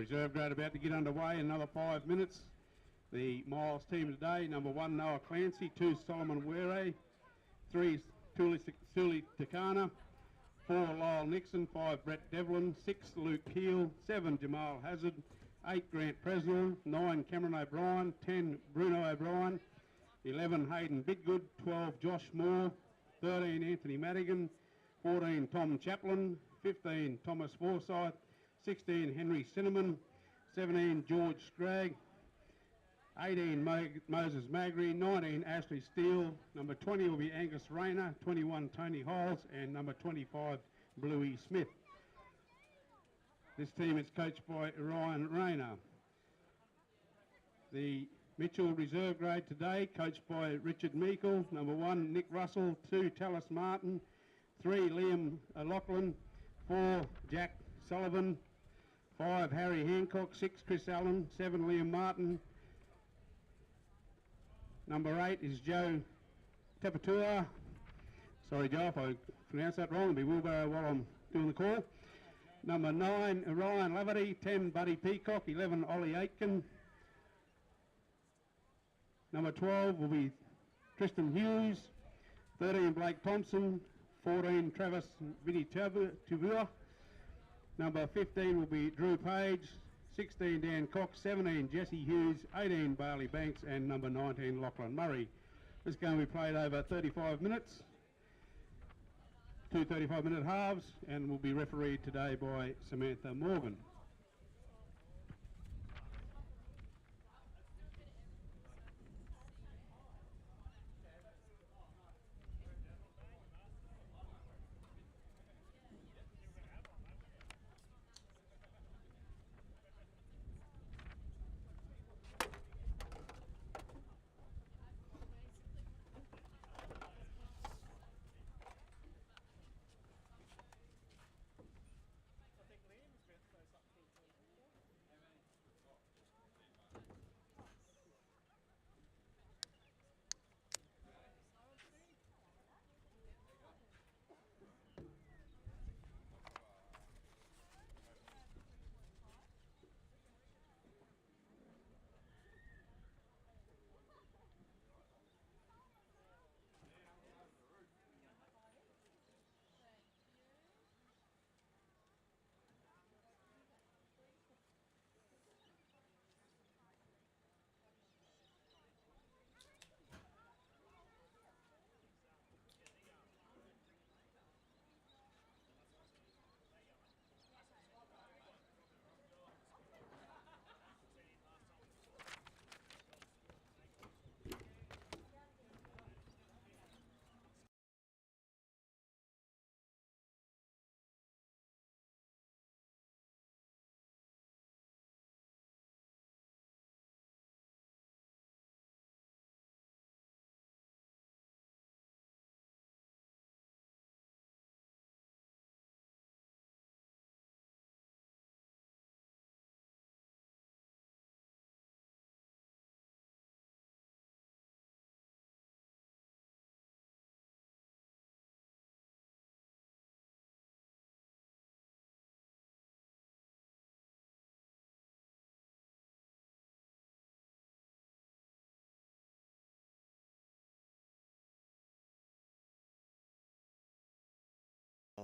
reserve grade about to get underway in another 5 minutes. The Miles team today, number 1 Noah Clancy, 2 Solomon Were, 3 Suli Takana, 4 Lyle Nixon, 5 Brett Devlin, 6 Luke Keel, 7 Jamal Hazard, 8 Grant Presnell, 9 Cameron O'Brien, 10 Bruno O'Brien, 11 Hayden Bidgood, 12 Josh Moore, 13 Anthony Madigan, 14 Tom Chaplin, 15 Thomas Forsyth, 16 Henry Cinnamon, 17 George Scragg, 18 Moses Magri, 19 Ashley Steele, number 20 will be Angus Rayner, 21 Tony Hiles, and number 25 Bluey Smith. This team is coached by Ryan Rayner. The Mitchell reserve grade today, coached by Richard Meikle, number 1 Nick Russell, 2 Tallis Martin, 3 Liam Lachlan, 4 Jack Sullivan, 5 Harry Hancock, 6 Chris Allen, 7 Liam Martin, number 8 is Joe Tapatua. Sorry Joe if I pronounced that wrong, it'll be wheelbarrow while I'm doing the call. Number 9 Ryan Laverty, 10 Buddy Peacock, 11 Ollie Aitken. Number 12 will be Tristan Hughes, 13 Blake Thompson, 14 Travis Vinnie Tuvua. Number 15 will be Drew Page, 16 Dan Cox, 17 Jesse Hughes, 18 Bailey Banks, and number 19 Lachlan Murray. This game will be played over 35 minutes, 2 35-minute halves, and will be refereed today by Samantha Morgan.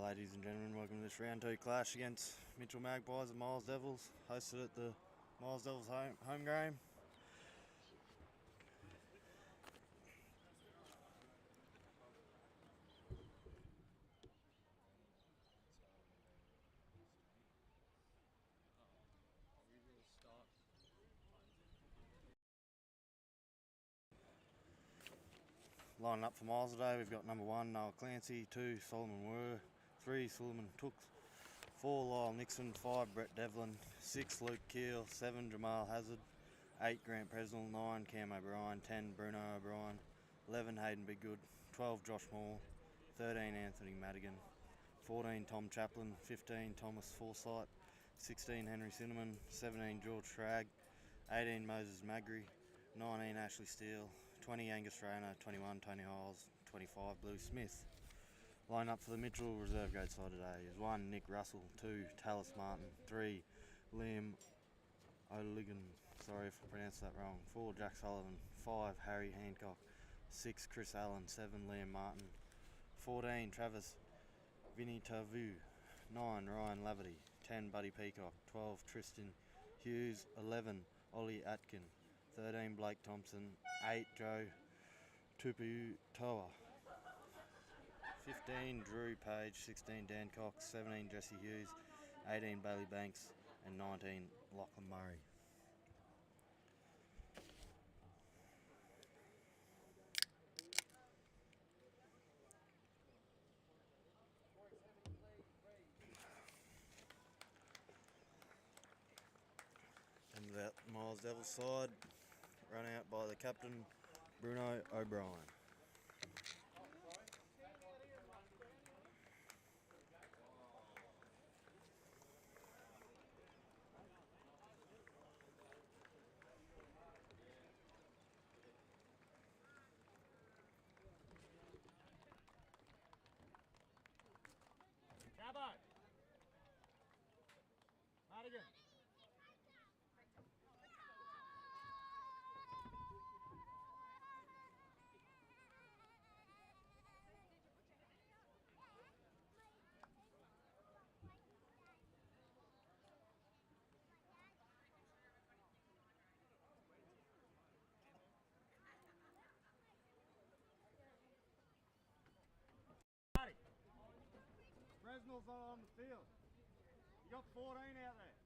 Ladies and gentlemen, welcome to this round 2 clash against Mitchell Magpies and Miles Devils, hosted at the Miles Devils home game. Lining up for Miles today, we've got number 1 Noah Clancy, 2 Solomon Were, 3 Solomon Tooks, 4 Lyle Nixon, 5 Brett Devlin, 6 Luke Keel, 7 Jamal Hazard, 8 Grant Presnell, 9 Cam O'Brien, 10 Bruno O'Brien, 11 Hayden Biggood, 12 Josh Moore, 13 Anthony Madigan, 14 Tom Chaplin, 15 Thomas Forsyth, 16 Henry Cinnamon, 17 George Scragg, 18 Moses Magri, 19 Ashley Steele, 20 Angus Rayner, 21 Tony Hiles, 25 Blue Smith. Line up for the Mitchell reserve grade side today is 1 Nick Russell, 2 Tallis Martin, 3 Liam O'Ligan, sorry if I pronounced that wrong. 4, Jack Sullivan. 5, Harry Hancock. 6, Chris Allen. 7, Liam Martin. 14, Travis Vinny Tavu. 9, Ryan Laverty. 10, Buddy Peacock. 12, Tristan Hughes. 11, Ollie Atkin. 13, Blake Thompson. 8, Joe Tupu Toa. 15, Drew Page. 16, Dan Cox. 17, Jesse Hughes. 18, Bailey Banks. And 19, Lachlan Murray. And that Miles Devils side, run out by the captain, Bruno O'Brien. Cabo. Madigan. Fresnel's on the field. You got 14 out there.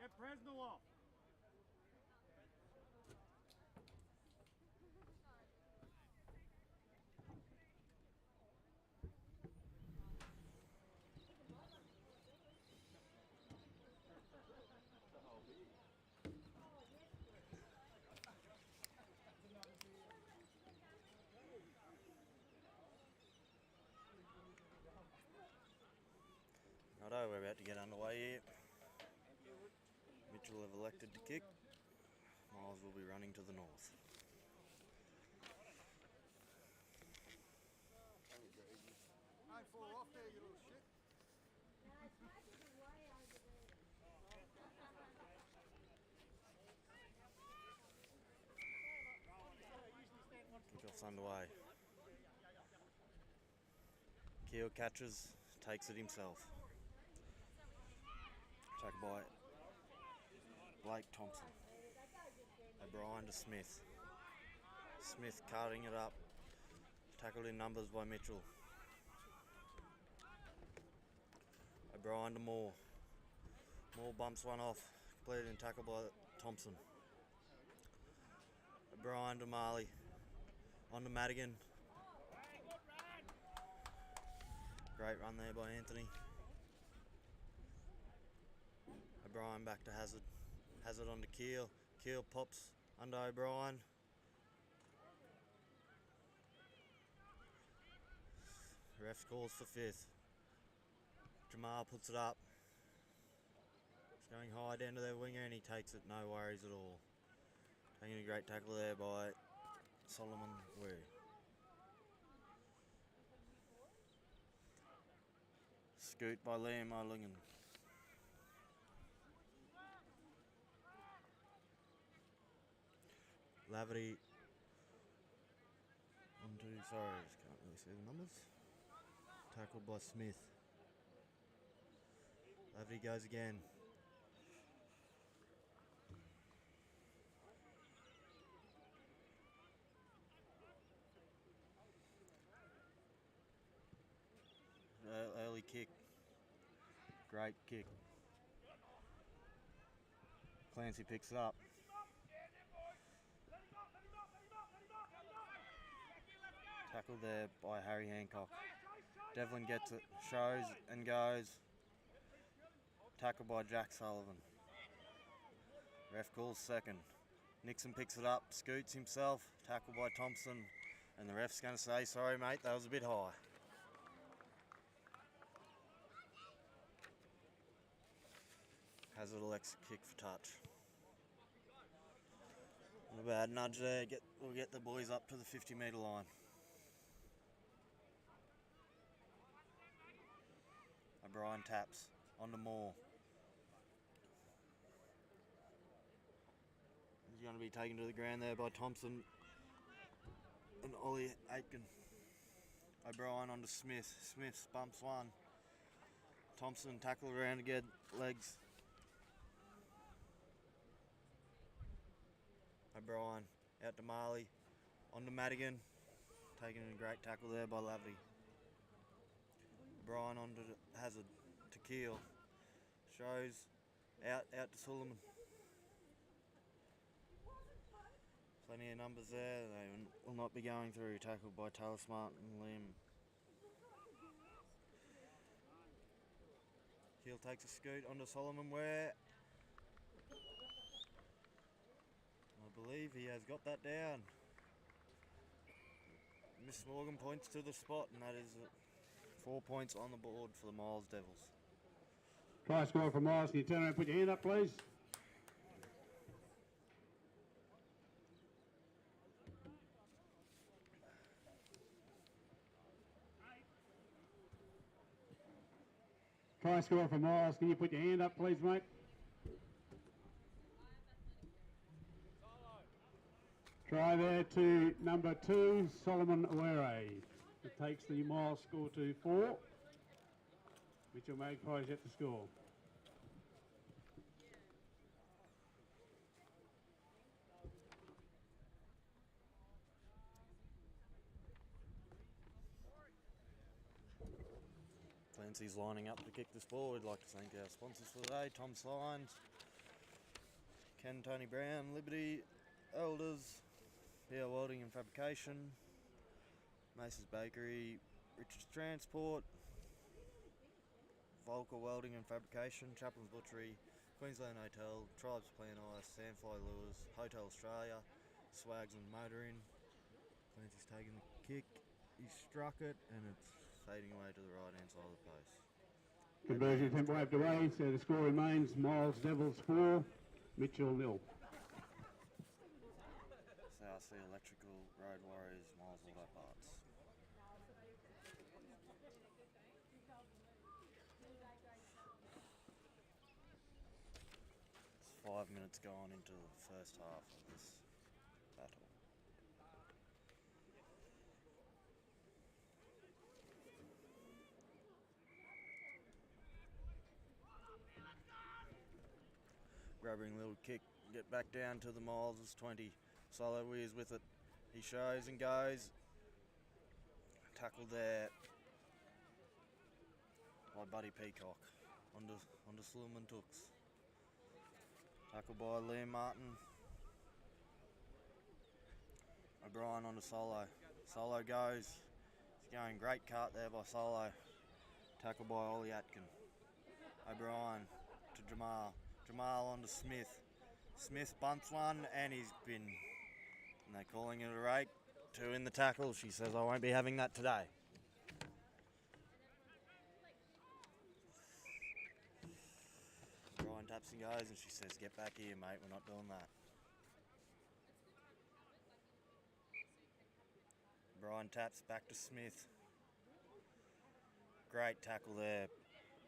Get Fresnel off. Righto, we're about to get underway here. Mitchell have elected to kick. Miles will be running to the north. Don't fall off there, you little shit. Kickoff's underway. Keel catches, takes it himself. Taken by Blake Thompson. O'Brien to Smith. Smith cutting it up. Tackled in numbers by Mitchell. O'Brien to Moore. Moore bumps one off. Completed and tackled by Thompson. O'Brien to Marley. On to Madigan. Great run there by Anthony. O'Brien back to Hazard. Hazard on to Keel. Keel pops under O'Brien. Ref calls for 5th. Jamal puts it up. It's going high down to their winger and he takes it, no worries at all. Taking a great tackle there by Solomon Wee. Scoot by Liam O'Lingan. Laverty onto, sorry, I just can't really see the numbers. Tackled by Smith. Laverty goes again. Early kick. Great kick. Clancy picks it up. Tackled there by Harry Hancock. Devlin gets it, shows and goes. Tackled by Jack Sullivan. Ref calls second. Nixon picks it up, scoots himself, tackled by Thompson, and the ref's going to say, sorry mate, that was a bit high. Hazard elects a kick for touch. Not a bad nudge there, we'll get the boys up to the 50-metre line. O'Brien taps, on to Moore. He's going to be taken to the ground there by Thompson and Ollie Aitken. O'Brien onto Smith. Smith bumps one. Thompson tackle around again, legs. O'Brien out to Marley. Onto Madigan. Taking a great tackle there by Laverty. O'Brien onto Hazard. To Keel. Shows out to Suleiman. Plenty of numbers there. They will not be going through. Tackled by Taylor Smart and Liam. Keel takes a scoot onto Solomon Ware. I believe he has got that down. Miss Morgan points to the spot, and that is 4 points on the board for the Miles Devils. Try score for Miles. Can you turn around and put your hand up, please? Try score for Miles. Can you put your hand up, please, mate? Try there to number 2, Solomon Awere. It takes the Miles score to 4. Mitchell Magpies yet to score. Clancy's lining up to kick this ball. We'd like to thank our sponsors for the day, Tom Signs, Ken Tony Brown, Liberty, Elders, BL Welding and Fabrication, Mace's Bakery, Richards Transport, Volker Welding and Fabrication, Chaplin's Butchery, Queensland Hotel, Tribes Plan Ice, Sandfly Lures, Hotel Australia, Swags and Motoring. Clancy's taking the kick, he struck it and it's fading away to the right hand side of the post. Conversion attempt waved away, so the score remains Miles Devils 4, Mitchell 0. South Sea Electrical, Road Warriors, Miles Auto Parts. It's 5 minutes gone into the first half of this battle. Grabbing little kick, get back down to the Miles' 20. Solo Weir's with it. He shows and goes. Tackled there by Buddy Peacock. Onto Suleiman Tooks. Tackled by Liam Martin. O'Brien onto Solo. Solo goes. He's going great cut there by Solo. Tackled by Ollie Atkin. O'Brien to Jamal. Jamal onto Smith. Smith bumps one and he's been, and they're calling it a rake. 2 in the tackle. She says, I won't be having that today. Brian taps and goes and she says, get back here, mate. We're not doing that. Brian taps back to Smith. Great tackle there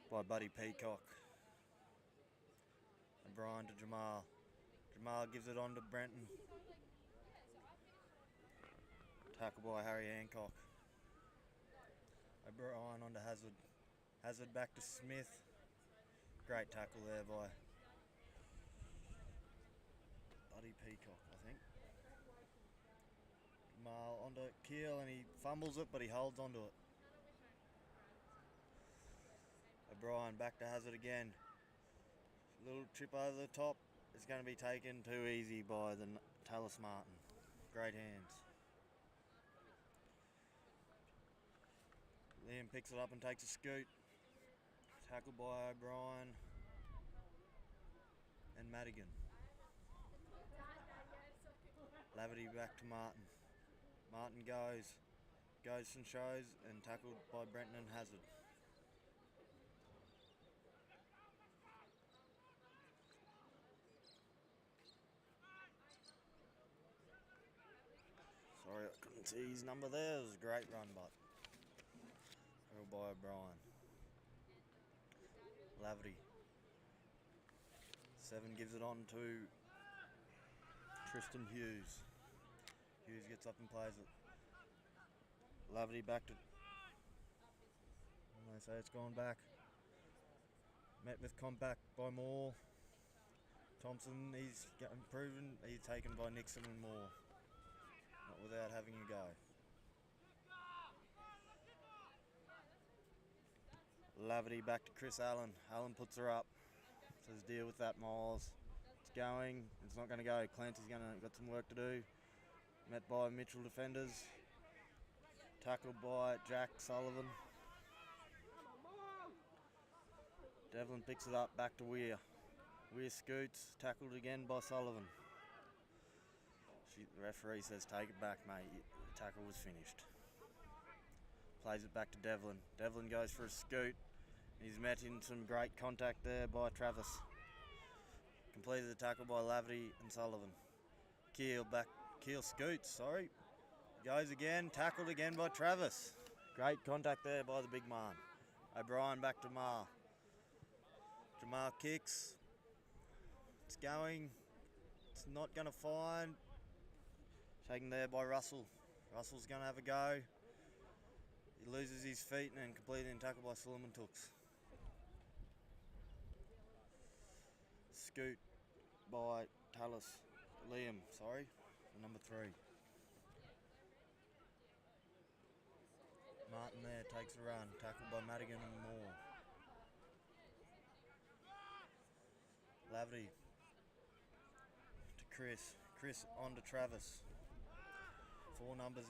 by Buddy Peacock. O'Brien to Jamal. Jamal gives it on to Brenton. Tackle by Harry Hancock. O'Brien on to Hazard. Hazard back to Smith. Great tackle there by Buddy Peacock, I think. Jamal onto Keel and he fumbles it, but he holds onto it. O'Brien back to Hazard again. Little trip over the top. It's going to be taken too easy by the Talis Martin. Great hands. Liam picks it up and takes a scoot. Tackled by O'Brien and Madigan. Laverty back to Martin. Martin goes and shows and tackled by Brenton and Hazard. Sorry, I couldn't see his number there. It was a great run, but held by O'Brien. Laverty. 7 gives it on to Tristan Hughes. Hughes gets up and plays it. Laverty back to... They say it's gone back. Met with comeback by Moore. Thompson, he's proven he's taken by Nixon and Moore. Not without having a go. Laverty back to Chris Allen. Allen puts her up. Says deal with that, Miles. It's going. It's not going to go. Clancy's got some work to do. Met by Mitchell defenders. Tackled by Jack Sullivan. Devlin picks it up, back to Weir. Weir scoots, tackled again by Sullivan. The referee says, take it back, mate. The tackle was finished. Plays it back to Devlin. Devlin goes for a scoot. He's met in some great contact there by Travis. Completed the tackle by Laverty and Sullivan. Keel scoots, sorry. Goes again, tackled again by Travis. Great contact there by the big man. O'Brien back to Marr. Jamal kicks. It's going. It's not going to find. Taken there by Russell. Russell's going to have a go. He loses his feet and then completed in tackle by Suleiman Tooks. Scoot by Liam, number 3. Martin there takes a run, tackled by Madigan and Moore. Laverty to Chris. Chris on to Travis. 4 numbers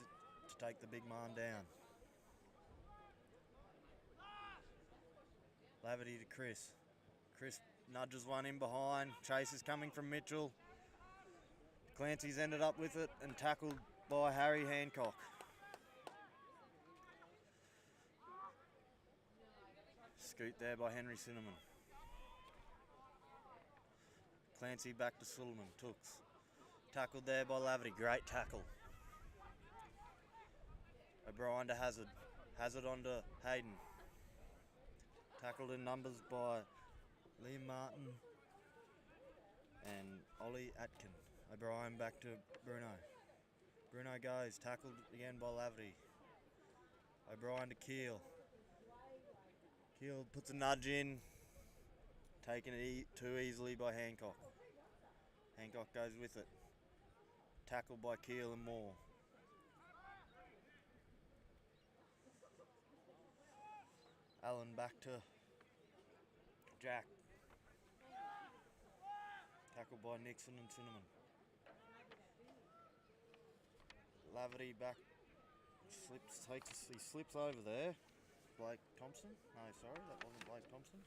to take the big man down. Laverty to Chris. Chris nudges one in behind. Chase is coming from Mitchell. Clancy's ended up with it and tackled by Harry Hancock. Scoot there by Henry Cinnamon. Clancy back to Suleiman. Tooks. Tackled there by Laverty. Great tackle. O'Brien to Hazard. Hazard on to Hayden. Tackled in numbers by Liam Martin and Ollie Atkin. O'Brien back to Bruno. Bruno goes. Tackled again by Laverty. O'Brien to Keel. Keel puts a nudge in. Taken too easily by Hancock. Hancock goes with it. Tackled by Keel and Moore. Allen back to Jack. Tackled by Nixon and Cinnamon. Laverty back. He slips over there. Blake Thompson. No, sorry, that wasn't Blake Thompson.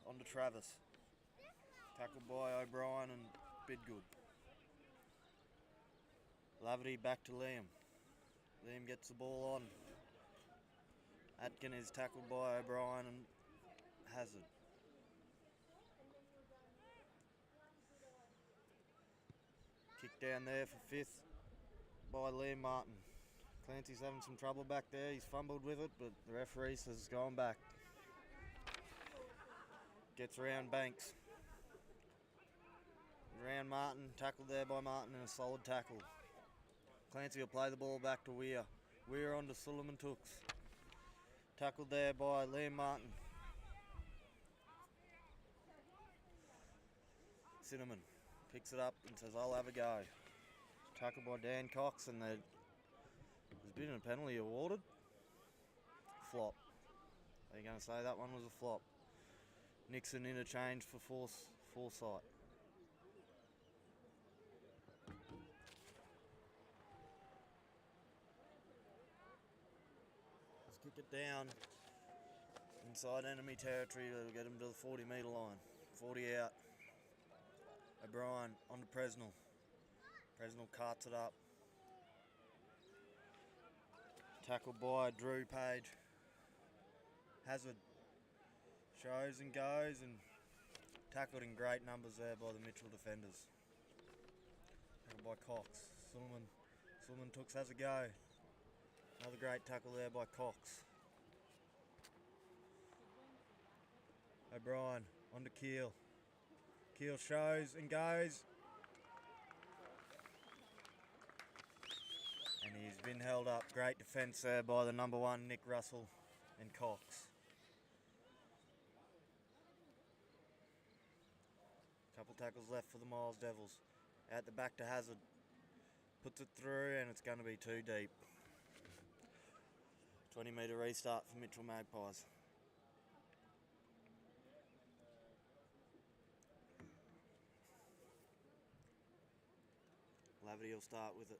On to Travis. Tackled by O'Brien and Bidgood. Laverty back to Liam. Liam gets the ball on. Atkin is tackled by O'Brien and Hazard. Kick down there for 5th by Liam Martin. Clancy's having some trouble back there. He's fumbled with it, but the referee says it's going back. Gets around Banks. Around Martin, tackled there by Martin and a solid tackle. Clancy will play the ball back to Weir. Weir on to Suleiman Tooks. Tackled there by Liam Martin. Cinnamon picks it up and says, I'll have a go. Tackled by Dan Cox and there's been a penalty awarded. Flop. Are you going to say that one was a flop? Nixon interchange for Forsyth. Let's kick it down inside enemy territory to get him to the 40-metre line. 40 out. O'Brien on to Presnell. Presnell carts it up. Tackled by Drew Page. Hazard shows and goes and tackled in great numbers there by the Mitchell defenders. Tackled by Cox. Suleiman Tooks has a go. Another great tackle there by Cox. O'Brien on to Keel. Keel shows and goes. And he's been held up. Great defence there by the number 1, Nick Russell and Cox. Couple tackles left for the Miles Devils. Out the back to Hazard. Puts it through and it's going to be too deep. 20 metre restart for Mitchell Magpies. Laverty will start with it.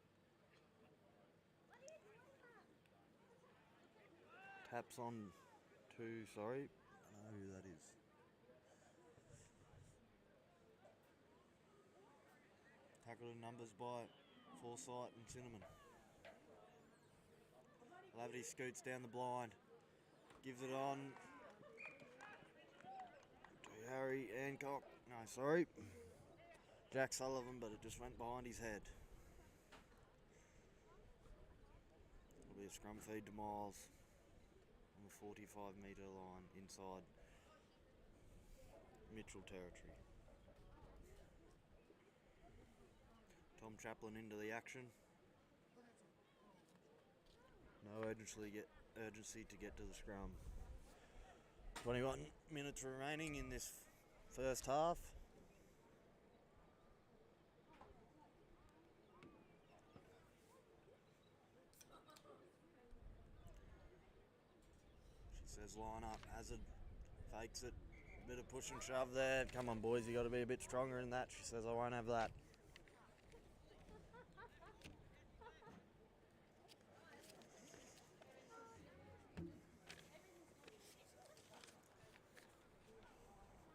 Taps on to, sorry, I don't know who that is. Tackled in numbers by Forsyth and Cinnamon. Laverty scoots down the blind. Gives it on to Harry Hancock. No, sorry. Jack Sullivan, but it just went behind his head. It'll be a scrum feed to Miles on the 45 metre line inside Mitchell territory. Tom Chaplin into the action. No urgency to get to the scrum. 21 minutes remaining in this first half. She says line up. Hazard fakes it. Bit of push and shove there. Come on boys, you got to be a bit stronger than that. She says I won't have that.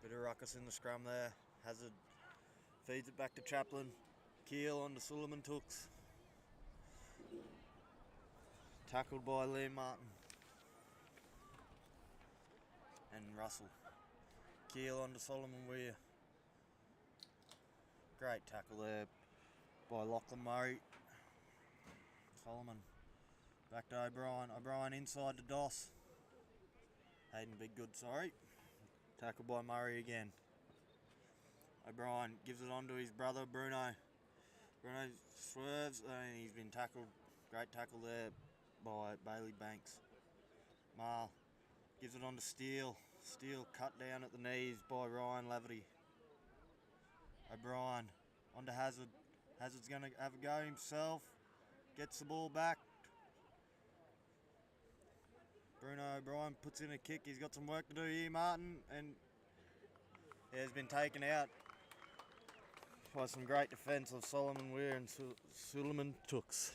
Bit of ruckus in the scrum there. Hazard feeds it back to Chaplin. Keel onto Suleiman Tooks. Tackled by Liam Martin. And Russell. Keel onto Solomon Weir. Great tackle there by Lachlan Murray. Solomon back to O'Brien. O'Brien inside to Doss. Hayden Biggood, sorry. Tackled by Murray again. O'Brien gives it on to his brother Bruno. Bruno swerves and he's been tackled. Great tackle there by Bailey Banks. Marl gives it on to Steele. Steele cut down at the knees by Ryan Laverty. O'Brien onto Hazard. Hazard's going to have a go himself. Gets the ball back. Bruno O'Brien puts in a kick. He's got some work to do here, Martin, and has been taken out by some great defence of Solomon Weir and Suleiman Tooks.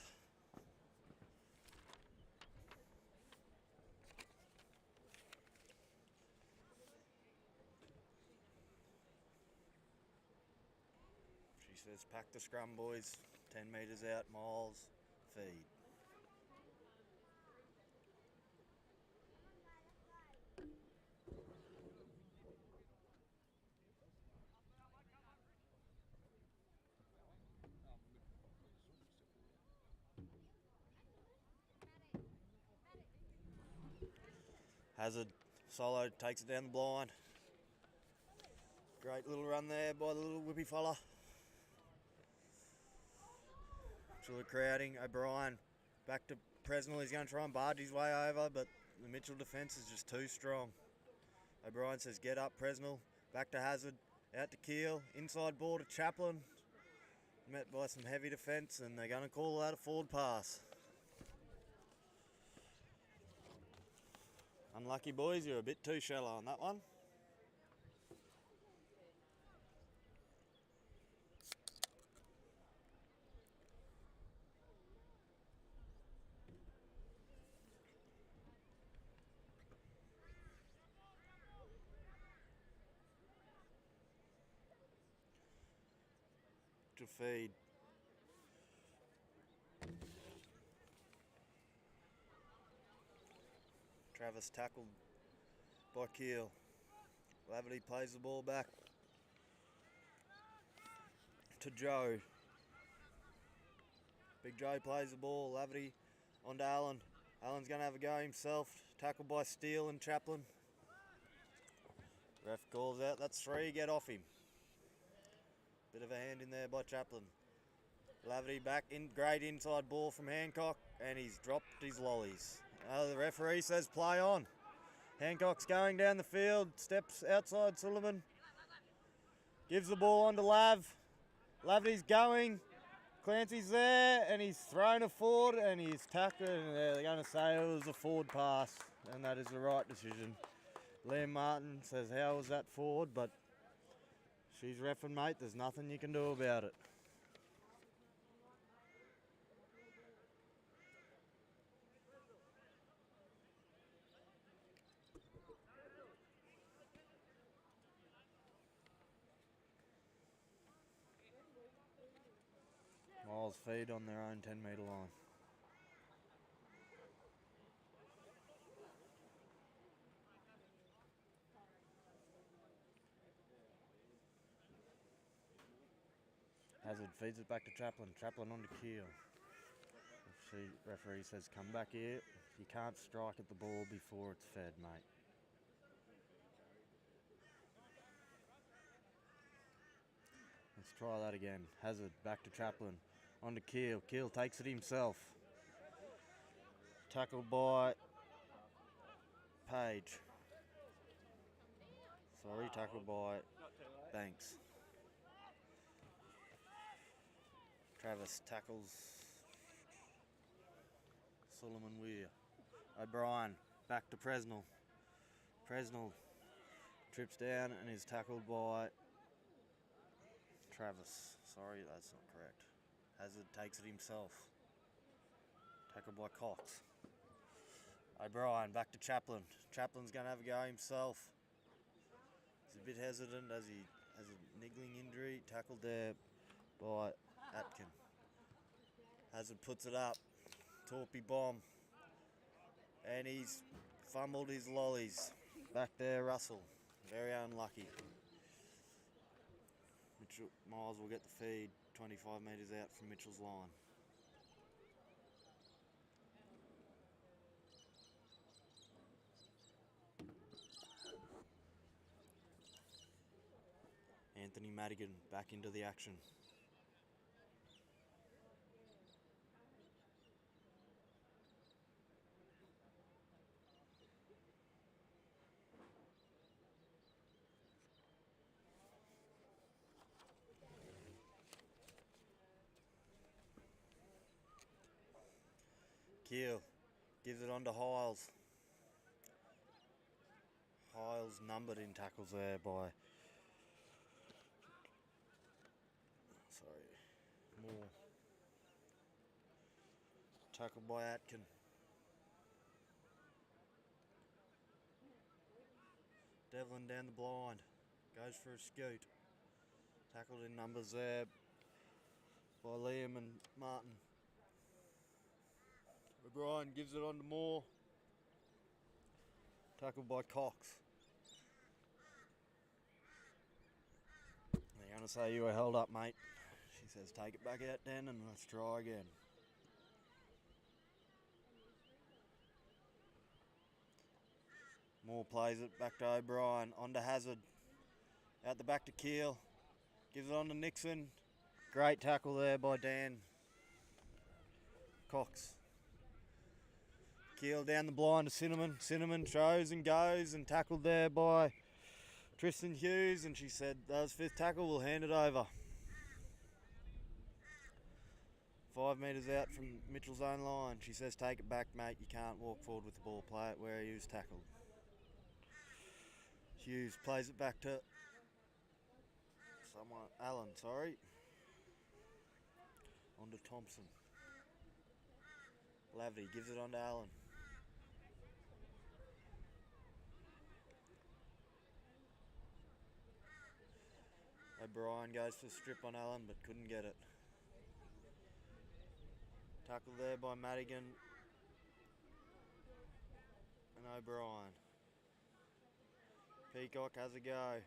She says, pack the scrum, boys. 10 metres out, Miles, feed. Hazard solo takes it down the blind. Great little run there by the little whippy fella. Mitchell crowding. O'Brien back to Presnell. He's going to try and barge his way over, but the Mitchell defence is just too strong. O'Brien says, get up, Presnell. Back to Hazard. Out to Keel. Inside ball to Chaplin. Met by some heavy defence, and they're going to call that a forward pass. Unlucky boys, you're a bit too shallow on that one. To feed. Travis tackled by Keel. Laverty plays the ball back to Joe. Big Joe plays the ball. Laverty onto Allen. Allen's going to have a go himself. Tackled by Steele and Chaplin. Ref calls out. That's 3. Get off him. Bit of a hand in there by Chaplin. Lavity back in, great inside ball from Hancock, and he's dropped his lollies. The referee says play on. Hancock's going down the field, steps outside Sullivan, gives the ball on to Lav. Lavity's going, Clancy's there, and he's thrown a forward, and he's tackled, and they're going to say it was a forward pass, and that is the right decision. Liam Martin says, how was that forward? But she's reffing, mate. There's nothing you can do about it. Miles feed on their own 10-metre line. Hazard feeds it back to Chaplin. Chaplin on to Keel. Referee says, come back here. You can't strike at the ball before it's fed, mate. Let's try that again. Hazard back to Chaplin. On to Keel. Keel takes it himself. Tackled by Page. Sorry, tackled by Banks. Travis tackles Solomon Weir. O'Brien back to Presnell. Presnell trips down and is tackled by Travis. Sorry, that's not correct. Hazard takes it himself. Tackled by Cox. O'Brien back to Chaplin. Chaplin's going to have a go himself. He's a bit hesitant as he has a niggling injury. Tackled there by Atkin. Hazard puts it up. Torpy bomb. And he's fumbled his lollies. Back there, Russell. Very unlucky. Mitchell Miles will get the feed 25 metres out from Mitchell's line. Anthony Madigan back into the action. Keel gives it on to Hiles. Hiles numbered in tackles there by... Moore. Tackled by Atkin. Devlin down the blind. Goes for a scoot. Tackled in numbers there by Liam and Martin. O'Brien gives it on to Moore. Tackled by Cox. They're going to say you were held up, mate. She says, take it back out, Dan, and let's try again. Moore plays it back to O'Brien. On to Hazard. Out the back to Keel. Gives it on to Nixon. Great tackle there by Dan. Cox. Keel down the blind to Cinnamon. Cinnamon throws and goes and tackled there by Tristan Hughes. And she said, that was fifth tackle, we'll hand it over. 5 metres out from Mitchell's own line. She says, take it back, mate. You can't walk forward with the ball. Play it where he was tackled. Hughes plays it back to someone. Allen, sorry. On to Thompson. Lavity gives it on to Allen. O'Brien goes for a strip on Allen but couldn't get it. Tackled there by Madigan and O'Brien. Peacock has a go.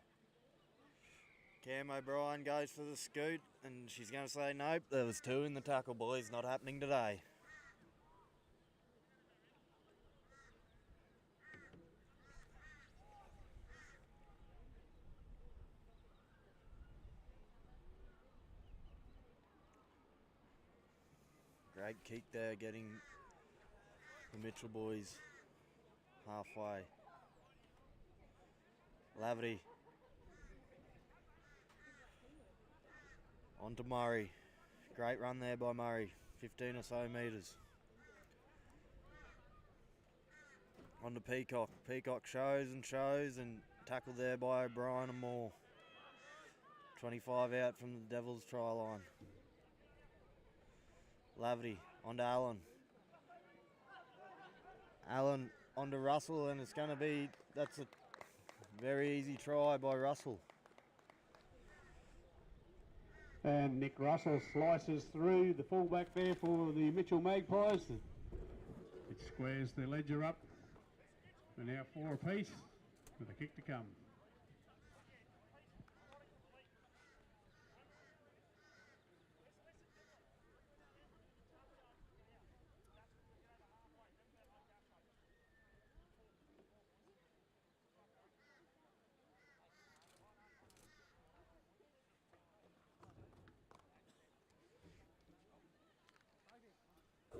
Cam O'Brien goes for the scoot and she's going to say nope, there was 2 in the tackle, boys, not happening today. Great kick there, getting the Mitchell boys halfway. Laverty. On to Murray. Great run there by Murray. 15 or so metres. On to Peacock. Peacock shows and tackled there by O'Brien and Moore. 25 out from the Devils try line. Laverty on to Allen. Allen on to Russell, and it's going to be, that's a very easy try by Russell. And Nick Russell slices through the fullback there for the Mitchell Magpies. It squares the ledger up. We're now 4 apiece with a kick to come.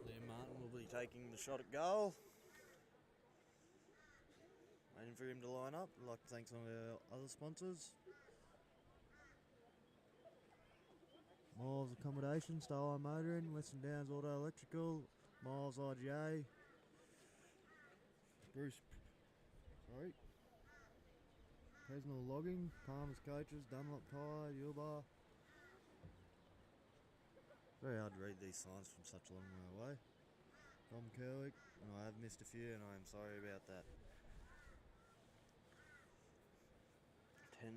Liam Martin will be taking the shot at goal. Waiting for him to line up. I'd like to thank some of our other sponsors. Miles Accommodation, Starline Motoring, Western Downs Auto Electrical, Miles IGA, Presnell Logging, Palmer's Coaches, Dunlop Tyre, Yulbar. Very hard to read these signs from such a long way away. Dom Kerwick, and I have missed a few and I am sorry about that. 10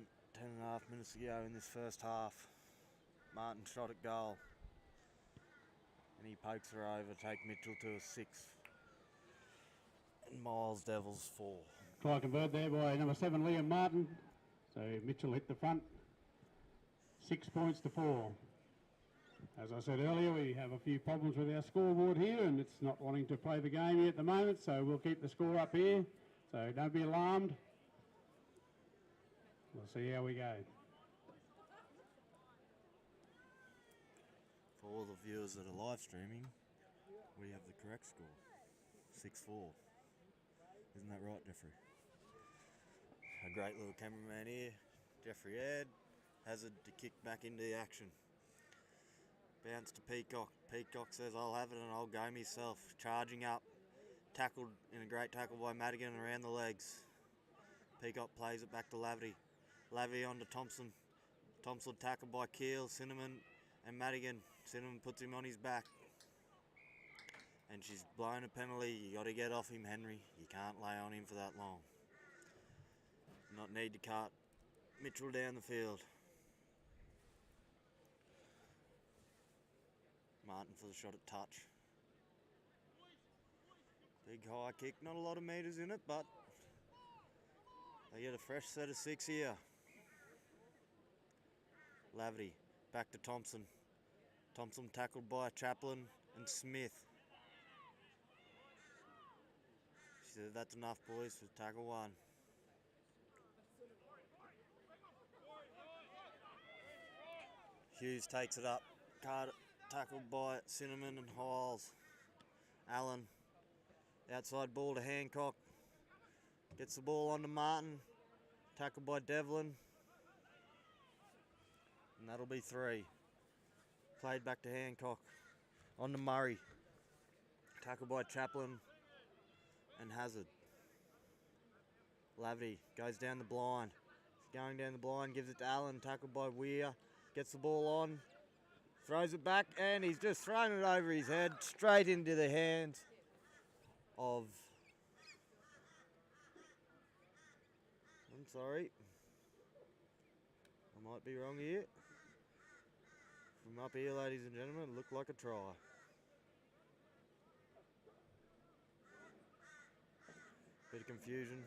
and a half minutes to go in this first half. Martin shot at goal. And he pokes her over, take Mitchell to a 6. And Miles Devils 4. Try convert there by number 7, Liam Martin. So Mitchell hit the front. 6 points to 4. As I said earlier, we have a few problems with our scoreboard here and it's not wanting to play the game here at the moment, so we'll keep the score up here. So don't be alarmed. We'll see how we go. For all the viewers that are live streaming, we have the correct score. 6-4. Isn't that right, Jeffrey? A great little cameraman here, Jeffrey Aird. Hazard to kick back into the action. Bounce to Peacock. Peacock says, I'll have it and I'll go myself. Charging up. Tackled in a great tackle by Madigan around the legs. Peacock plays it back to Laverty. Laverty on to Thompson. Thompson tackled by Keel, Cinnamon and Madigan. Cinnamon puts him on his back. And she's blown a penalty. You got to get off him, Henry. You can't lay on him for that long. Not need to cut Mitchell down the field. Martin for the shot at touch. Big high kick, not a lot of metres in it, but they get a fresh set of 6 here. Laverty, back to Thompson. Thompson tackled by Chaplin and Smith. She said, that's enough, boys, for tackle 1. Hughes takes it up. Carter tackled by Cinnamon and Hiles. Allen, outside ball to Hancock. Gets the ball onto Martin. Tackled by Devlin. And that'll be 3. Played back to Hancock. On to Murray. Tackled by Chaplin and Hazard. Laverty goes down the blind. He's going down the blind, gives it to Allen. Tackled by Weir. Gets the ball on. Throws it back and he's just thrown it over his head. Straight into the hands of... I'm sorry. I might be wrong here. From up here, ladies and gentlemen, it looked like a try. Bit of confusion.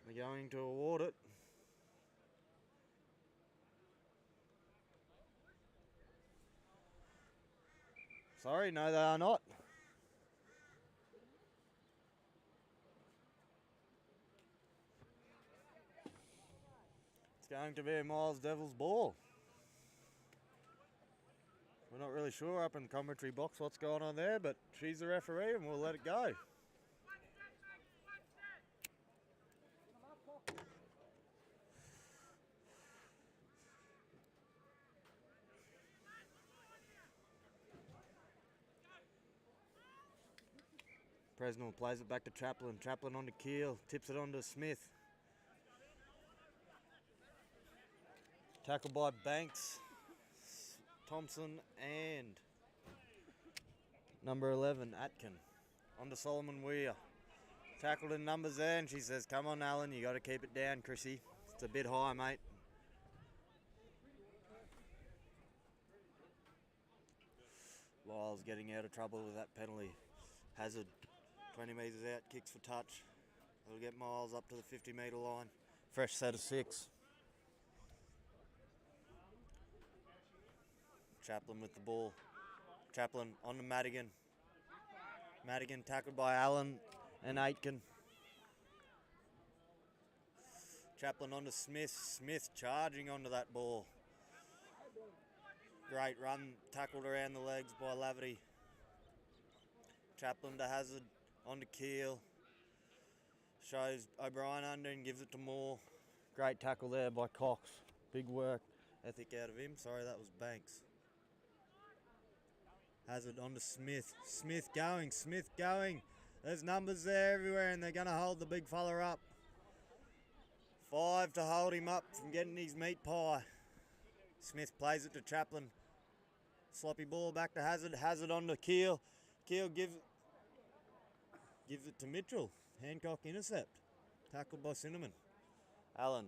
They're going to award it. Sorry, no they are not. It's going to be a Miles Devils ball. We're not really sure up in the commentary box what's going on there, but she's the referee and we'll let it go. Presnell plays it back to Chaplin. Chaplin onto Keel, tips it onto Smith. Tackled by Banks, Thompson and number 11, Atkin. Onto Solomon Weir. Tackled in numbers there and she says, come on Alan, you got to keep it down, Chrissy. It's a bit high, mate. Lyle's getting out of trouble with that penalty. Hazard, 20 metres out, kicks for touch. It'll get Miles up to the 50 metre line. Fresh set of 6. Chaplin with the ball. Chaplin on to Madigan. Madigan tackled by Allen and Aitken. Chaplin on to Smith. Smith charging onto that ball. Great run, tackled around the legs by Laverty. Chaplin to Hazard, on to Keel. Shows O'Brien under and gives it to Moore. Great tackle there by Cox. Big work ethic out of him. Sorry, that was Banks. Hazard on to Smith. Smith going, Smith going. There's numbers there everywhere and they're going to hold the big fella up. 5 to hold him up from getting his meat pie. Smith plays it to Chaplin. Sloppy ball back to Hazard. Hazard on to Keel. Keel gives it to Mitchell. Hancock intercept. Tackled by Cinnamon. Allen.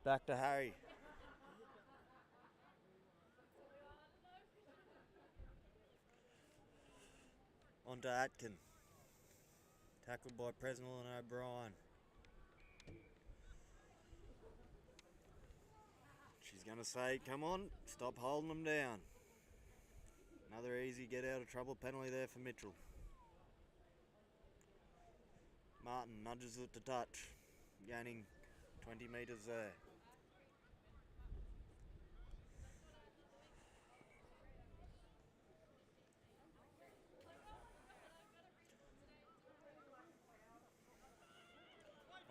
Back to Harry. On to Atkin. Tackled by Presnell and O'Brien. She's going to say, come on, stop holding them down. Another easy get out of trouble penalty there for Mitchell. Martin nudges it to touch, gaining 20 metres there.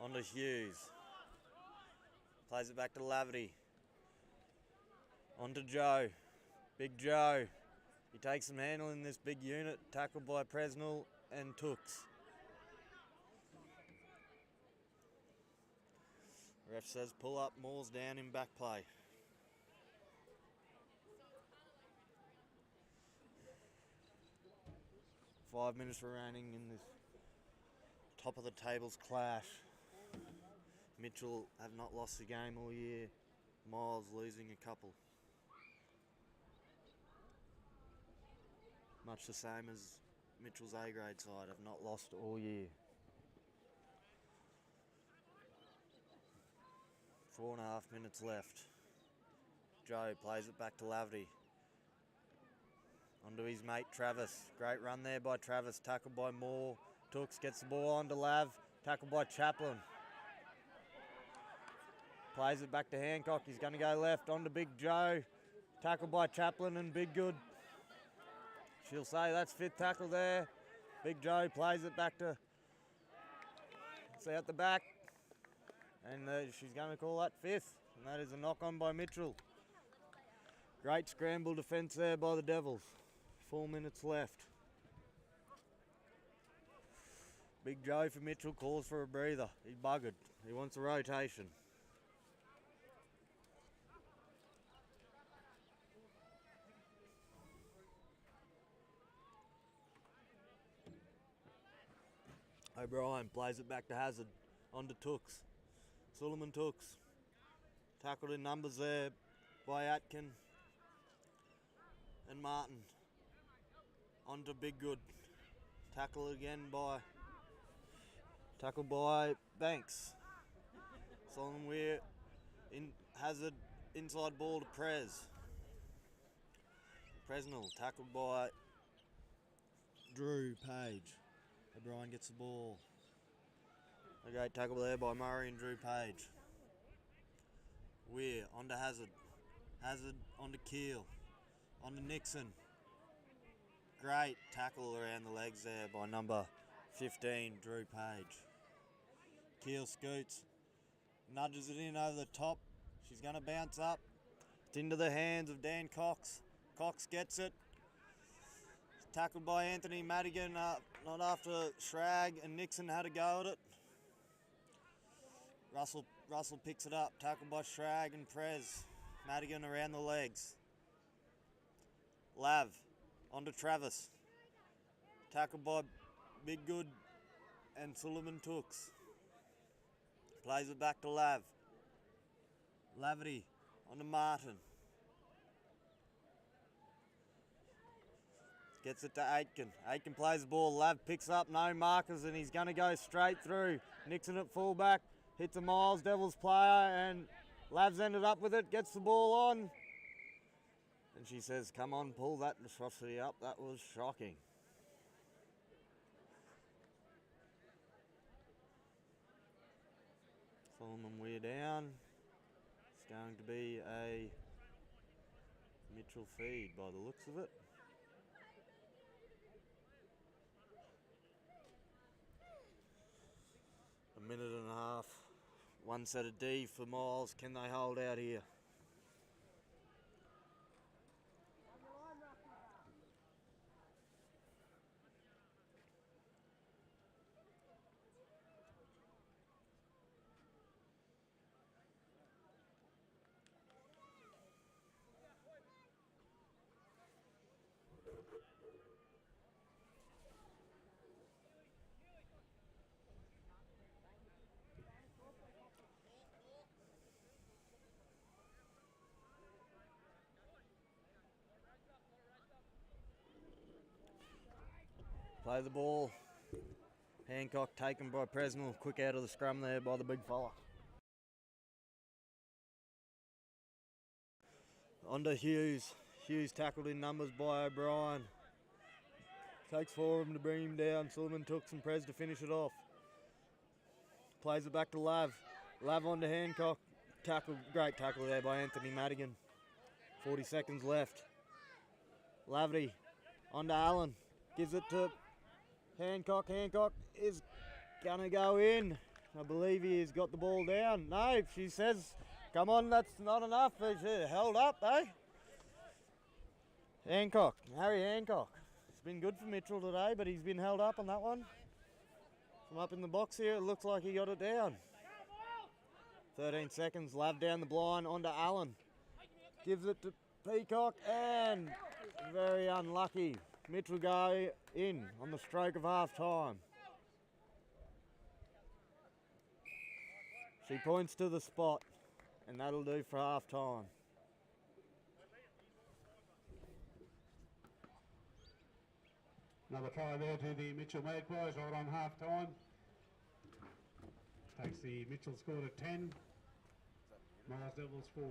On to Hughes. Plays it back to Laverty. On to Joe. Big Joe. He takes some handle in this big unit. Tackled by Presnell and Tooks. Ref says pull up, Moore's down in back play. Five minutes remaining in this top of the tables clash. Mitchell have not lost a game all year. Miles losing a couple. Much the same as Mitchell's A-grade side, have not lost all year. 4.5 minutes left. Joe plays it back to Laverty. Onto his mate Travis. Great run there by Travis, tackled by Moore. Tooks gets the ball on to Lav, tackled by Chaplin. Plays it back to Hancock, he's going to go left, on to Big Joe. Tackled by Chaplin and Big Good. She'll say that's 5th tackle there. Big Joe plays it back to, it's out the back. And she's going to call that 5th. And that is a knock on by Mitchell. Great scramble defence there by the Devils. 4 minutes left. Big Joe for Mitchell calls for a breather. He's buggered. He wants a rotation. O'Brien plays it back to Hazard. On to Tooks. Suleiman Tooks. Tackled in numbers there by Atkin and Martin. On to Big Good. Tackled again by Banks. Solomon Weir in Hazard, inside ball to Prez. Presnell tackled by Drew Page. O'Brien gets the ball. A great tackle there by Murray and Drew Page. Weir onto Hazard. Hazard onto Keel. Onto Nixon. Great tackle around the legs there by number 15, Drew Page. Keel scoots. Nudges it in over the top. She's going to bounce up. It's into the hands of Dan Cox. Cox gets it. Tackled by Anthony Madigan, not after Shrag and Nixon had a go at it. Russell picks it up, tackled by Shrag and Prez. Madigan around the legs. Lav onto Travis. Tackled by Big Good and Sullivan Tooks. Plays it back to Lav. Laverty onto Martin. Gets it to Aitken. Aitken plays the ball. Lav picks up, no markers, and he's going to go straight through. Nixon at fullback. Hits a Miles Devils player, and Lav's ended up with it. Gets the ball on. And she says, come on, pull that atrocity up. That was shocking. Solomon Weir down. It's going to be a Mitchell feed by the looks of it. A minute and a half. One set of D for Miles. Can they hold out here? Play the ball. Hancock taken by Presnell. Quick out of the scrum there by the big fella. Onto Hughes. Hughes tackled in numbers by O'Brien. Takes 4 of them to bring him down. Sullivan took some Prez to finish it off. Plays it back to Lav. Lav onto Hancock. Great tackle there by Anthony Madigan. 40 seconds left. Laverty onto Allen. Gives it to Hancock. Hancock is going to go in. I believe he has got the ball down. No, she says, come on, that's not enough. She's held up, eh? Hancock, Harry Hancock. It's been good for Mitchell today, but he's been held up on that one. From up in the box here, it looks like he got it down. 13 seconds, Lav down the blind onto Allen. Gives it to Peacock and very unlucky. Mitchell go in on the stroke of half time. She points to the spot, and that'll do for half time. Another try there to the Mitchell Magpies right on half time. Takes the Mitchell score to 10. Miles Devils 4.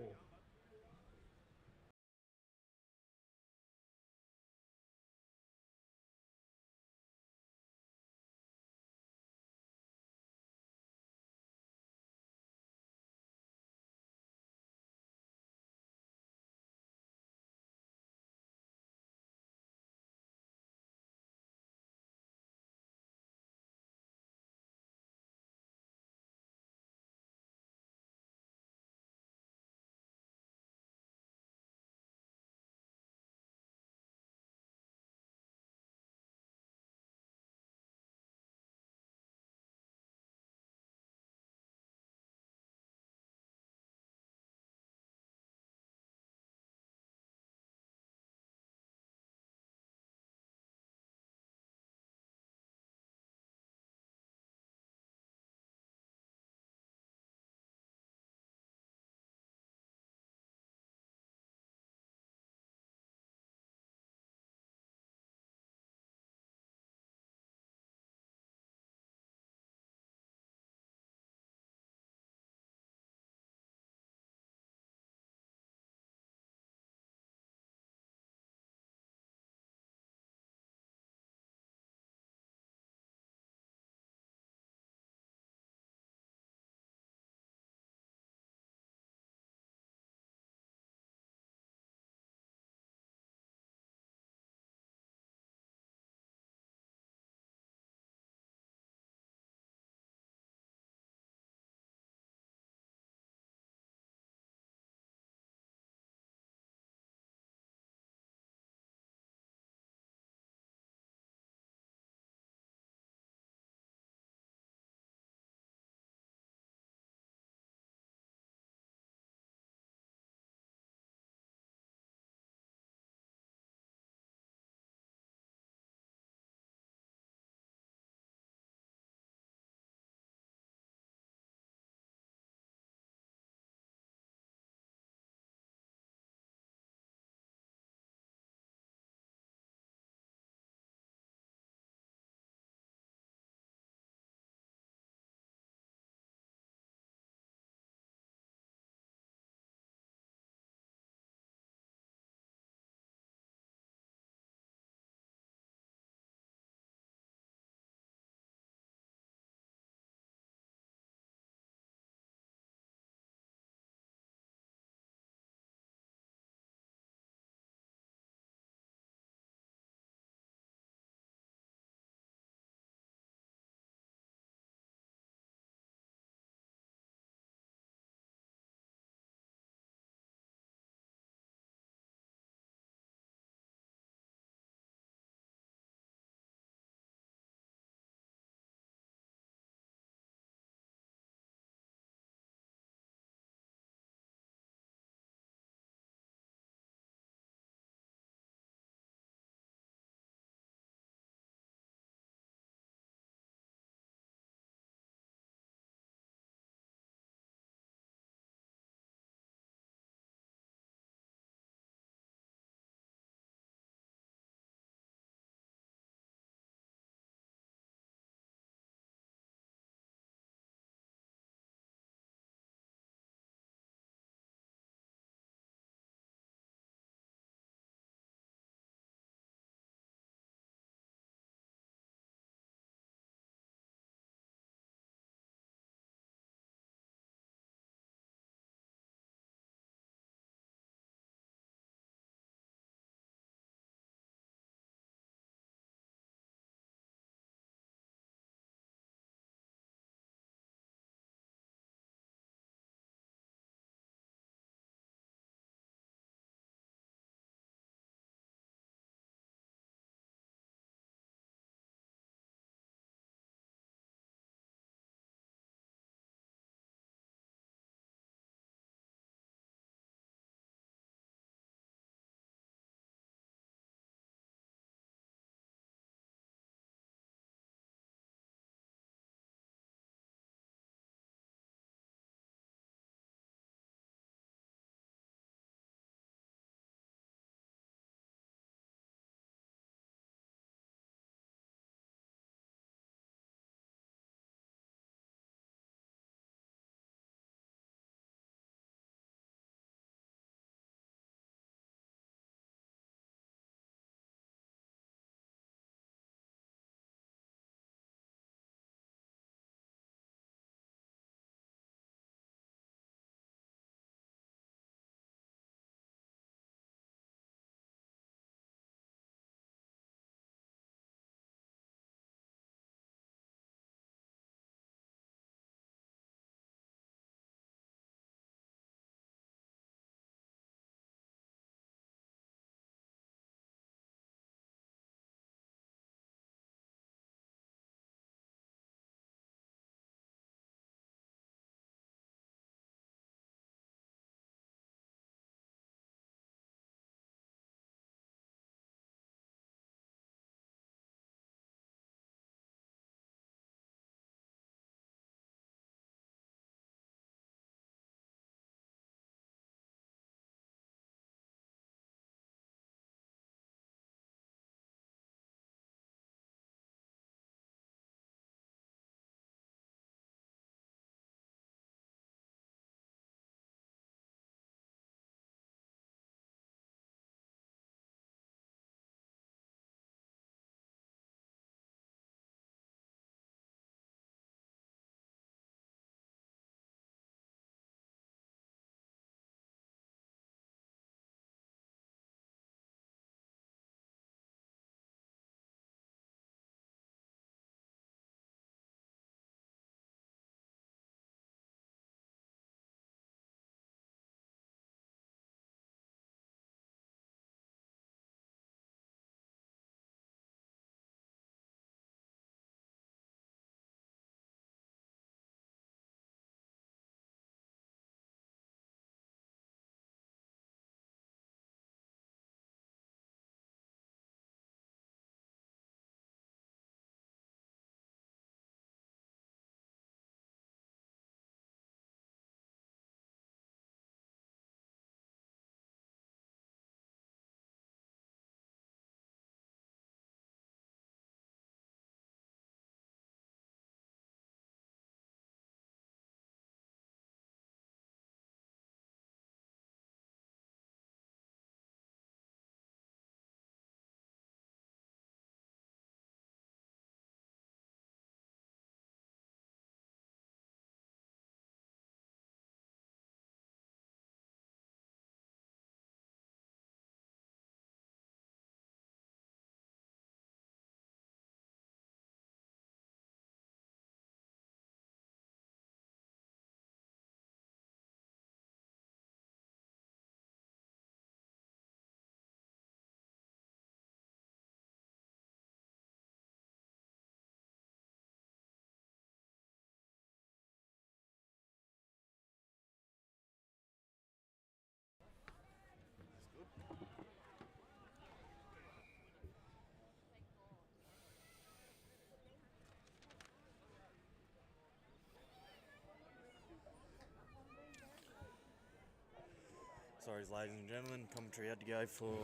Sorry, ladies and gentlemen, commentary had to go for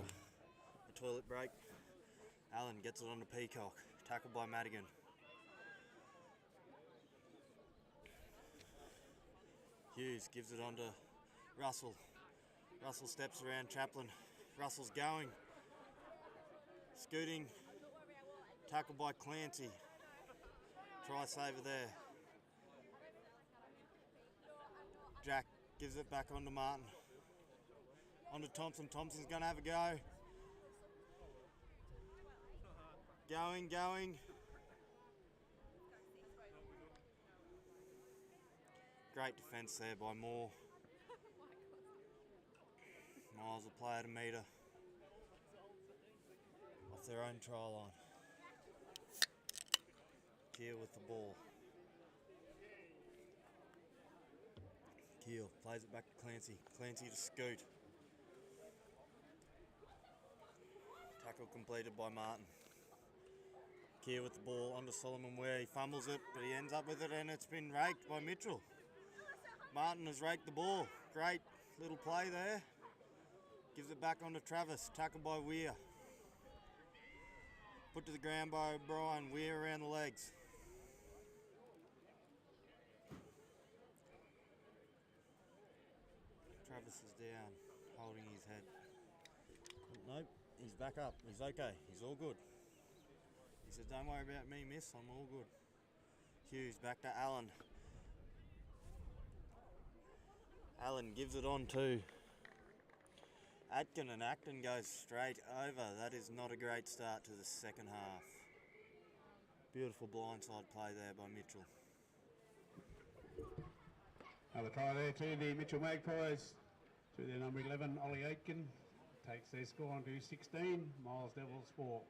the toilet break. Allen gets it on to Peacock, tackled by Madigan. Hughes gives it on to Russell. Russell steps around Chaplin. Russell's going. Scooting. Tackled by Clancy. Try saver there. Jack gives it back onto Martin. Onto Thompson. Thompson's going to have a go. Going. Great defence there by Moore. Miles will play at a metre off their own try line. Keel with the ball. Keel plays it back to Clancy. Clancy to Scoot. Tackle completed by Martin. Keel with the ball onto Solomon where he fumbles it, but he ends up with it and it's been raked by Mitchell. Martin has raked the ball. Great little play there. Gives it back onto Travis. Tackled by Weir. Put to the ground by O'Brien. Weir around the legs. Travis is down, holding his head. Nope, he's back up. He's okay. He's all good. He said, "Don't worry about me, miss. I'm all good." Hughes back to Allen. Allen gives it on to Atkin, and Acton goes straight over. That is not a great start to the second half. Beautiful blindside play there by Mitchell. Another try there to the Mitchell Magpies, to their number 11, Ollie Aitken. Takes their score on to 16, Miles Devils 4.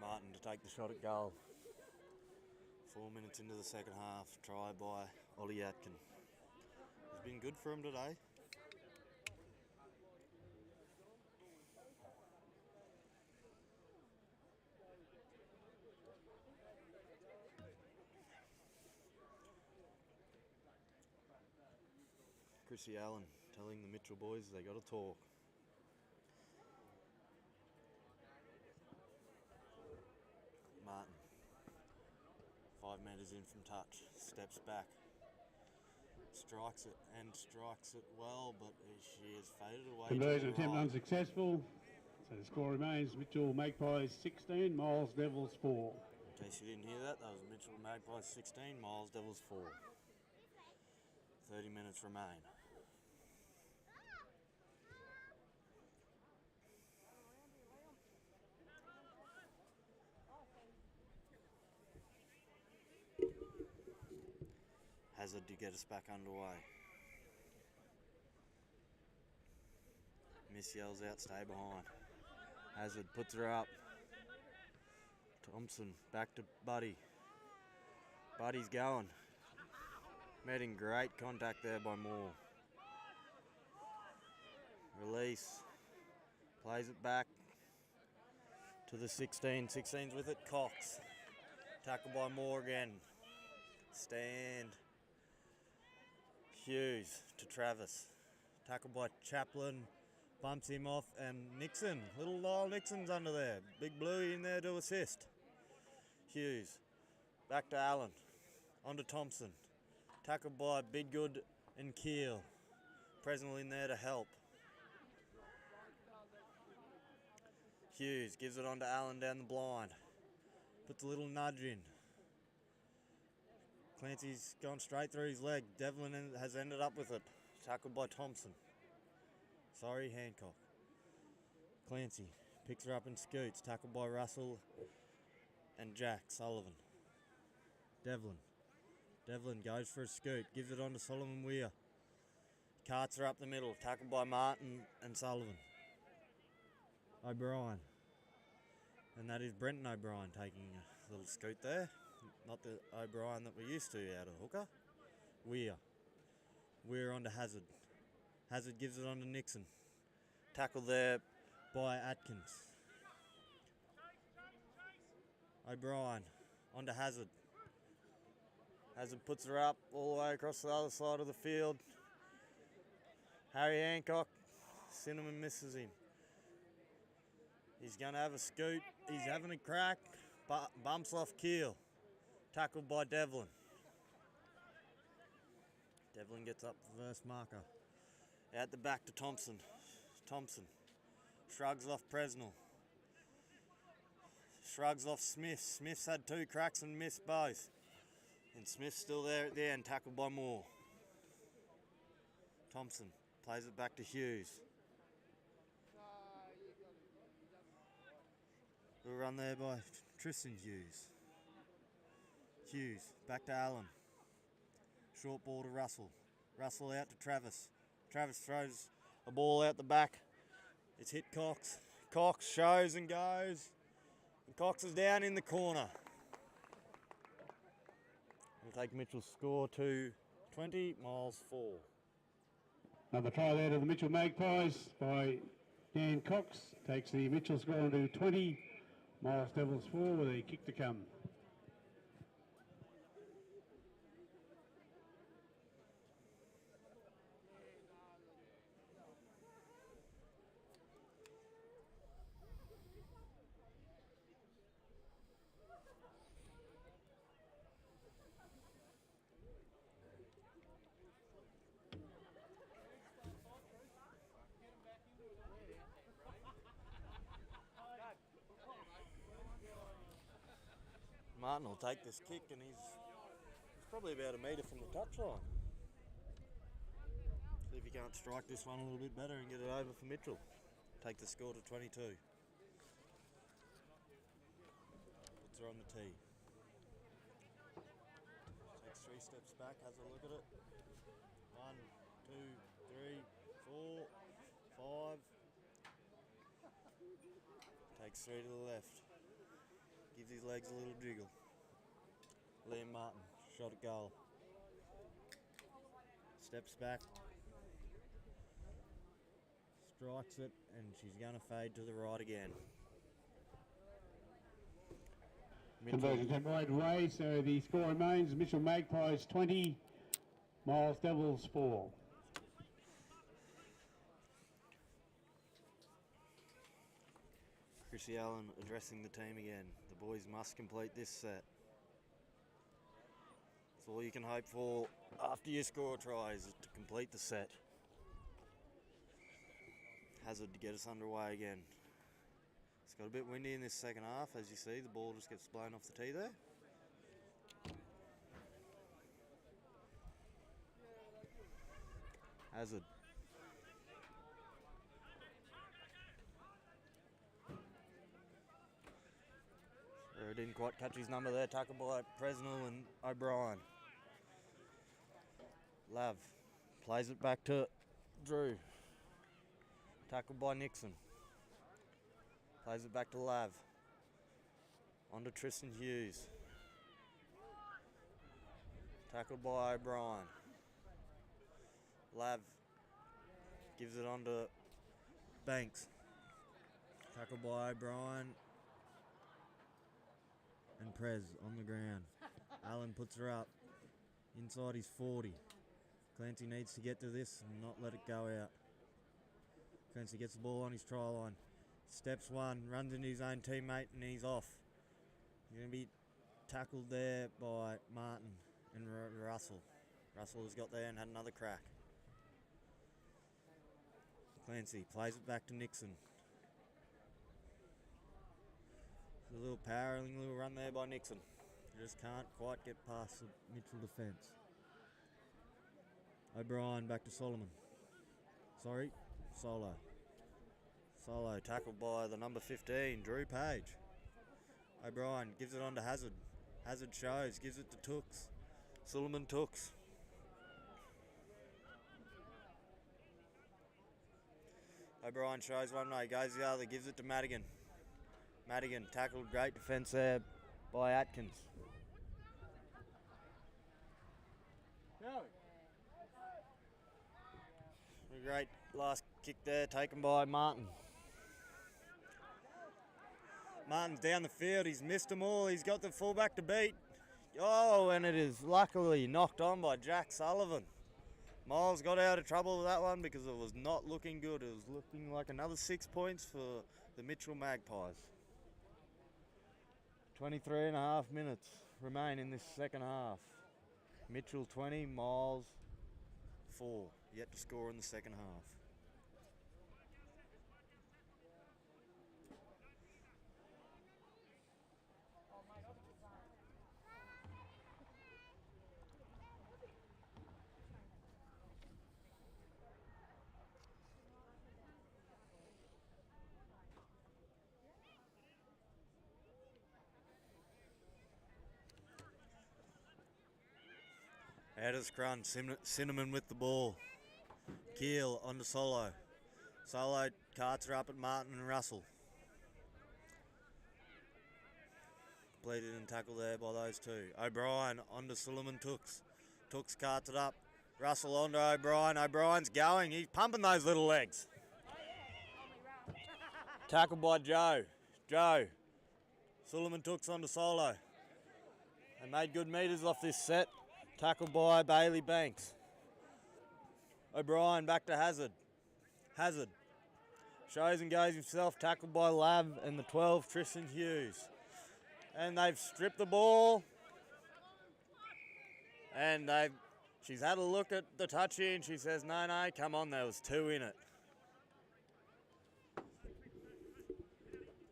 Martin to take the shot at goal. 4 minutes into the second half, try by Ollie Atkin. It's been good for him today. Chrissy Allen telling the Mitchell boys they got to talk. Martin, 5 metres in from touch, steps back, strikes it well, but she has faded away. Conversion attempt unsuccessful, so the score remains Mitchell Magpies 16, Miles Devils 4. In case you didn't hear that, was Mitchell Magpies 16, Miles Devils 4. 30 minutes remain. Hazard to get us back underway. Miss yells out, stay behind. Hazard puts her up. Thompson back to Buddy. Buddy's going. Met in great contact there by Moore. Release. Plays it back to the 16. 16's with it. Cox. Tackle by Moore again. Stand. Hughes to Travis. Tackle by Chaplin. Bumps him off and Nixon. Little Lyle Nixon's under there. Big Bluey in there to assist. Hughes. Back to Allen. On to Thompson. Tackled by Bidgood and Keel. Presnell in there to help. Hughes gives it on to Allen down the blind. Puts a little nudge in. Clancy's gone straight through his leg. Devlin has ended up with it. Tackled by Thompson. Sorry, Hancock. Clancy picks her up and scoots. Tackled by Russell and Jack Sullivan. Devlin goes for a scoot. Gives it on to Solomon Weir. Carts her up the middle. Tackled by Martin and Sullivan. O'Brien. And that is Brenton O'Brien taking a little scoot there. Not the O'Brien that we're used to out of hooker. Weir onto Hazard. Hazard gives it on to Nixon. Tackle there by Atkins. O'Brien onto Hazard. Hazard puts her up all the way across the other side of the field. Harry Hancock, Cinnamon misses him. He's going to have a scoot. He's having a crack. Bumps off Keel. Tackled by Devlin. Devlin gets up the first marker. Out the back to Thompson. Thompson shrugs off Presnell. Shrugs off Smith. Smith's had 2 cracks and missed both. And Smith's still there at the end, tackled by Moore. Thompson plays it back to Hughes. Little run there by Tristan Hughes. Hughes back to Allen. Short ball to Russell. Russell out to Travis. Travis throws a ball out the back. It's hit Cox. Cox shows and goes. And Cox is down in the corner. We'll take Mitchell's score to 20, Miles 4. Another try there to the Mitchell Magpies by Dan Cox. Takes the Mitchell score to 20, Miles Devils 4 with a kick to come. Martin will take this kick and he's probably about a metre from the touchline. See if he can't strike this one a little bit better and get it over for Mitchell. Take the score to 22. Puts her on the tee. Takes 3 steps back, has a look at it. 1, 2, 3, 4, 5. Takes 3 to the left. Gives his legs a little jiggle. Liam Martin, shot at goal. Steps back. Strikes it, and she's going to fade to the right again. Conversion attempt right way, so the score remains Mitchell Magpies 20, Miles Devils 4. Chrissy Allen addressing the team again. The boys must complete this set. That's all you can hope for after you score tries, is to complete the set. Hazard to get us underway again. It's got a bit windy in this second half, as you see. The ball just gets blown off the tee there. Hazard. Didn't quite catch his number there. Tackled by Presnell and O'Brien. Lav plays it back to Drew. Tackled by Nixon. Plays it back to Lav. On to Tristan Hughes. Tackled by O'Brien. Lav gives it on to Banks. Tackled by O'Brien. And Prez on the ground. Allen puts her up. Inside his 40. Clancy needs to get to this and not let it go out. Clancy gets the ball on his try line. Steps one, runs into his own teammate and he's off. He's going to be tackled there by Martin and Russell. Russell has got there and had another crack. Clancy plays it back to Nixon. A little powering little run there by Nixon. Just can't quite get past the Mitchell defence. O'Brien back to Solomon. Sorry, Solo. Solo tackled by the number 15, Drew Page. O'Brien gives it on to Hazard. Hazard shows, gives it to Tooks. Solomon Tooks. O'Brien shows one way, goes the other, gives it to Madigan. Madigan tackled, great defence there by Atkins. A great last kick there taken by Martin. Martin's down the field, he's missed them all, he's got the fullback to beat. Oh, and it is luckily knocked on by Jack Sullivan. Miles got out of trouble with that one because it was not looking good. It was looking like another 6 points for the Mitchell Magpies. 23 and a half minutes remain in this second half. Mitchell 20, Miles 4. Yet to score in the second half. Out of scrum, Cinnamon with the ball. Keel onto Solo. Solo carts her up at Martin and Russell. Completed and tackled there by those two. O'Brien onto Suleiman Tooks. Tooks carts it up. Russell onto O'Brien. O'Brien's going. He's pumping those little legs. Tackled by Joe. Joe. Suleiman Tooks onto Solo. They made good meters off this set. Tackled by Bailey Banks. O'Brien back to Hazard. Hazard shows and goes himself. Tackled by Lav and the 12, Tristan Hughes. And they've stripped the ball. And she's had a look at the touchy and she says, no, come on, there was 2 in it.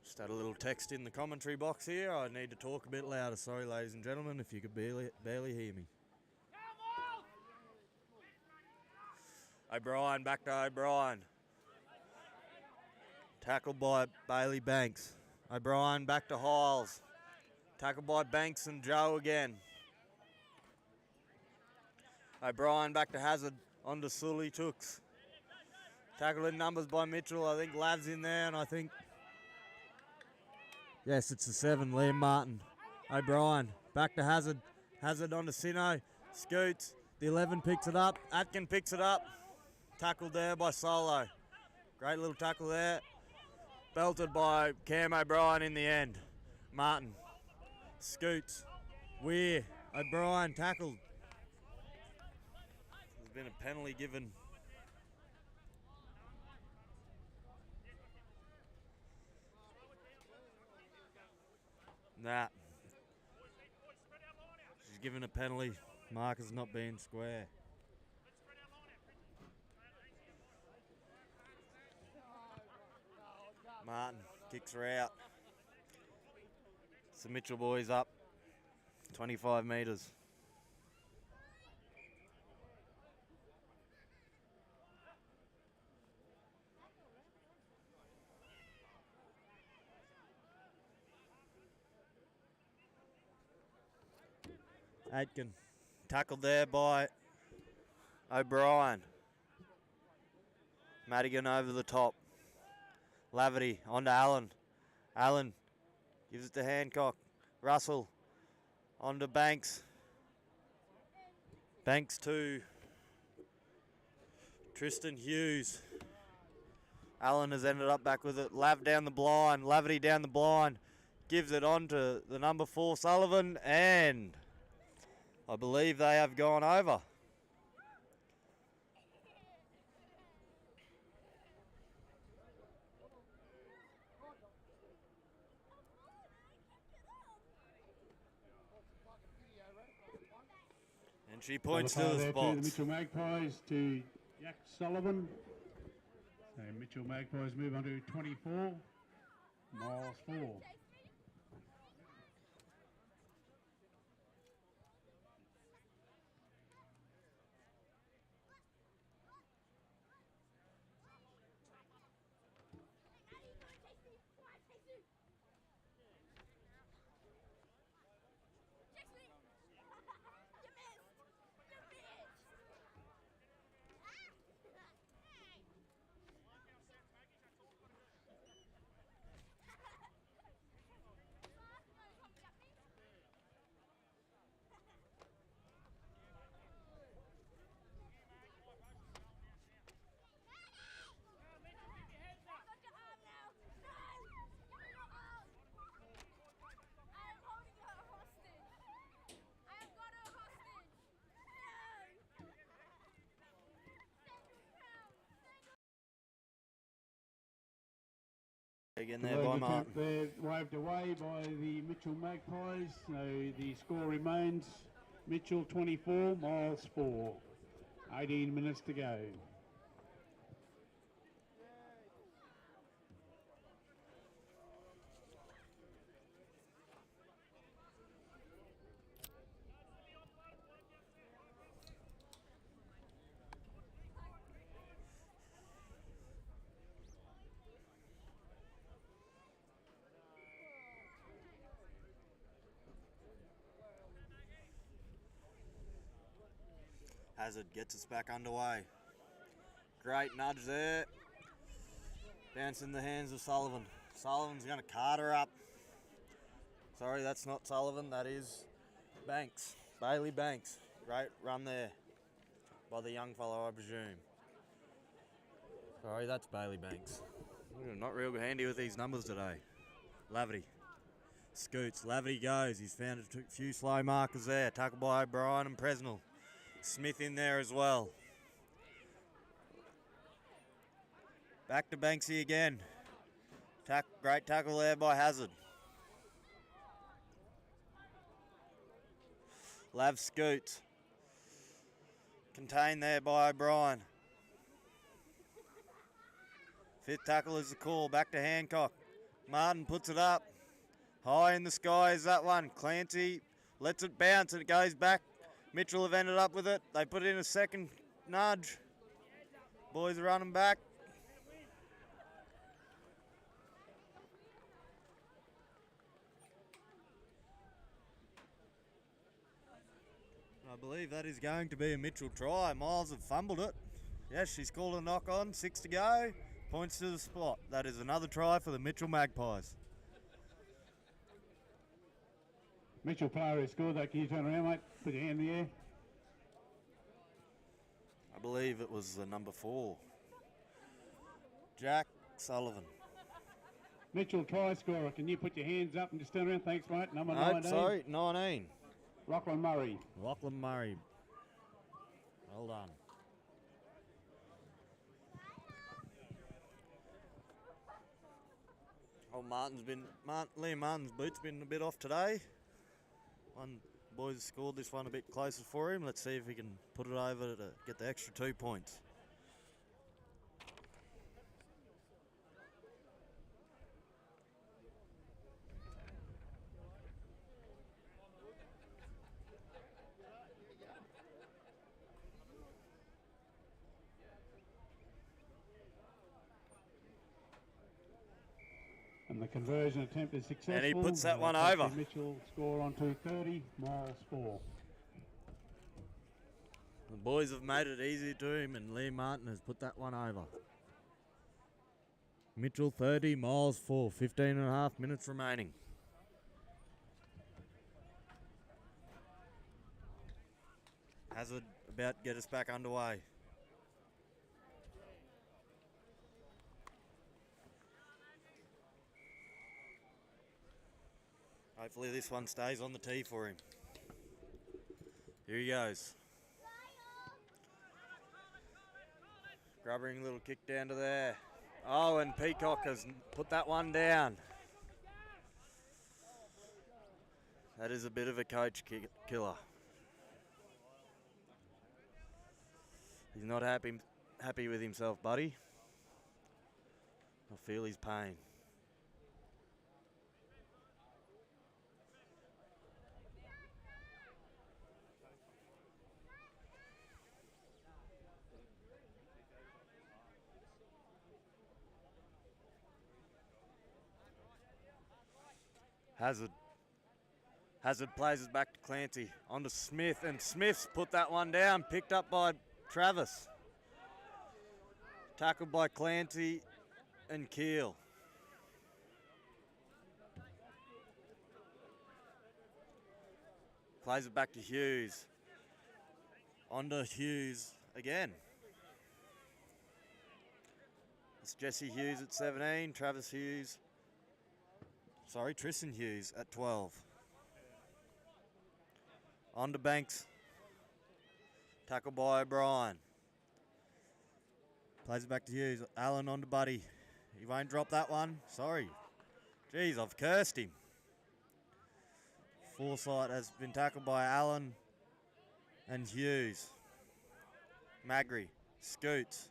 Just had a little text in the commentary box here. I need to talk a bit louder. Sorry, ladies and gentlemen, if you could barely hear me. O'Brien, back to O'Brien. Tackled by Bailey Banks. O'Brien back to Hiles. Tackled by Banks and Joe again. O'Brien back to Hazard. On to Sully Tooks. Tackled in numbers by Mitchell. I think Lav's in there and I think... Yes, it's the 7, Liam Martin. O'Brien back to Hazard. Hazard on to Sino. Scoots. The 11 picks it up. Atkin picks it up. Tackled there by Solo. Great little tackle there. Belted by Cam O'Brien in the end. Martin. Scoots. Weir. O'Brien tackled. There's been a penalty given. Nah. She's given a penalty. Marker's not being square. Martin kicks her out. It's the Mitchell boys up. 25 metres. Aitken. Tackled there by O'Brien. Madigan over the top. Laverty on to Allen. Allen gives it to Hancock. Russell on to Banks. Banks to Tristan Hughes. Allen has ended up back with it. Lav down the blind. Laverty down the blind. Gives it on to the number 4 Sullivan, and I believe they have gone over. And she points to the spots. The Mitchell Magpies to Jack Sullivan. So Mitchell Magpies move on to 24, Miles 4. Again there by Attempt Martin. there waved away by the Mitchell Magpies. So the score remains Mitchell 24, Miles 4. 18 minutes to go. Hazard gets us back underway. Great nudge there. Bounce in the hands of Sullivan. Sullivan's going to cart her up. Sorry, that's not Sullivan. That is Banks. Bailey Banks. Great run there by the young fellow, I presume. Sorry, that's Bailey Banks. We're not real handy with these numbers today. Laverty. Scoots. Laverty goes. He's found a few slow markers there. Tackled by O'Brien and Presnell. Smith in there as well. Back to Banksy again. Great tackle there by Hazard. Lav scoots. Contained there by O'Brien. Fifth tackle is the call. Back to Hancock. Martin puts it up. High in the sky is that one. Clancy lets it bounce and it goes back. Mitchell have ended up with it. They put in a second nudge. Boys are running back. I believe that is going to be a Mitchell try. Miles have fumbled it. Yes, she's called a knock on. 6 to go. Points to the spot. That is another try for the Mitchell Magpies. Mitchell player has scored that. Can you turn around, mate? Put your hand in the air. I believe it was the number 4. Jack Sullivan. Mitchell try scorer. Can you put your hands up and just turn around? Thanks, mate. Number 19. Sorry, 19. Lachlan Murray. Lachlan Murray. Well done. Oh, Liam Martin's boot's been a bit off today. One boys scored this one a bit closer for him. Let's see if he can put it over to get the extra 2 points. And the conversion attempt is successful. And he puts that one Takes over. Mitchell score on 2:30, Miles 4. The boys have made it easy to him, and Liam Martin has put that one over. Mitchell 30, Miles 4. 15 and a half minutes remaining. Hazard about to get us back underway. Hopefully this one stays on the tee for him. Here he goes. Grubbering little kick down to there. Oh, and Peacock has put that one down. That is a bit of a coach killer. He's not happy with himself, buddy. I feel his pain. Hazard plays it back to Clancy. On to Smith, and Smith's put that one down. Picked up by Travis. Tackled by Clancy and Keel. Plays it back to Hughes. On to Hughes again. It's Jesse Hughes at 17, Tristan Hughes at 12. On to Banks. Tackle by O'Brien. Plays it back to Hughes. Allen on to Buddy. He won't drop that one. Sorry. Jeez, I've cursed him. Forsyth has been tackled by Allen and Hughes. Magri scoots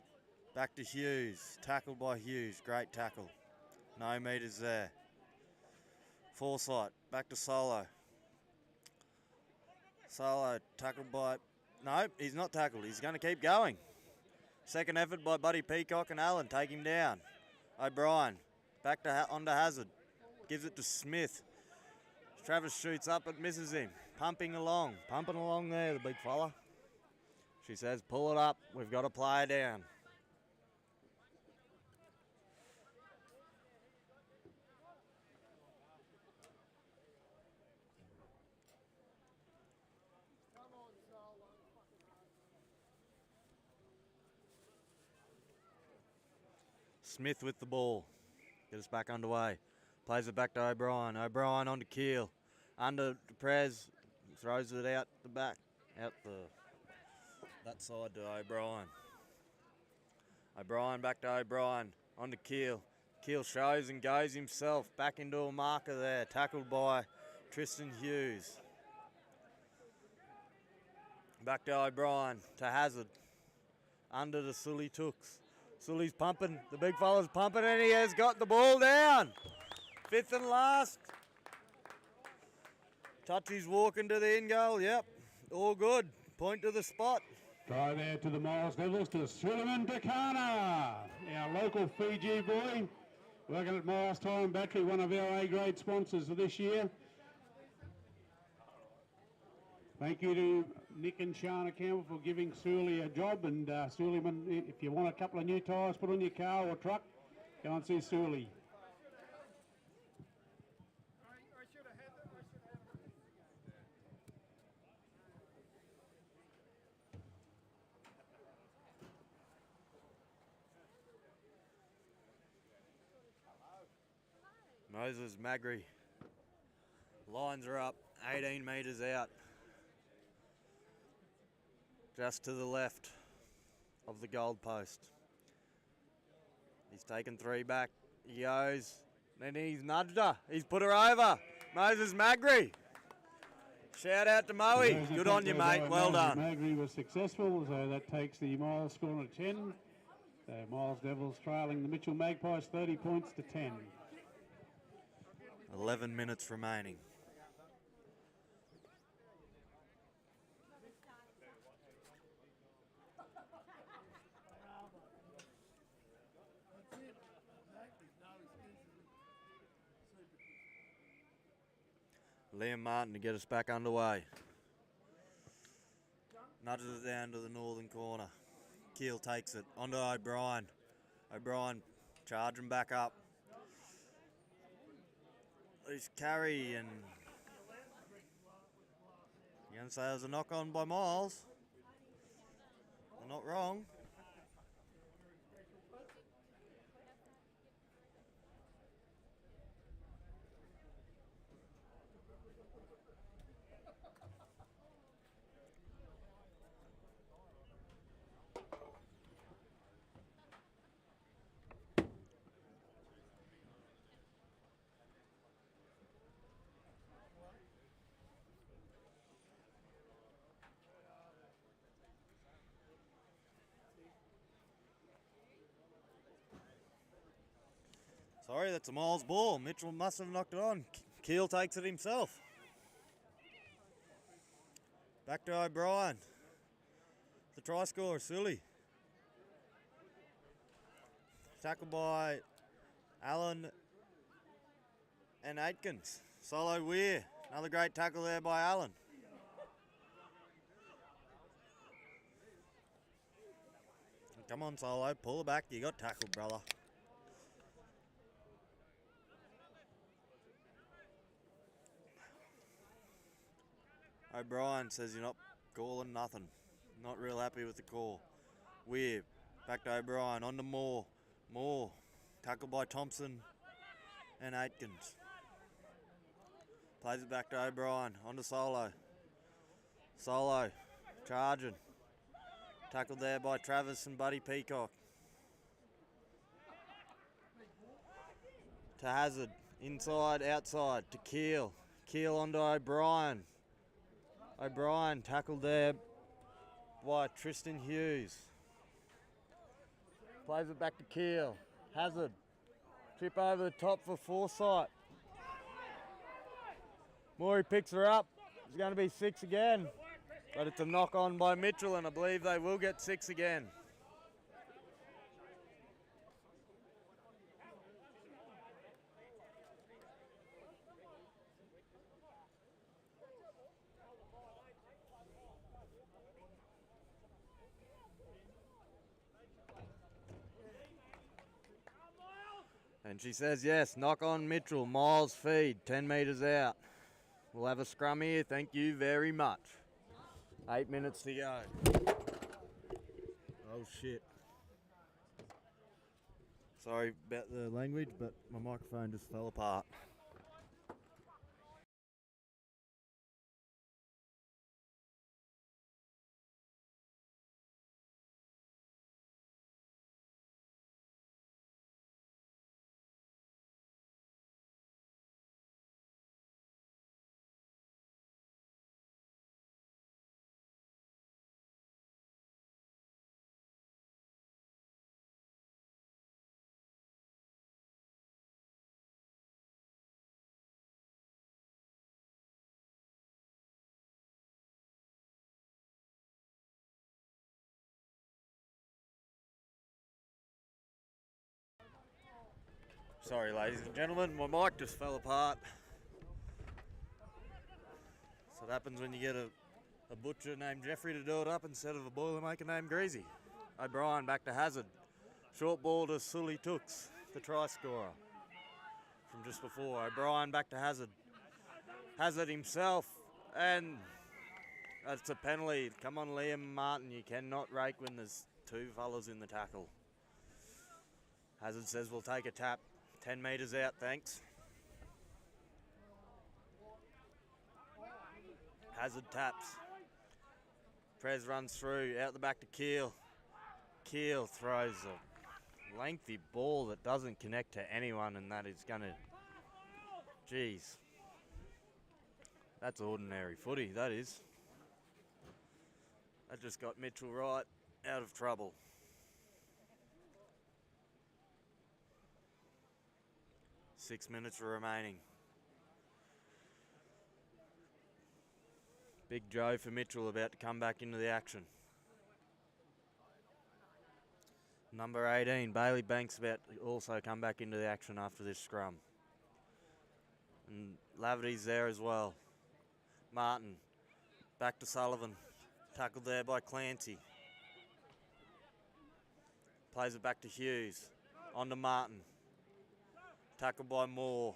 back to Hughes. Tackled by Hughes. Great tackle. No meters there. Forsyth back to Solo. Solo tackled by... No, he's not tackled. He's going to keep going. Second effort by Buddy Peacock and Allen. Take him down. O'Brien back to onto Hazard. Gives it to Smith. Travis shoots up and misses him. Pumping along there, the big fella. She says, pull it up. We've got a player down. Smith with the ball. Get us back underway. Plays it back to O'Brien. O'Brien onto Keel. Under to Prez. Throws it out the back. That side to O'Brien. O'Brien back to O'Brien. Onto Keel. Keel shows and goes himself. Back into a marker there. Tackled by Tristan Hughes. Back to O'Brien. To Hazard. Under to Sully Tooks. Sully's pumping. The big fella's pumping and he has got the ball down. Fifth and last. Touchy's walking to the in goal. Yep. All good. Point to the spot. Try there to the Miles Devils, to Suleiman Dakana, our local Fiji boy, working at Miles Tire and Battery, one of our A-grade sponsors of this year. Thank you to Nick and Shana Campbell for giving Suley a job, and Suleiman, if you want a couple of new tyres put on your car or truck, go and see Suley. Moses Magri. Lines are up, 18 metres out. Just to the left of the goal post. He's taken three back. He goes. Then he's nudged her. He's put her over. Moses Magri. Shout out to Moe. Good on you, mate. Well done. Magri was successful, so that takes the Miles score to 10. So Miles Devils trailing the Mitchell Magpies 30 points to 10. 11 minutes remaining. Liam Martin to get us back underway. Nudges it down to the northern corner. Keel takes it onto O'Brien. O'Brien charging back up. Loose carry, and you're going to say it was a knock on by Miles. They're not wrong. Sorry, that's a Miles ball. Mitchell must have knocked it on. Keel takes it himself. Back to O'Brien. The try scorer, Sully. Tackled by Allen and Aitkins. Solo Weir. Another great tackle there by Allen. Come on, Solo. Pull it back. You got tackled, brother. O'Brien says you're not calling nothing. Not real happy with the call. Weir, back to O'Brien, on to Moore. Moore, tackled by Thompson and Aitkins. Plays it back to O'Brien, on to Solo. Solo, charging. Tackled there by Travis and Buddy Peacock. to Hazard. Inside, outside to Keel. Keel onto O'Brien. O'Brien tackled there by Tristan Hughes. Plays it back to Keel. Hazard. Trip over the top for Forsyth. Morey picks her up. It's going to be 6 again. But it's a knock on by Mitchell, and I believe they will get 6 again. And she says yes, knock on Mitchell, Miles feed, 10 metres out. We'll have a scrum here, thank you very much. 8 minutes to go. Oh shit. Sorry about the language, but my microphone just fell apart. Sorry ladies and gentlemen, my mic just fell apart. So it happens when you get a butcher named Jeffrey to do it up instead of a boilermaker named Greasy. O'Brien back to Hazard. Short ball to Sully Tooks, the try scorer from just before. O'Brien back to Hazard. Hazard himself, and that's a penalty. Come on Liam Martin, you cannot rake when there's 2 fellas in the tackle. Hazard says we'll take a tap. 10 metres out, thanks. Hazard taps. Prez runs through, out the back to Keel. Keel throws a lengthy ball that doesn't connect to anyone, and that is going to... Jeez. That's ordinary footy, that is. That just got Mitchell right out of trouble. 6 minutes remaining. Big Joe for Mitchell about to come back into the action. Number 18, Bailey Banks, about to also come back into the action after this scrum. And Laverty's there as well. Martin, back to Sullivan. Tackled there by Clancy. Plays it back to Hughes. On to Martin. Tackled by Moore.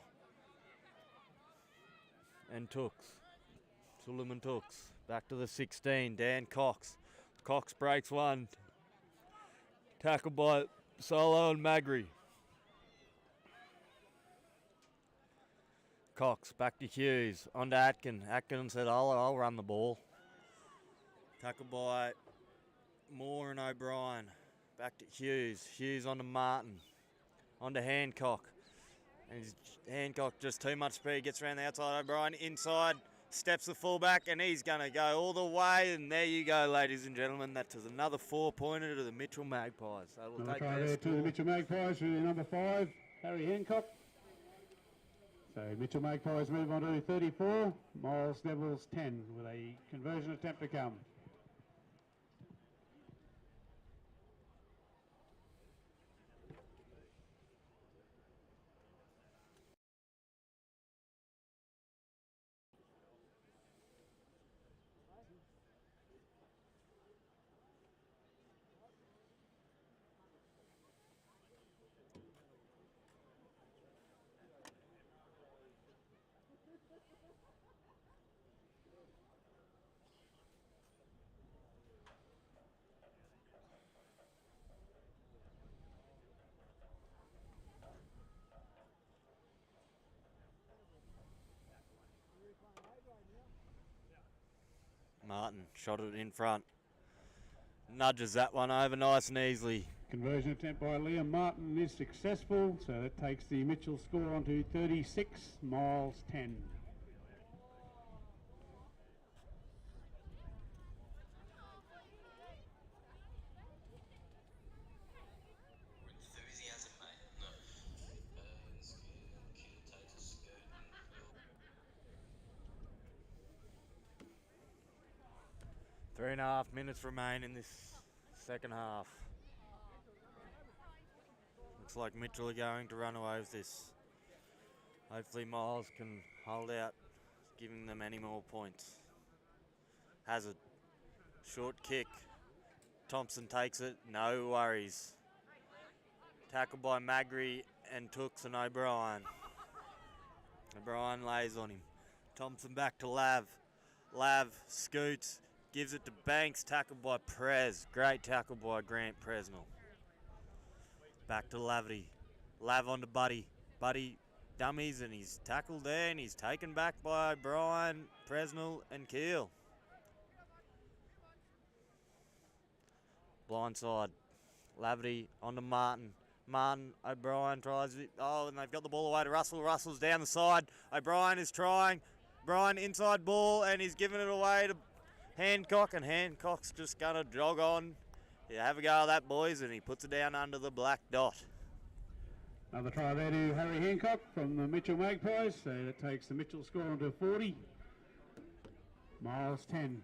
And Tooks. Suleiman Tooks. Back to the 16, Dan Cox. Cox breaks one. Tackled by Solo and Magri. Cox back to Hughes. On to Atkin. Atkin said, I'll run the ball. Tackled by Moore and O'Brien. Back to Hughes. Hughes on to Martin. On to Hancock. And Hancock just too much speed. Gets around the outside. O'Brien inside. Steps the fullback, and he's going to go all the way. And there you go, ladies and gentlemen. That is another 4-pointer to the Mitchell Magpies. They will take their there to the Mitchell Magpies with number 5, Harry Hancock. So Mitchell Magpies move on to 34. Miles Devils 10 with a conversion attempt to come. Martin shot it in front. Nudges that one over nice and easily. Conversion attempt by Liam Martin is successful, so that takes the Mitchell score on to 36, Miles 10. Enthusiasm, mate. No. Keel takes a scoot and 3.5 minutes remain in this second half. Looks like Mitchell are going to run away with this. Hopefully Miles can hold out, giving them any more points. Hazard, short kick. Thompson takes it, no worries. Tackled by Magri and Tooks and O'Brien. O'Brien lays on him. Thompson back to Lav. Lav scoots, gives it to Banks, tackled by Prez. Great tackle by Grant Presnell. Back to Laverty. Lav on to Buddy. Buddy dummies and he's tackled there and he's taken back by O'Brien, Presnell and Keel. Blindside. Laverty on to Martin. Martin, O'Brien tries it. Oh, and they've got the ball away to Russell. Russell's down the side. O'Brien is trying. O'Brien inside ball and he's giving it away to Hancock, and Hancock's just going to jog on. Yeah, have a go at that, boys, and he puts it down under the black dot. Another try there to Harry Hancock from the Mitchell Magpies, so that takes the Mitchell score on to 40, Miles 10.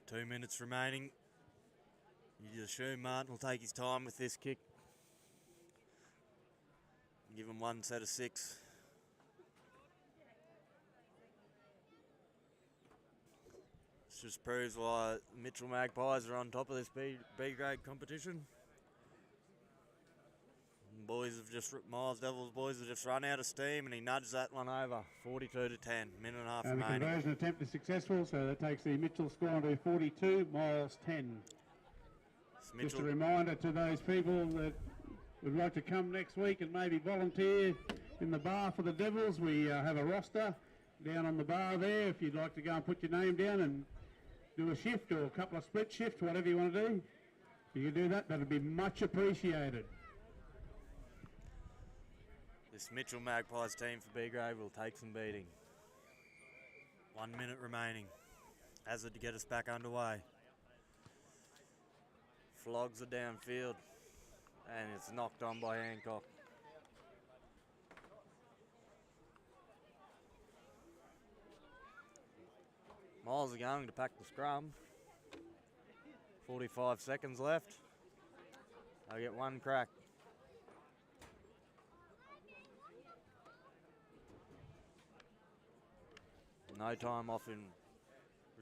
Two minutes remaining. You assume Martin will take his time with this kick. Give him one set of 6. This just proves why Mitchell Magpies are on top of this B grade competition. Boys have just, Miles Devils boys have just run out of steam and he nudged that one over. 42 to 10, minute and a half And the remaining. conversion attempt is successful, so that takes the Mitchell score on to 42, Miles 10. Just a reminder to those people that would like to come next week and maybe volunteer in the bar for the Devils. We have a roster down on the bar there. If you'd like to go and put your name down and do a shift or a couple of split shifts, whatever you want to do, you can do that. That'd be much appreciated. This Mitchell Magpies team for B grade will take some beating. 1 minute remaining. Hazard to get us back underway. Flogs are downfield and it's knocked on by Hancock. Miles are going to pack the scrum. 45 seconds left. I get one crack. No time off in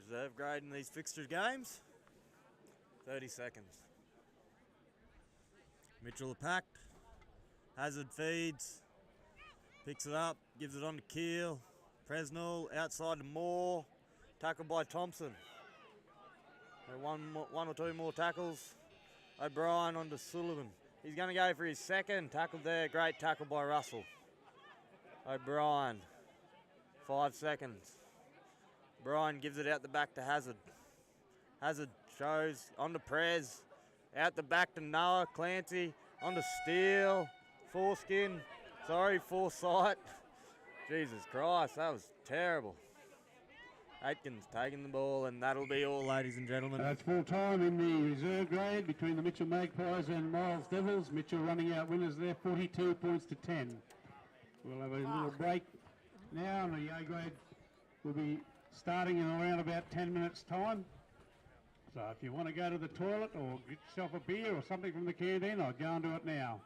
reserve grade in these fixtures games. 30 seconds. Mitchell are packed. Hazard feeds. Picks it up. Gives it on to Keel. Presnell outside to Moore. Tackled by Thompson. One or two more tackles. O'Brien onto Sullivan. He's going to go for his second. Tackled there. Great tackle by Russell. O'Brien. 5 seconds. O'Brien gives it out the back to Hazard. Hazard shows onto Prez. Out the back to Noah. Clancy onto Steele. Foreskin. Sorry, Foresight. Jesus Christ, that was terrible. Atkins taking the ball, and that'll be all, ladies and gentlemen. That's full time in the reserve grade between the Mitchell Magpies and Miles Devils. Mitchell running out winners there, 42 points to 10. We'll have a little break now, and the A grade will be starting in around about 10 minutes' time. So if you want to go to the toilet or get yourself a beer or something from the canteen, I'll go and do it now.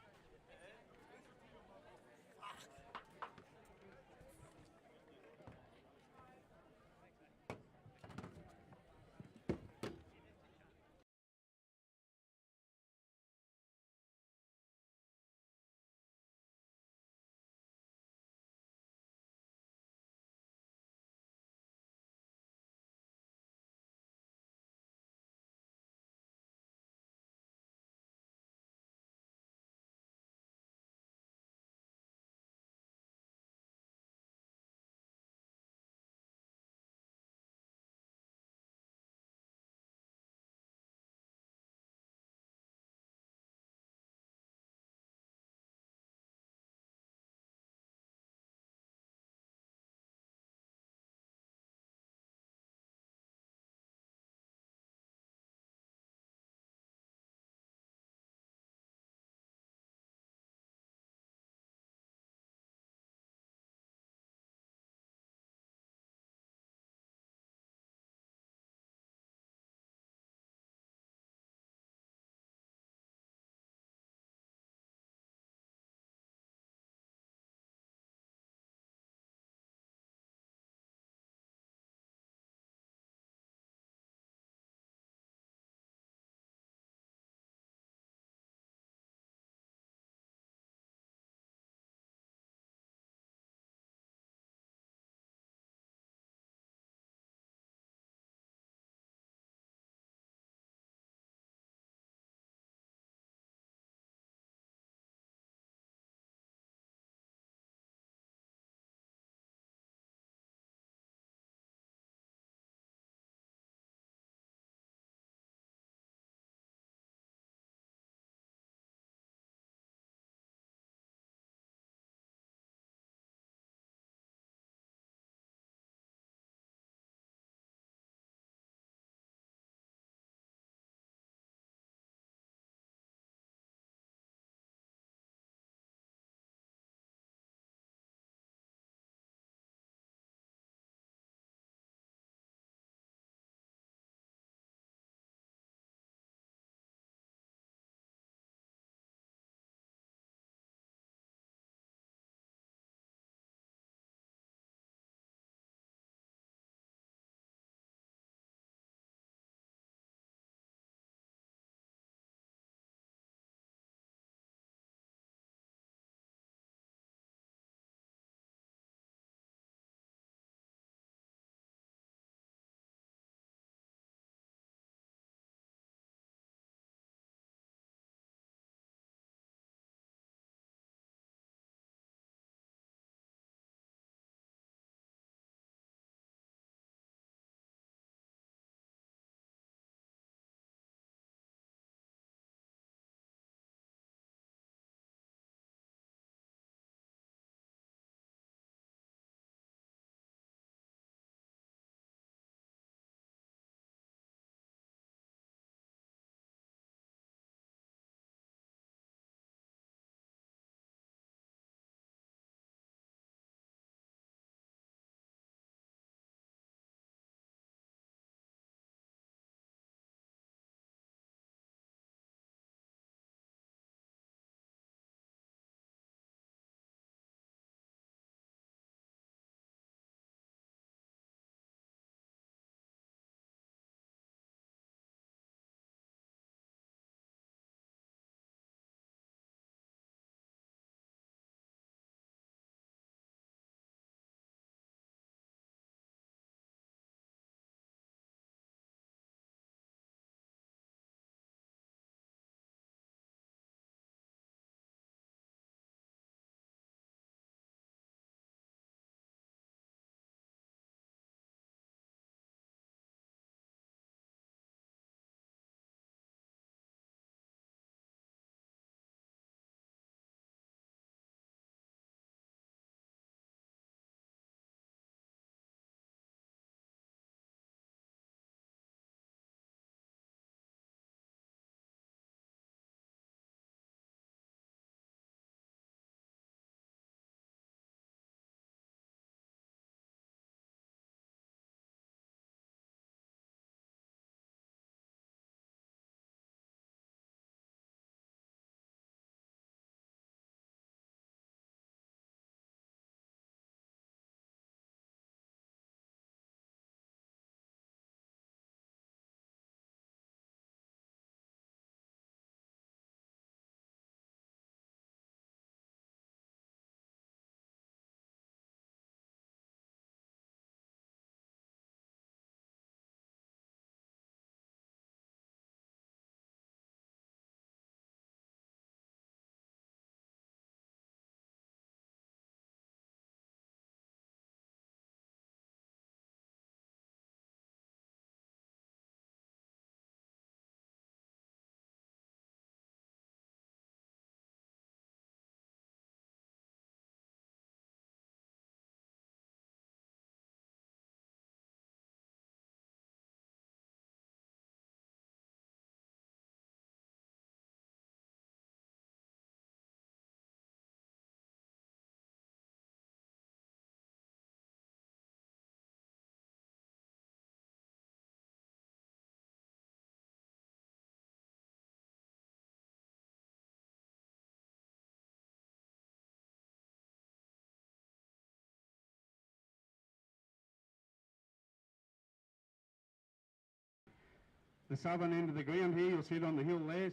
the southern end of the ground here. You'll see it on the hill there.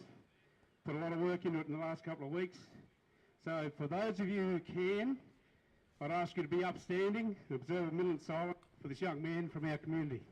Put a lot of work into it in the last couple of weeks. So for those of you who can, I'd ask you to be upstanding and observe a minute's silence for this young man from our community.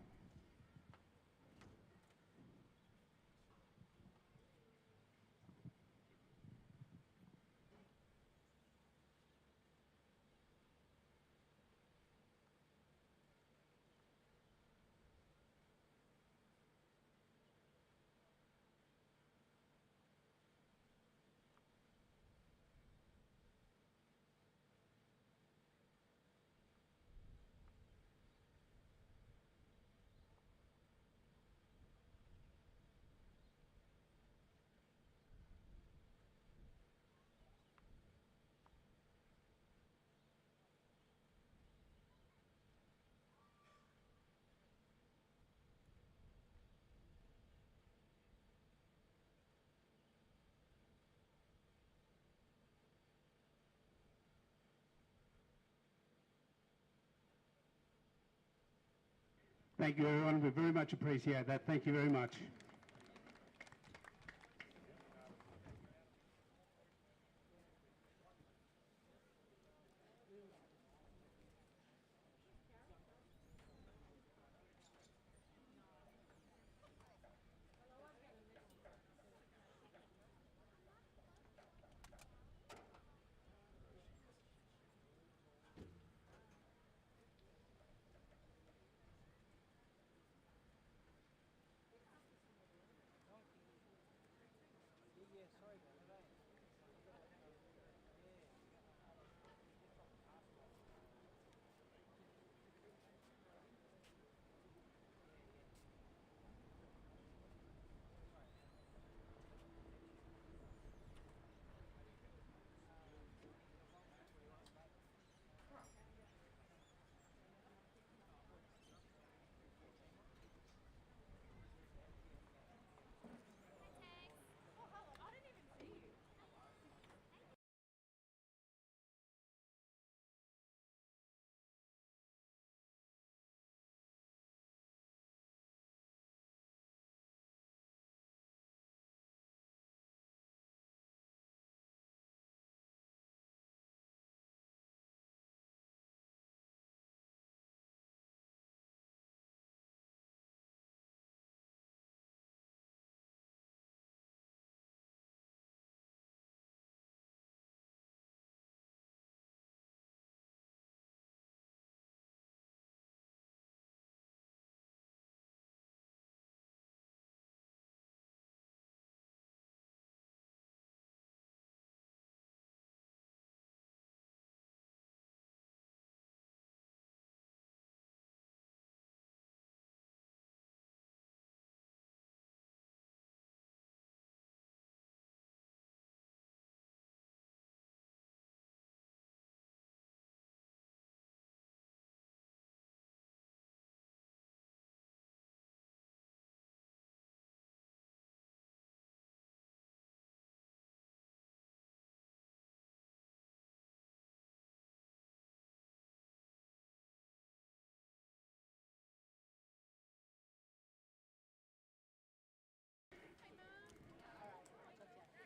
Thank you, everyone. We very much appreciate that. Thank you very much.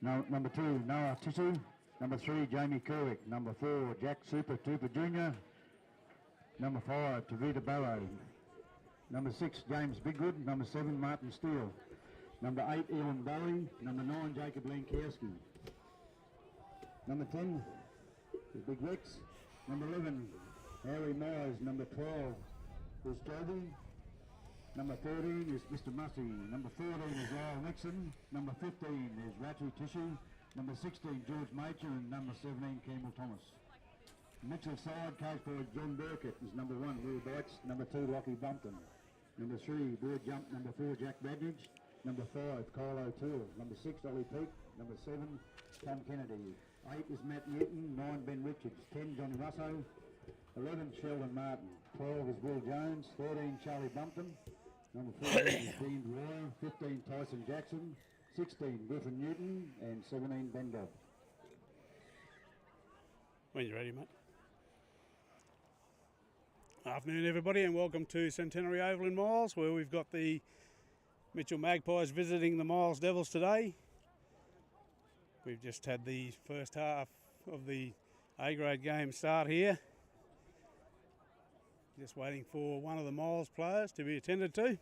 No, number 2, Noah Tissu. Number 3, Jamie Kerwick. Number 4, Jack Super Trooper Jr. Number 5, Tavita Barrow. Number 6, James Bigwood. Number 7, Martin Steele. Number 8, Ewan Bowie. Number 9, Jacob Lankowski. Number 10, the Big Rex. Number 11, Harry Myers. Number 12 is Toby. Number 13 is Mr. Mussey. Number 14 is Lyle Nixon. Number 15 is Ratu Tissue. Number 16, George Macher. And number 17, Campbell Thomas. Mitchell side, coached by John Burkett, is number 1, Will Bites. Number 2, Lockie Bumpton. Number 3, Board Jump. Number 4, Jack Badridge. Number 5, Kyle O'Toole. Number 6, Ollie Peake. Number 7, Tom Kennedy. 8 is Matt Newton. 9, Ben Richards. 10, Johnny Russo. 11, Sheldon Martin. 12 is Will Jones. 13, Charlie Bumpton. Number 14 is Dean Roy. 15, Tyson Jackson. 16, Griffin Newton. And 17, Ben Dobb. When you're ready, mate. Afternoon, everybody, and welcome to Centenary Oval in Miles, where we've got the Mitchell Magpies visiting the Miles Devils today. We've just had the first half of the A-grade game start here. Just waiting for one of the Miles players to be attended to.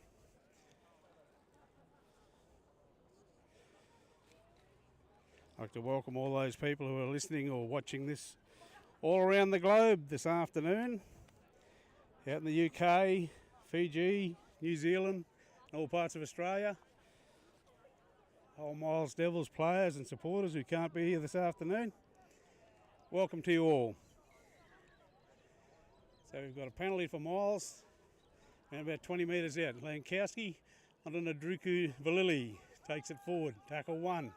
I'd like to welcome all those people who are listening or watching this all around the globe this afternoon. Out in the UK, Fiji, New Zealand, and all parts of Australia. Whole Miles Devils players and supporters who can't be here this afternoon. Welcome to you all. So we've got a penalty for Miles, and about 20 metres out. Lankowski onto Nadruku Valili, takes it forward, tackle 1.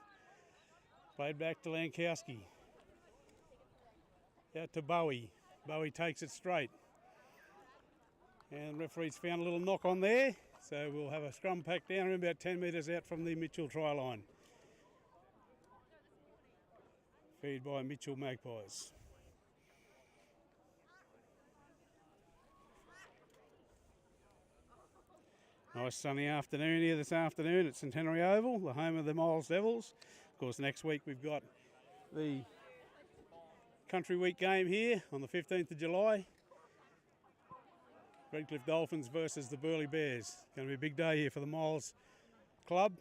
Played back to Lankowski. Out to Bowie. Bowie takes it straight. And the referee's found a little knock on there, so we'll have a scrum pack down about 10 metres out from the Mitchell try line. Feed by Mitchell Magpies. Nice sunny afternoon here this afternoon at Centenary Oval, the home of the Miles Devils. Of course, next week we've got the Country Week game here on the 15th of July. Redcliffe Dolphins versus the Burleigh Bears. Going to be a big day here for the Miles Club.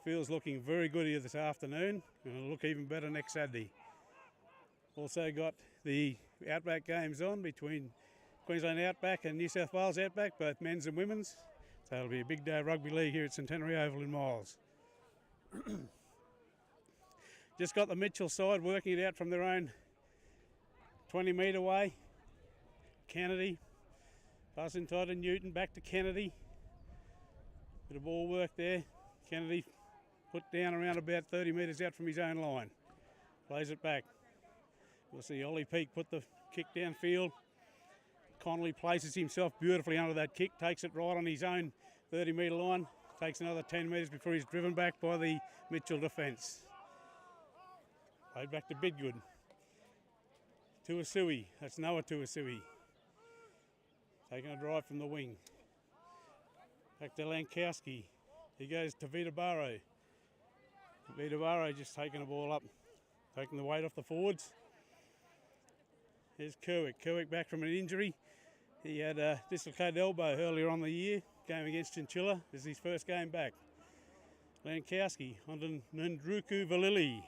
Field's looking very good here this afternoon. Going to look even better next Saturday. Also got the Outback games on between Queensland Outback and New South Wales Outback, both men's and women's. So it'll be a big day of rugby league here at Centenary Oval in Miles. Just got the Mitchell side working it out from their own 20 metre way. Kennedy, pass inside to Newton, back to Kennedy. Bit of ball work there. Kennedy put down around about 30 metres out from his own line. Plays it back. We'll see Ollie Peake put the kick downfield. Connolly places himself beautifully under that kick, takes it right on his own 30 metre line, takes another 10 metres before he's driven back by the Mitchell defence. Played back to Bidgood. Tuasui, that's Noah Tuasui. Taking a drive from the wing. Back to Lankowski. He goes to Vita Barrow. Vita Barrow just taking the ball up, taking the weight off the forwards. Here's Kerwick. Kerwick back from an injury. He had a dislocated elbow earlier on the year. Game against Chinchilla. This is his first game back. Lankowski onto Ndruku Valili.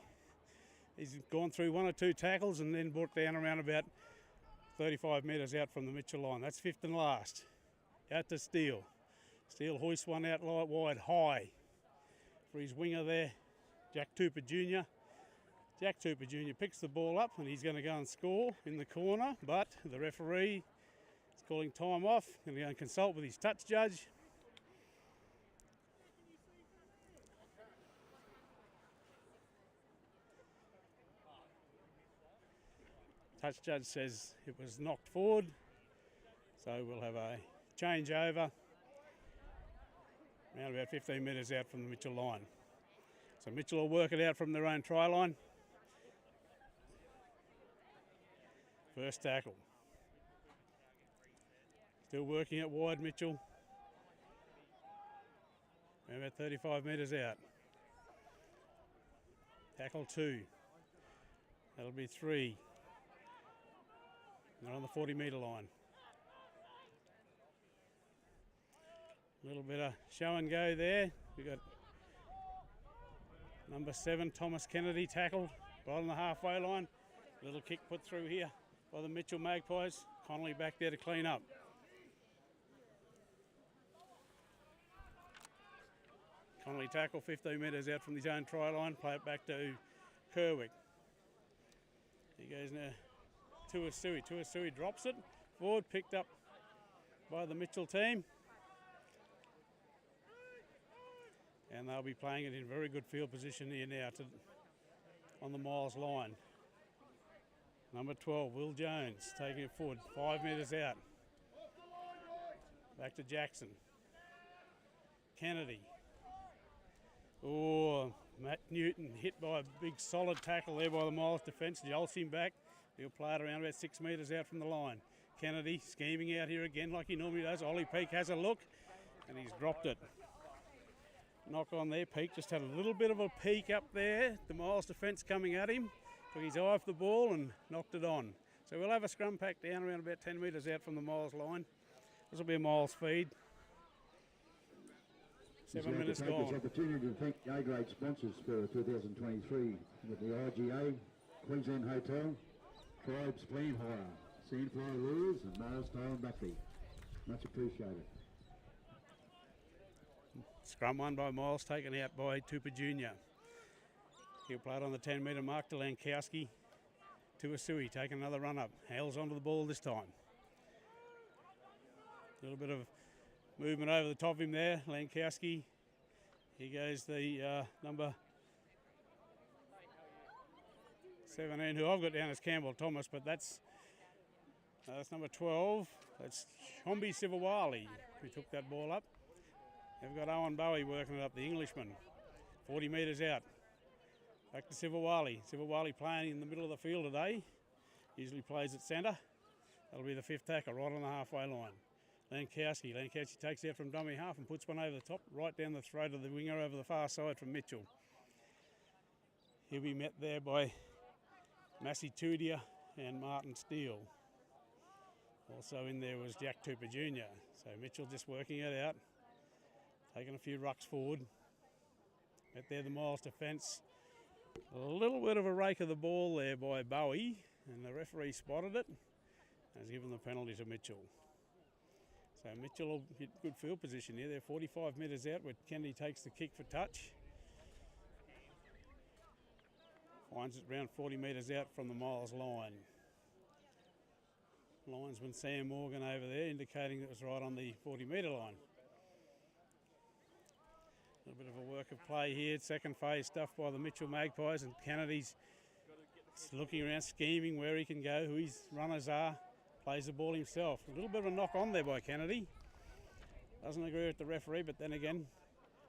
He's gone through 1 or 2 tackles and then brought down around about 35 metres out from the Mitchell line. That's 5th and last. Out to Steele. Steele hoists one out wide high for his winger there, Jack Tooper Jr. Jack Tooper Jr. picks the ball up and he's going to go and score in the corner, but the referee is calling time off. Going to go and consult with his touch judge. Touch judge says it was knocked forward, so we'll have a change over around about 15 metres out from the Mitchell line. So Mitchell will work it out from their own try line. First tackle. Still working it wide, Mitchell. About 35 metres out. Tackle 2. That'll be 3. They're on the 40 metre line. A little bit of show and go there. We've got number 7, Thomas Kennedy, tackled right on the halfway line. Little kick put through here by the Mitchell Magpies. Connolly back there to clean up. Connolly tackle 15 metres out from his own try line. Play it back to Kerwick. He goes now. Tuasui. Tuasui drops it. Forward, picked up by the Mitchell team. And they'll be playing it in very good field position here now on the Miles line. Number 12, Will Jones, taking it forward, 5 metres out. Back to Jackson. Kennedy. Oh, Matt Newton hit by a big solid tackle there by the Miles defence. Jolts him back. He'll play it around about 6 metres out from the line. Kennedy scheming out here again like he normally does. Ollie Peake has a look and he's dropped it. knock on there. Peak just had a little bit of a peek up there. The Miles defence coming at him. Took his eye off the ball and knocked it on. So we'll have a scrum pack down around about 10 metres out from the Miles line. This will be a Miles feed. 7 minutes Take gone. this opportunity to thank A-grade sponsors for 2023 with the IGA, Queensland Hotel, Tribes Plan Hire, Sandfly Lures and Miles Tail and Magpie. Much appreciated. Scrum won by Miles, taken out by Tupper Jr. He'll play it on the 10 metre mark to Lankowski. To Asui, taking another run up. Hales onto the ball this time. A little bit of movement over the top of him there, Lankowski. Here goes the number 17, who I've got down as Campbell Thomas, but that's number 12. That's Chombi Sivawali who took that ball up. They've got Owen Bowie working it up, the Englishman. 40 metres out. Back to Sivawali. Sivawali playing in the middle of the field today. Usually plays at centre. That'll be the 5th tackle right on the halfway line. Lankowski takes out from dummy half and puts one over the top, right down the throat of the winger over the far side from Mitchell. He'll be met there by Massey Tudia and Martin Steele. Also in there was Jack Tupper Jr. So Mitchell just working it out, taking a few rucks forward. Met there the Miles defence. A little bit of a rake of the ball there by Bowie, and the referee spotted it and has given the penalty to Mitchell. So Mitchell will get good field position here. They're 45 metres out where Kennedy takes the kick for touch. Finds it around 40 metres out from the Miles line. Linesman Sam Morgan over there indicating it was right on the 40 metre line. A little bit of a work of play here. Second phase stuff by the Mitchell Magpies, and Kennedy's looking around, scheming where he can go, who his runners are. Plays the ball himself. A little bit of a knock on there by Kennedy. Doesn't agree with the referee, but then again,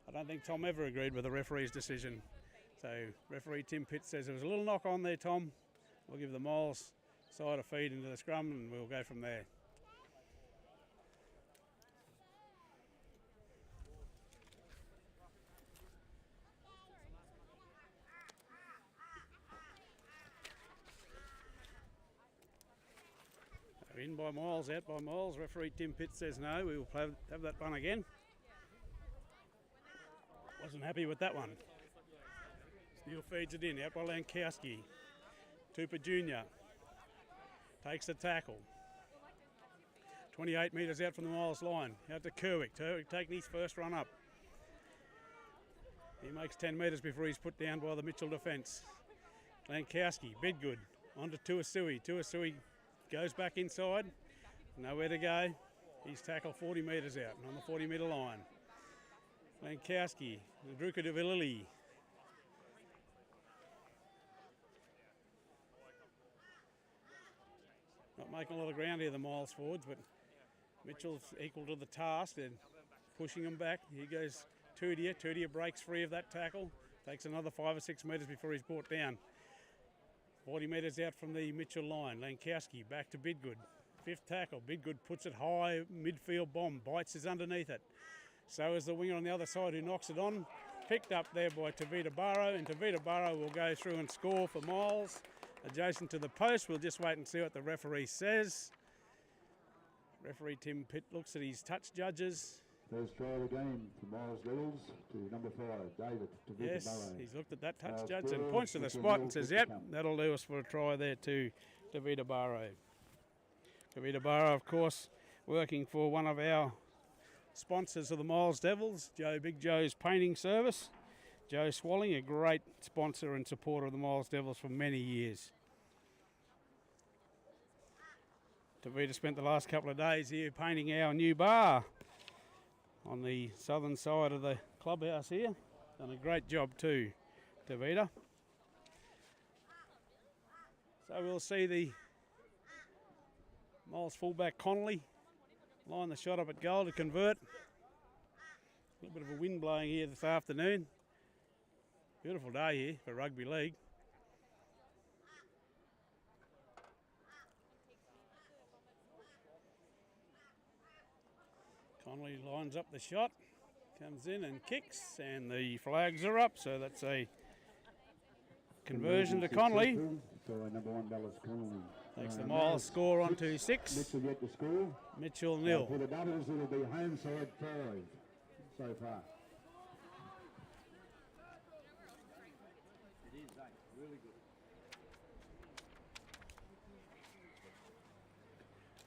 I don't think Tom ever agreed with the referee's decision. So referee Tim Pitt says there was a little knock on there, Tom. We'll give the Miles side a feed into the scrum and we'll go from there. In by Miles, out by Miles. Referee Tim Pitt says no. We will have that one again. Wasn't happy with that one. Steele feeds it in, out by Lankowski. Tupper Jr. takes the tackle. 28 metres out from the Miles line. Out to Kerwick. Kerwick taking his first run up. He makes 10 metres before he's put down by the Mitchell defence. Lankowski, Bidgood, on to Tuasui. Tuasui goes back inside, nowhere to go. He's tackled 40 metres out and on the 40 metre line. Lankowski, Druka de Villili. Not making a lot of ground here, the Miles forwards, but Mitchell's equal to the task. They're pushing him back. Here goes Tudia. Tudia breaks free of that tackle. Takes another 5 or 6 metres before he's brought down. 40 metres out from the Mitchell line. Lankowski back to Bidgood. 5th tackle. Bidgood puts it high, midfield bomb. Bites is underneath it. So is the winger on the other side who knocks it on. Picked up there by Tavita Barrow, and Tavita Barrow will go through and score for Miles. Adjacent to the post. We'll just wait and see what the referee says. Referee Tim Pitt looks at his touch judges. First try of the game for Miles Levels to number 5, David Tavita Yes, Barrow. he's looked at that touch judge and points to the spot and says, yep, that'll do us for a try there to Tavita Barrow. Tavita Barrow, of course, working for one of our sponsors of the Miles Devils, Big Joe's painting service. Joe Swalling, a great sponsor and supporter of the Miles Devils for many years. Tavita spent the last couple of days here painting our new bar on the southern side of the clubhouse here. Done a great job too, Tavita. So we'll see the Miles fullback Connolly line the shot up at goal to convert. A little bit of a wind blowing here this afternoon. Beautiful day here for rugby league. Connolly lines up the shot, comes in and kicks, and the flags are up, so that's a conversion to Connolly. So number 1 Dallas Connolly. Takes the Miles score on to 6. Mitchell yet to score. Mitchell nil. For the doubles, it'll be home side 5 so far.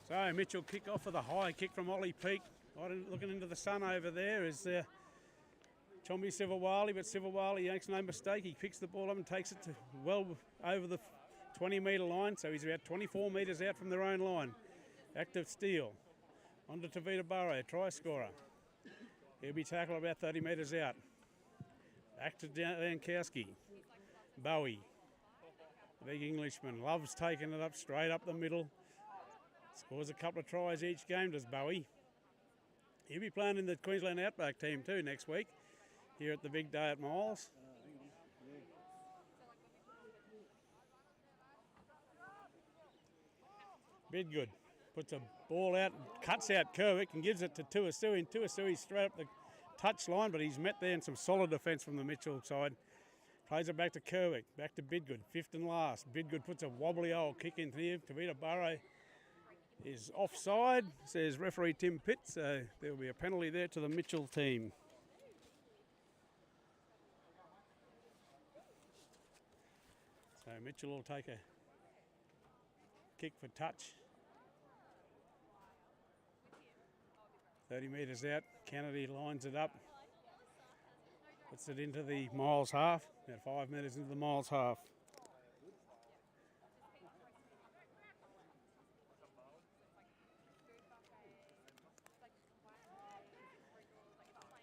So Mitchell kick off with a high kick from Ollie Peake. Looking into the sun over there is Chombi Sivawali, but Sivawali makes no mistake. He picks the ball up and takes it to well over the 20-metre line, so he's about 24 metres out from their own line. Active steal. On to Tavita Burrow, try scorer. He'll be tackled about 30 metres out. Back to Lankowski. Bowie, the big Englishman, loves taking it up straight up the middle. Scores a couple of tries each game, does Bowie. He'll be playing in the Queensland Outback team too next week, here at the big day at Miles. Bidgood puts a ball out, cuts out Kerwick and gives it to Tuasui, and Tuasui straight up the touch line, but he's met there in some solid defence from the Mitchell side. Plays it back to Kerwick, back to Bidgood, fifth and last. Bidgood puts a wobbly old kick in here. Tavita Burrow is offside, says referee Tim Pitt, so there will be a penalty there to the Mitchell team. So Mitchell will take a kick for touch. 30 metres out, Kennedy lines it up. Puts it into the Miles half, about 5 metres into the Miles half.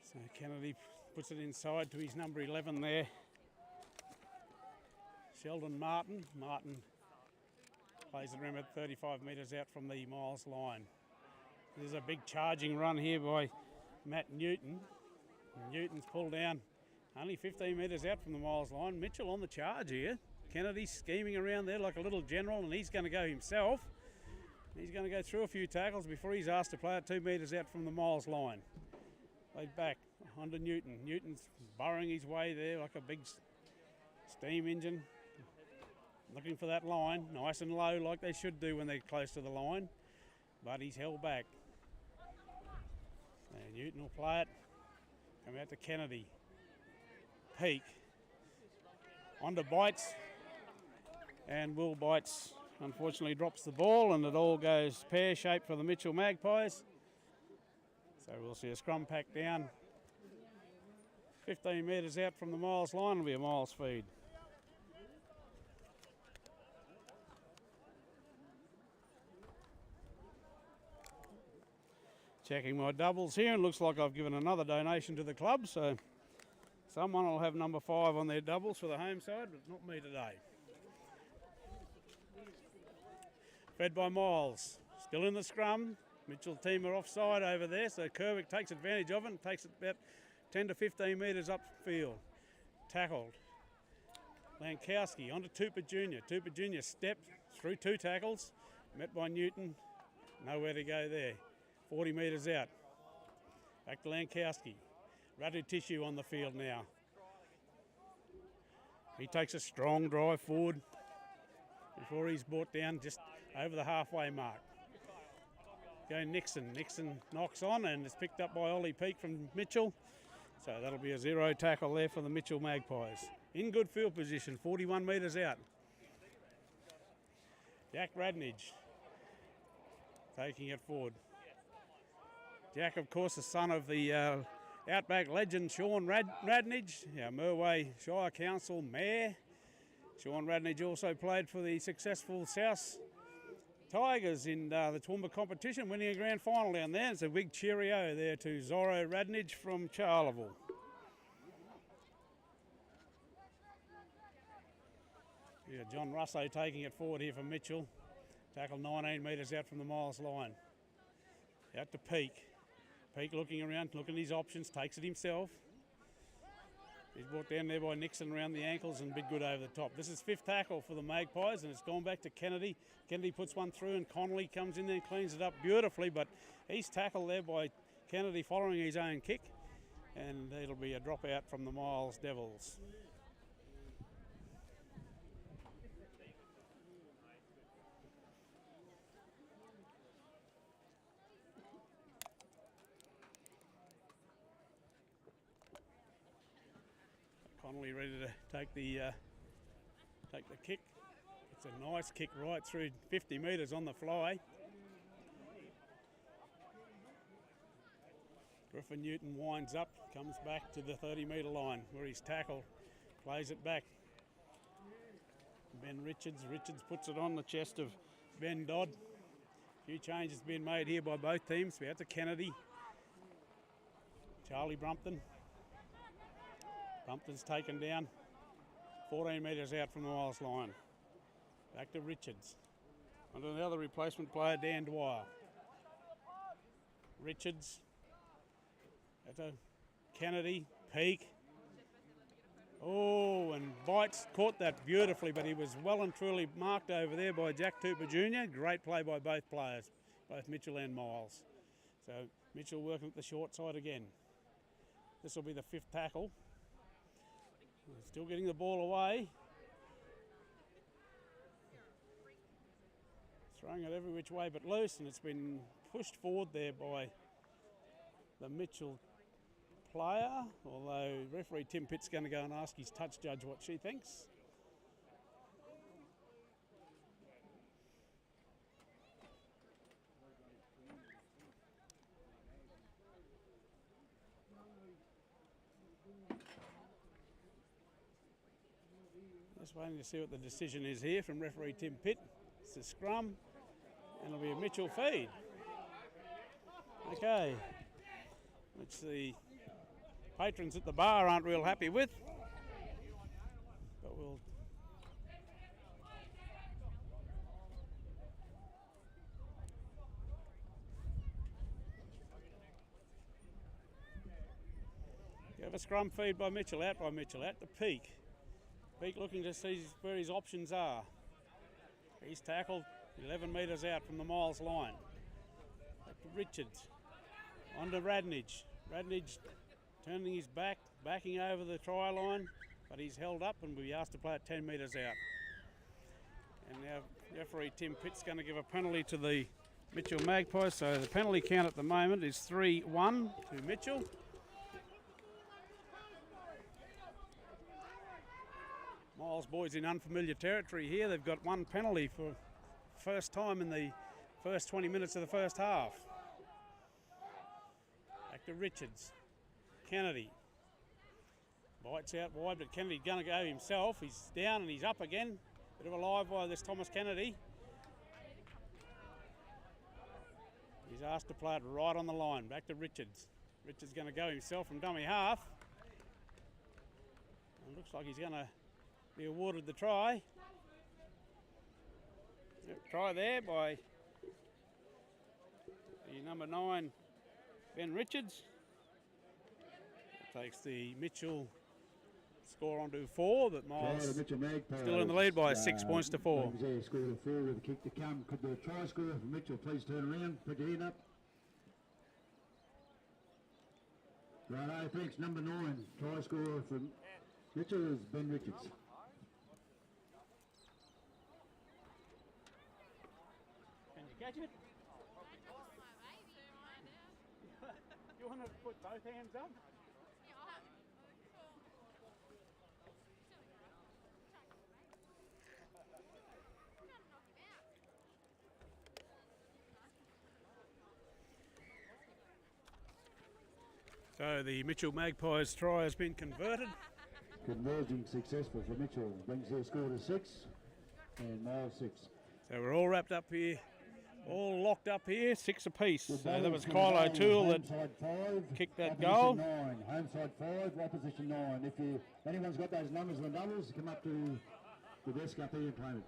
So Kennedy puts it inside to his number 11 there. Sheldon Martin. Martin plays it around about 35 metres out from the Miles line. There's a big charging run here by Matt Newton. Newton's pulled down only 15 metres out from the Miles line. Mitchell on the charge here. Kennedy's scheming around there like a little general, and he's going to go himself. He's going to go through a few tackles before he's asked to play it 2 metres out from the Miles line. Played back onto Newton. Newton's burrowing his way there like a big steam engine. Looking for that line, nice and low like they should do when they're close to the line. But he's held back. And Newton will play it. Come out to Kennedy. Peake. On to Bites. And Will Bites unfortunately drops the ball, and it all goes pear-shaped for the Mitchell Magpies. So we'll see a scrum pack down. 15 metres out from the Miles line will be a Miles feed. Checking my doubles here, and looks like I've given another donation to the club, so someone will have number 5 on their doubles for the home side, but not me today. Fed by Miles, still in the scrum. Mitchell team are offside over there, so Kerwick takes advantage of it and takes it about 10 to 15 metres upfield. Tackled. Lankowski onto Tupper Jr. Tupper Jr. stepped through 2 tackles, met by Newton, nowhere to go there. 40 metres out. Back to Lankowski. Ratu Tissue on the field now. He takes a strong drive forward before he's brought down just over the halfway mark. Go Nixon. Nixon knocks on and is picked up by Ollie Peake from Mitchell. So that'll be a 0 tackle there for the Mitchell Magpies. In good field position, 41 metres out. Jack Radnage taking it forward. Jack, of course, the son of the Outback legend Sean Radnage, our Merway Shire Council Mayor. Sean Radnage also played for the successful South Tigers in the Toowoomba competition, winning a grand final down there. It's a big cheerio there to Zorro Radnage from Charleville. Yeah, John Russo taking it forward here for Mitchell. Tackle 19 metres out from the Miles line. Out to Peake. Peake looking around, looking at his options, takes it himself. He's brought down there by Nixon around the ankles and Bidgood over the top. This is 5th tackle for the Magpies, and it's gone back to Kennedy. Kennedy puts one through and Connolly comes in there and cleans it up beautifully, but he's tackled there by Kennedy following his own kick. and it'll be a dropout from the Miles Devils. Connolly ready to take the kick. It's a nice kick right through 50 metres on the fly. Griffin Newton winds up, comes back to the 30-metre line where he's tackled, plays it back. Ben Richards puts it on the chest of Ben Dodd. A few changes being made here by both teams. We're out to Kennedy. Charlie Brumpton. Brumpton's taken down 14 metres out from the Miles line. Back to Richards. Under the other replacement player, Dan Dwyer. Richards. To Kennedy, Peak. Oh, and Bites caught that beautifully, but he was well and truly marked over there by Jack Tooper Jr. Great play by both players, both Mitchell and Miles. So Mitchell working at the short side again. This will be the 5th tackle. Still getting the ball away. Throwing it every which way but loose, and it's been pushed forward there by the Mitchell player, although referee Tim Pitt's going to go and ask his touch judge what she thinks. Just waiting to see what the decision is here from referee Tim Pitt. It's a scrum, and it'll be a Mitchell feed. Okay, which the patrons at the bar aren't real happy with, but we'll have a scrum feed by Mitchell, out to Peak. Peak looking to see where his options are. He's tackled 11 metres out from the Miles line. Back to Richards. On to Radnage. Radnage turning his back, backing over the try line, but he's held up and will be asked to play it 10 metres out. And now referee Tim Pitt's going to give a penalty to the Mitchell Magpies, so the penalty count at the moment is 3-1 to Mitchell. Miles boys in unfamiliar territory here. They've got one penalty for first time in the first 20 minutes of the first half. Back to Richards. Kennedy. Bites out wide, but Kennedy's going to go himself. He's down and he's up again. Bit of a live wire, this Thomas Kennedy. He's asked to play it right on the line. Back to Richards. Richards going to go himself from dummy half. And looks like he's going to be awarded the try. Yep, try there by the number 9, Ben Richards. That takes the Mitchell score onto 4, but Miles still in the lead by 6 points to 4. Scored a 4 with a kick to come. Could the try scorer for Mitchell please turn around, put your hand up. Righto, thanks. Number 9, try scorer for Mitchell is Ben Richards. Can you catch it? You want to put both hands up? So the Mitchell Magpies try has been converted. Conversion successful for Mitchell. Brings their score to 6 and Miles 6. So we're all wrapped up here, all locked up here, 6 apiece. So that was Kyle O'Toole that kicked that goal. 9, home side 5, opposition 9. If anyone's got those numbers and the doubles, come up to the desk up here and play it.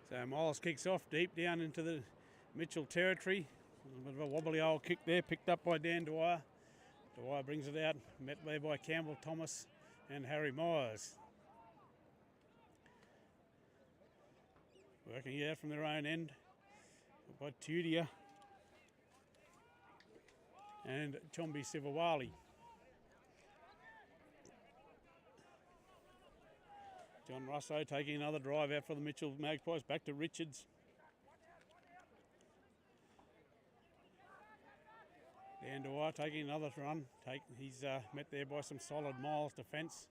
So Miles kicks off deep down into the Mitchell territory. A little bit of a wobbly old kick there, picked up by Dan Dwyer. Dwyer brings it out, met there by Campbell Thomas and Harry Myers. Working out from their own end by Tudia and Chombi Sivawali. John Russo taking another drive out for the Mitchell Magpies, back to Richards. Dan Dwyer taking another run. He's met there by some solid Miles defence.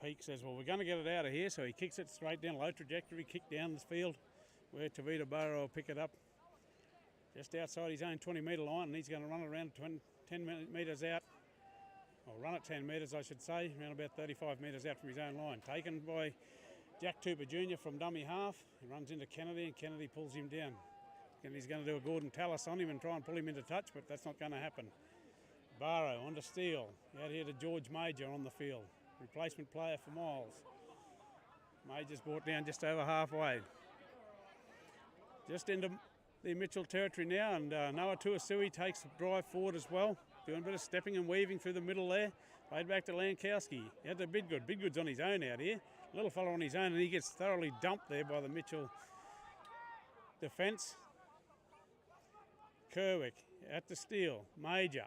Peake says, well, we're going to get it out of here, so he kicks it straight down, low trajectory, kick down the field where Tavita Barrow will pick it up just outside his own 20-metre line, and he's going to run around 10 metres out, or run at 10 metres, I should say, around about 35 metres out from his own line. Taken by Jack Tooper Jr. from dummy half. He runs into Kennedy, and Kennedy pulls him down. And he's going to do a Gordon Tallis on him and try and pull him into touch, but that's not going to happen. Barrow on to Steele. Out here to George Major on the field. Replacement player for Miles. Major's brought down just over halfway. Just into the Mitchell territory now, and Noah Tuasui takes the drive forward as well. Doing a bit of stepping and weaving through the middle there. Played back to Lankowski. Out to Bidgood. Bidgood's on his own out here. Little fella on his own, and he gets thoroughly dumped there by the Mitchell defence. Kerwick out to Steele. Major.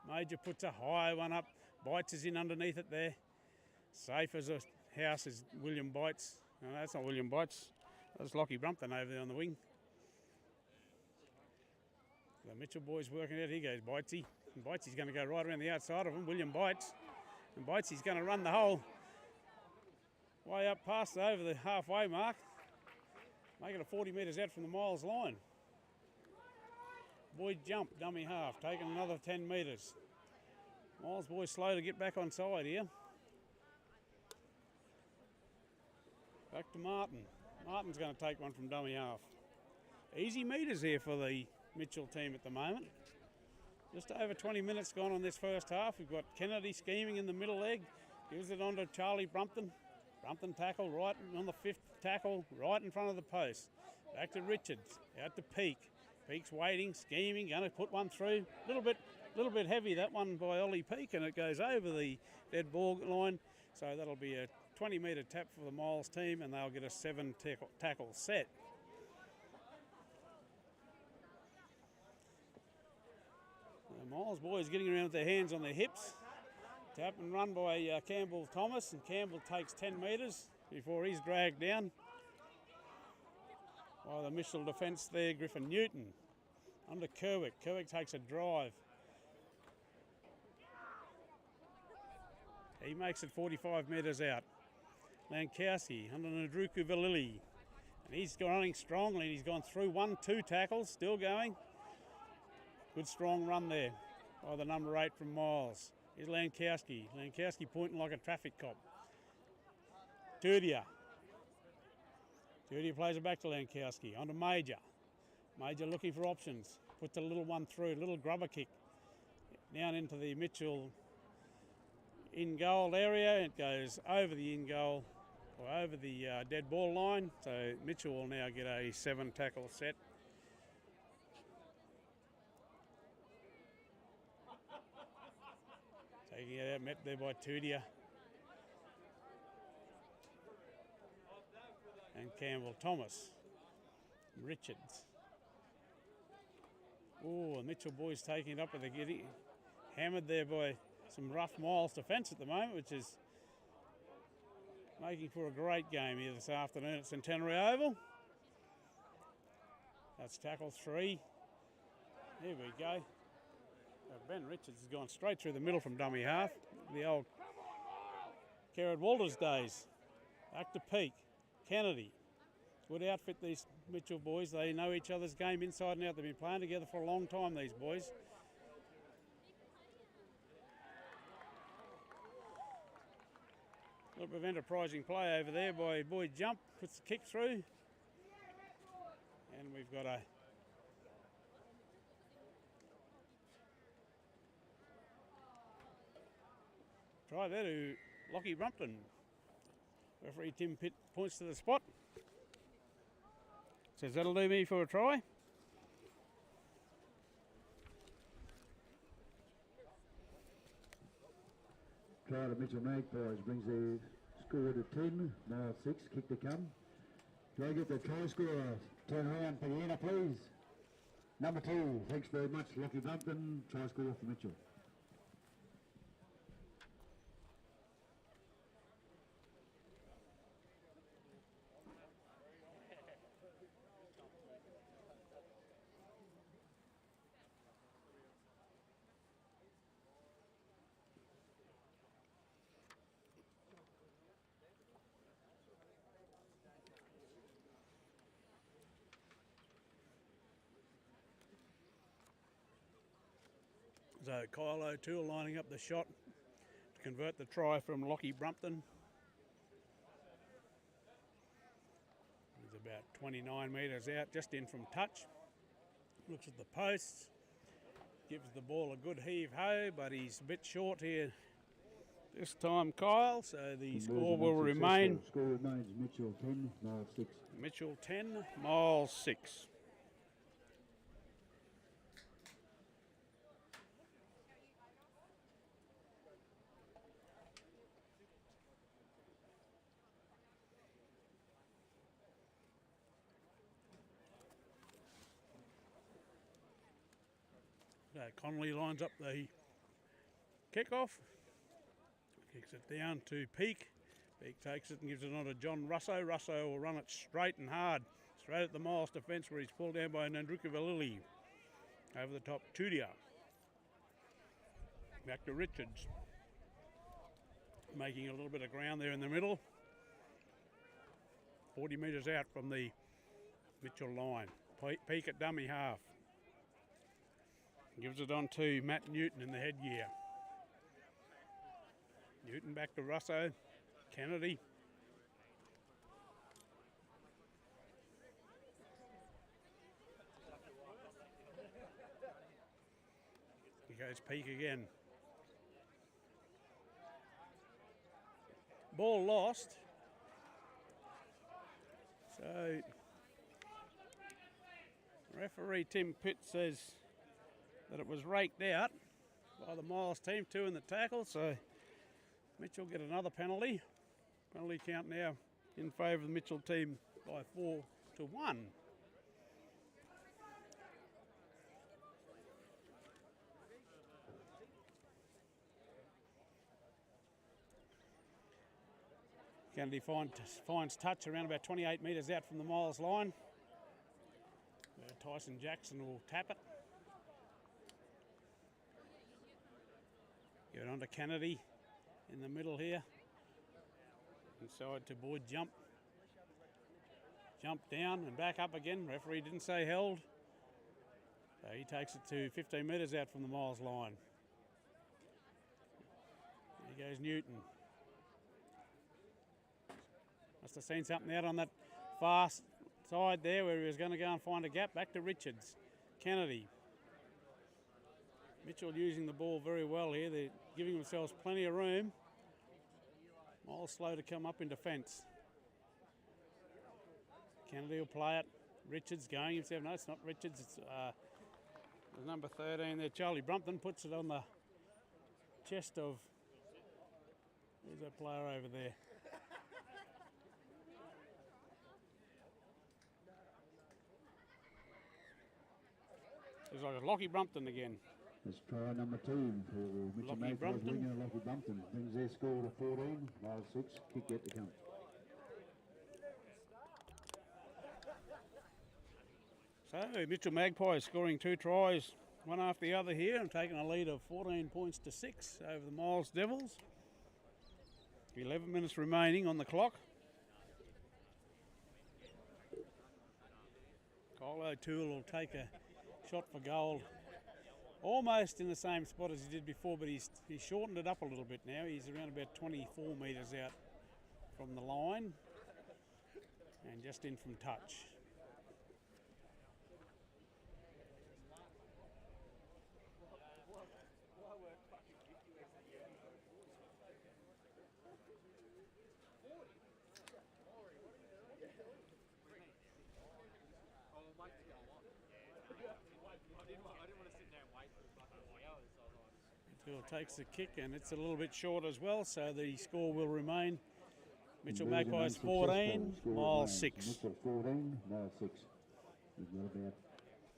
Major puts a high one up. Bites is in underneath it there. Safe as a house is William Bites. No, that's not William Bites. That's Lockie Brumpton over there on the wing. The Mitchell boys working out. Here goes Bitesy. And Bitesy's going to go right around the outside of him. William Bites. And Bitesy's going to run the whole way up past over the halfway mark. Making it 40 metres out from the Miles line. Boyd jump, dummy half, taking another 10 metres. Miles boys slow to get back on side here. Back to Martin. Martin's going to take one from dummy half. Easy metres here for the Mitchell team at the moment. Just over 20 minutes gone on this first half. We've got Kennedy scheming in the middle leg. Gives it on to Charlie Brumpton. Brumpton tackle right on the fifth tackle, right in front of the post. Back to Richards, out to Peake. Peake's waiting, scheming, going to put one through. Little bit heavy, that one by Ollie Peake, and it goes over the dead ball line. So that'll be a 20-metre tap for the Miles team, and they'll get a 7 tackle set. The Miles boys getting around with their hands on their hips. Tap and run by Campbell Thomas, and Campbell takes 10 metres before he's dragged down by the Mitchell defence there, Griffin Newton. Under Kerwick. Kerwick takes a drive. He makes it 45 metres out. Lankowski under Nadruku Valili. And he's running strongly. He's gone through 1-2 tackles, still going. Good strong run there by the number 8 from Miles. Here's Lankowski. Lankowski pointing like a traffic cop. Tudia. Tudia plays it back to Lankowski. On to Major. Major looking for options. Puts a little one through. Little grubber kick. Down into the Mitchell in-goal area. It goes over the in-goal, or over the dead ball line. So Mitchell will now get a 7 tackle set. Taking it out, met there by Tudia. And Campbell Thomas. Richards. Oh, the Mitchell boys taking it up, but they're getting hammered there by some rough Miles defence at the moment, which is making for a great game here this afternoon at Centenary Oval. That's tackle 3. Here we go. Ben Richards has gone straight through the middle from dummy half. The old Kerrod Walters days. Back to Peake. Kennedy. Good outfit, these Mitchell boys. They know each other's game inside and out. They've been playing together for a long time, these boys. A little bit of enterprising play over there by Boyd Jump. Puts the kick through. And we've got a try there to Lockie Brumpton. Referee Tim Pitt points to the spot. Says that'll do me for a try. Try to Mitchell Magpies brings their score to 10, mile 6, kick to come. Do I get the try scorer? Turn around for the inner, please. Number 2, thanks very much, Lockie Bumpton, try scorer for Mitchell. So Kyle O'Toole lining up the shot to convert the try from Lockie Brumpton. He's about 29 metres out, just in from touch. Looks at the posts, gives the ball a good heave-ho, but he's a bit short here this time, Kyle, so the score will remain. Score remains Mitchell 10, mile 6. Mitchell 10, mile 6. Connolly lines up the kickoff, kicks it down to Peake. Peake takes it and gives it on to John Russo. Russo will run it straight and hard, straight at the Miles defence where he's pulled down by Nandruka Valili. Over the top, Tudia. Back to Richards. Making a little bit of ground there in the middle. 40 metres out from the Mitchell line. Peake at dummy half. Gives it on to Matt Newton in the headgear. Newton back to Russo. Kennedy. Here goes Peake again. Ball lost. So referee Tim Pitt says that it was raked out by the Miles team, 2 in the tackle, so Mitchell get another penalty. Penalty count now in favour of the Mitchell team by 4-1. Kennedy finds touch around about 28 metres out from the Miles line. Tyson Jackson will tap it. Give it on to Kennedy in the middle here. Inside to Boyd, jump down and back up again. Referee didn't say held. So he takes it to 15 metres out from the Miles line. There goes Newton. Must have seen something out on that far side there where he was going to go and find a gap. Back to Richards. Kennedy. Mitchell using the ball very well here. They're giving themselves plenty of room. Miles slow to come up in defence. Kennedy will play it. Richards going himself. No, it's not Richards. It's the number 13 there. Charlie Brumpton puts it on the chest of... There's that player over there. It's like a Lockie Brumpton again. Let's try number 2 for Mitchell Magpies winger, Lockie Bumpton. Brings their score to 14, mile 6, kick yet to come. So Mitchell Magpies scoring 2 tries, one after the other here, and taking a lead of 14 points to 6 over the Miles Devils. 11 minutes remaining on the clock. Kyle O'Toole will take a shot for goal. Almost in the same spot as he did before, but he's shortened it up a little bit now. He's around about 24 metres out from the line and just in from touch. Mitchell takes the kick and it's a little bit short as well, so the score will remain Mitchell Moving Magpies unsuccessful. 14, Score Miles remains 6. Mitchell 14, Miles 6. We've got about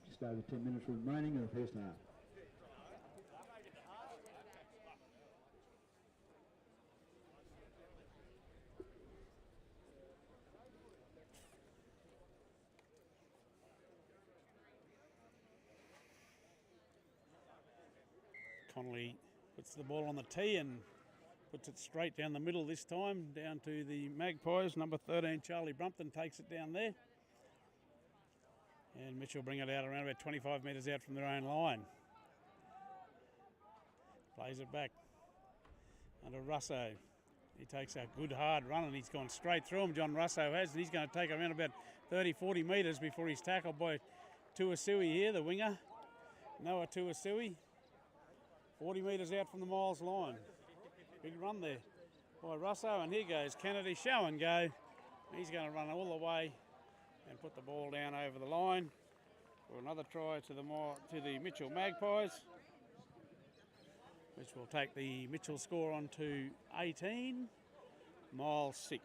just over 10 minutes remaining in the first half. Connolly puts the ball on the tee and puts it straight down the middle this time, down to the Magpies. Number 13, Charlie Brumpton, takes it down there. And Mitchell bring it out around about 25 metres out from their own line. Plays it back under Russo. He takes a good hard run and he's gone straight through him, John Russo has, and he's going to take around about 30, 40 metres before he's tackled by Tuasui here, the winger. Noah Tuasui. 40 metres out from the Miles line. Big run there by Russo, and here goes Kennedy, show and go. He's going to run all the way and put the ball down over the line for another try to the Mitchell Magpies, which will take the Mitchell score on to 18, Miles 6.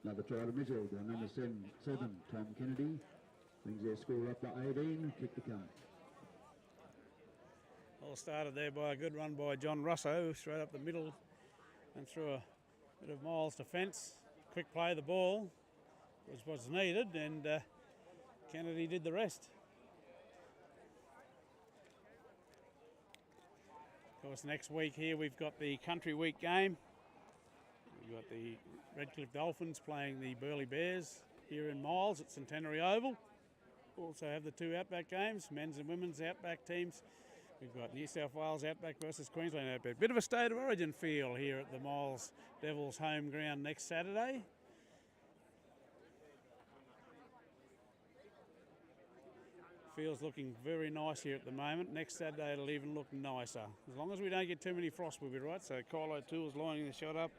Another try to Mitchell, the number 7, Tom Kennedy. Brings their score up to 18, kick to come. All started there by a good run by John Russo, straight up the middle and through a bit of Miles defence. Quick play of the ball was needed, and Kennedy did the rest. Of course, next week here we've got the Country Week game. We've got the Redcliffe Dolphins playing the Burleigh Bears here in Miles at Centenary Oval. Also have the two Outback games, men's and women's Outback teams. We've got New South Wales Outback versus Queensland Outback. Bit of a state of origin feel here at the Miles Devils home ground next Saturday. Field's looking very nice here at the moment. Next Saturday it'll even look nicer. As long as we don't get too many frost, we'll be right. So Kylo Toole's lining the shot up.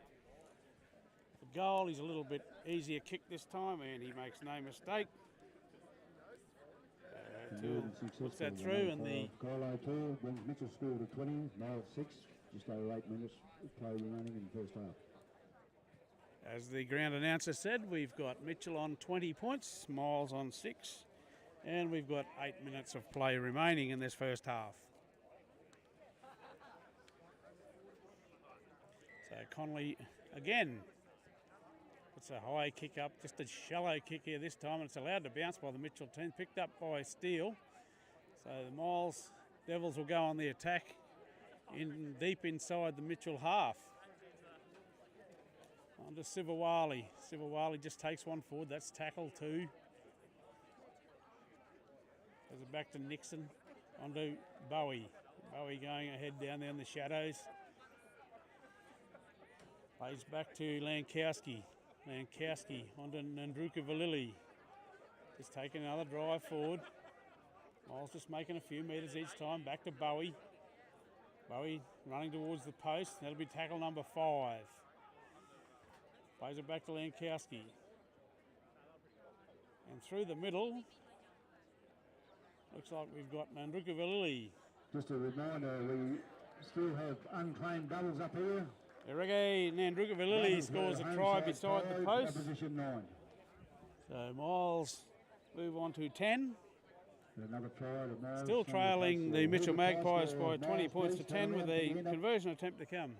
The goal, he's a little bit easier kick this time and he makes no mistake. Toole puts that through, and the Kylo Toole brings Mitchell score to 20, Miles 6, just over 8 minutes of play remaining in the first half. As the ground announcer said, we've got Mitchell on 20 points, Miles on 6, and we've got 8 minutes of play remaining in this first half. So Connolly again puts a high kick up, just a shallow kick here this time, and it's allowed to bounce by the Mitchell team, picked up by Steele. So the Miles Devils will go on the attack in deep inside the Mitchell half. On to Sivawali. Sivawali just takes one forward, that's tackle 2. Goes it back to Nixon, on to Bowie. Bowie going ahead down there in the shadows. Plays back to Lankowski. Lankowski onto Nandruka Valili. Just taking another drive forward. Miles just making a few metres each time. Back to Bowie. Bowie running towards the post. That'll be tackle number 5. Plays it back to Lankowski. And through the middle, looks like we've got Nandruka Valili. Just a reminder, we still have unclaimed doubles up here. Erege Nandruka Valili scores a try beside the post. Position 9. So Miles move on to 10. Another try to Miles. Still trailing the Mitchell Magpies by 20 points to 10 with a conversion attempt to come.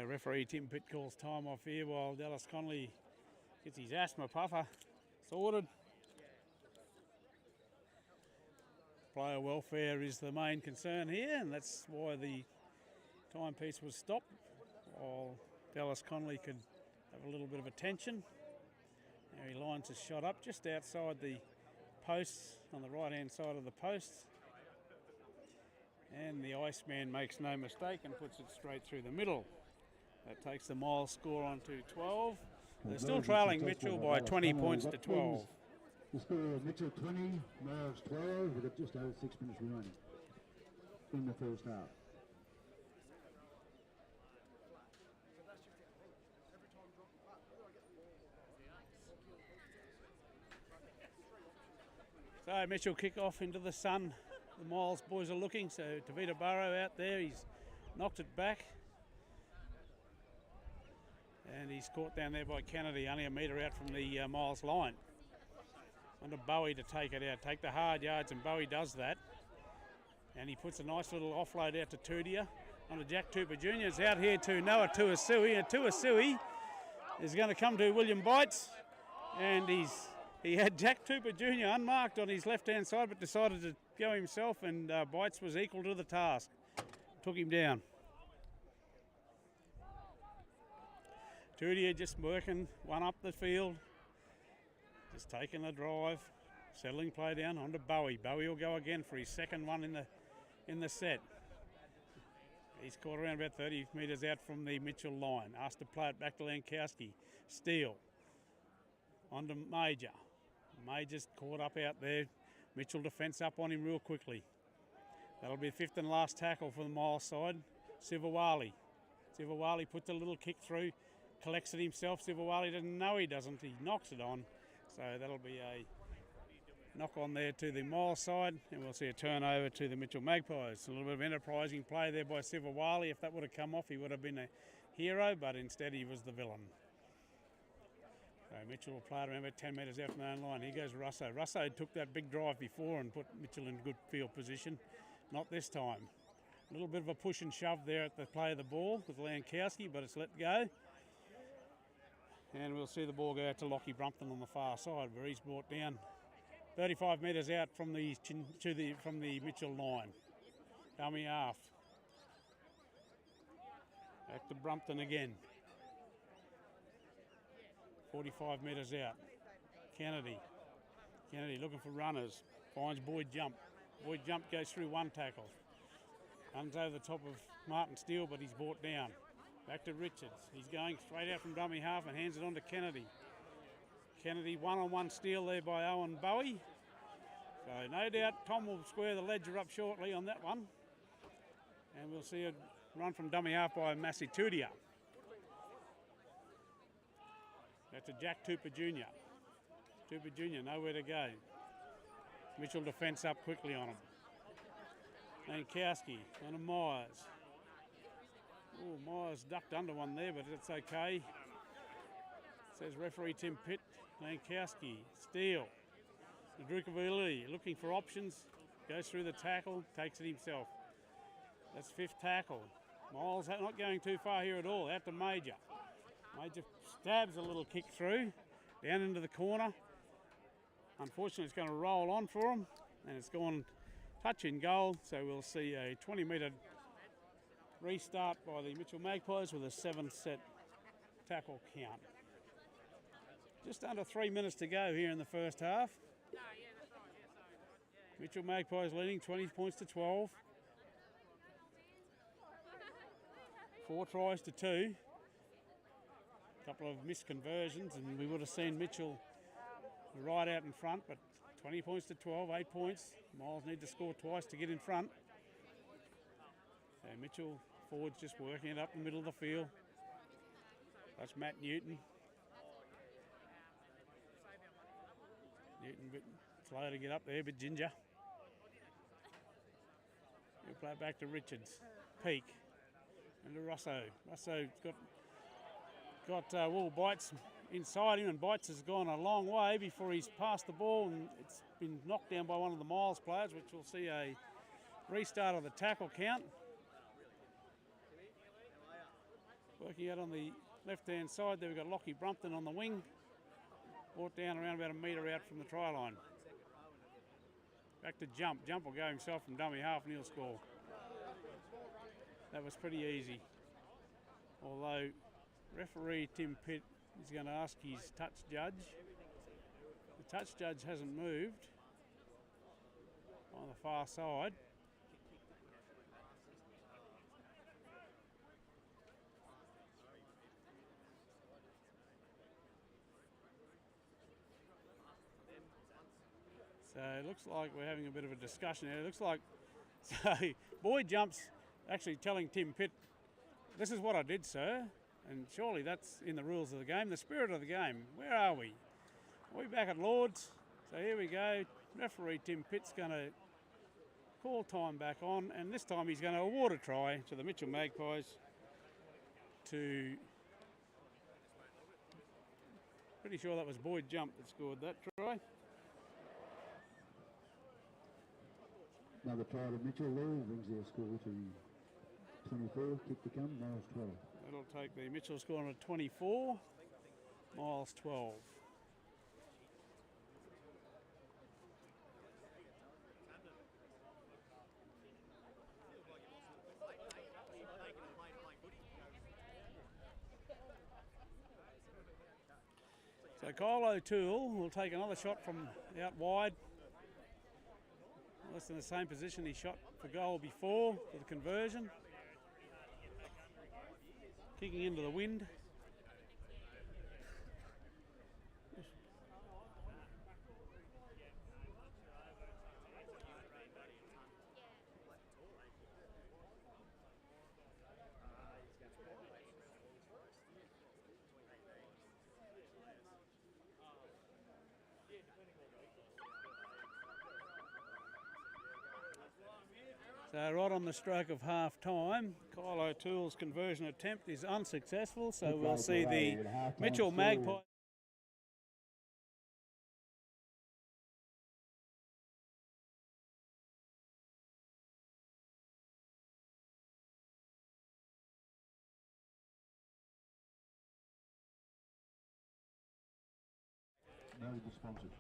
Referee Tim Pitt calls time off here while Dallas Connolly gets his asthma puffer sorted. Player welfare is the main concern here, and that's why the timepiece was stopped, while Dallas Connolly could have a little bit of attention. Now he lines his shot up just outside the posts, on the right-hand side of the posts. And the Iceman makes no mistake and puts it straight through the middle. That takes the Miles score on to 12. They're still trailing Mitchell by 20 points to 12. The score of Mitchell 20, Miles 12. We've got just over 6 minutes remaining in the first half. So Mitchell kick off into the sun. The Miles boys are looking, so Tavita Burrow out there, he's knocked it back. And he's caught down there by Kennedy, only a metre out from the Miles line. Under Bowie to take it out, take the hard yards, and Bowie does that. And he puts a nice little offload out to Tudia. Onto Jack Tupper Jr. It's out here to Noah Tuasui. And Tuasui is going to come to William Bites. And he had Jack Tupper Jr. unmarked on his left-hand side, but decided to go himself, and Bites was equal to the task. Took him down. Tudia just working one up the field. Just taking the drive, settling play down onto Bowie. Bowie will go again for his second one in the set. He's caught around about 30 metres out from the Mitchell line. Asked to play it back to Lankowski. Steele onto Major. Major's caught up out there. Mitchell defence up on him real quickly. That'll be the fifth and last tackle for the Miles side. Sivawali. Sivawali puts a little kick through, collects it himself. Sivawali doesn't know he doesn't. He knocks it on. So that'll be a knock on there to the Miles side, and we'll see a turnover to the Mitchell Magpies. A little bit of enterprising play there by Sivawali. If that would have come off, he would have been a hero, but instead he was the villain. So Mitchell will play it around about 10 metres out from the own line. Here goes Russo. Russo took that big drive before and put Mitchell in good field position. Not this time. A little bit of a push and shove there at the play of the ball with Lankowski, but it's let go. And we'll see the ball go out to Lockie Brumpton on the far side, where he's brought down 35 metres out from the Mitchell line. Dummy half. Back to Brumpton again. 45 metres out. Kennedy looking for runners. Finds Boyd Jump. Boyd Jump goes through one tackle. Runs over the top of Martin Steele, but he's brought down. Back to Richards. He's going straight out from dummy half and hands it on to Kennedy. Kennedy one-on-one steal there by Owen Bowie. So no doubt Tom will square the ledger up shortly on that one. And we'll see a run from dummy half by Massey Tudia. That's a Jack Tupper Jr. Tupper Jr. nowhere to go. Mitchell defence up quickly on him. Lankowski on to Myers. Oh, Myers ducked under one there, but it's okay. Says referee Tim Pitt. Lankowski, Steele. Drukovili looking for options. Goes through the tackle, takes it himself. That's fifth tackle. Miles not going too far here at all. Out to Major. Major stabs a little kick through. Down into the corner. Unfortunately, it's going to roll on for him. And it's gone touch in goal. So we'll see a 20-metre restart by the Mitchell Magpies with a 7-set tackle count. Just under 3 minutes to go here in the first half. Mitchell Magpies leading 20 points to 12. 4 tries to 2. A couple of missed conversions, and we would have seen Mitchell right out in front, but 20 points to 12, 8 points. Miles need to score twice to get in front. So Mitchell forwards just working it up the middle of the field. That's Matt Newton. Newton a bit slow to get up there, but ginger. He'll play it back to Richards. Peak. And to Russo. Russo's got Will Bites inside him, and Bites has gone a long way before he's passed the ball, and it's been knocked down by one of the Miles players, which will see a restart of the tackle count. Working out on the left-hand side there, we've got Lockie Brumpton on the wing. Brought down around about a metre out from the try line. Back to Jump. Jump will go himself from dummy half and he'll score. That was pretty easy. Although referee Tim Pitt is going to ask his touch judge. The touch judge hasn't moved on the far side. So it looks like we're having a bit of a discussion here. It looks like, so Boyd Jump's actually telling Tim Pitt, this is what I did, sir. And surely that's in the rules of the game, the spirit of the game. Where are we? Are we back at Lords? So here we go. Referee Tim Pitt's going to call time back on, and this time he's going to award a try to the Mitchell Magpies to, pretty sure that was Boyd Jump that scored that try. Another try to Mitchell there, brings their score to 24, kick to come, Miles 12. That'll take the Mitchell score on a 24, Miles 12. So Kyle O'Toole will take another shot from out wide. Less than the same position he shot for goal before for the conversion. Kicking into the wind. So right on the stroke of half time, Kyle O'Toole's conversion attempt is unsuccessful, so we'll see the Mitchell Magpies. Now the sponsors.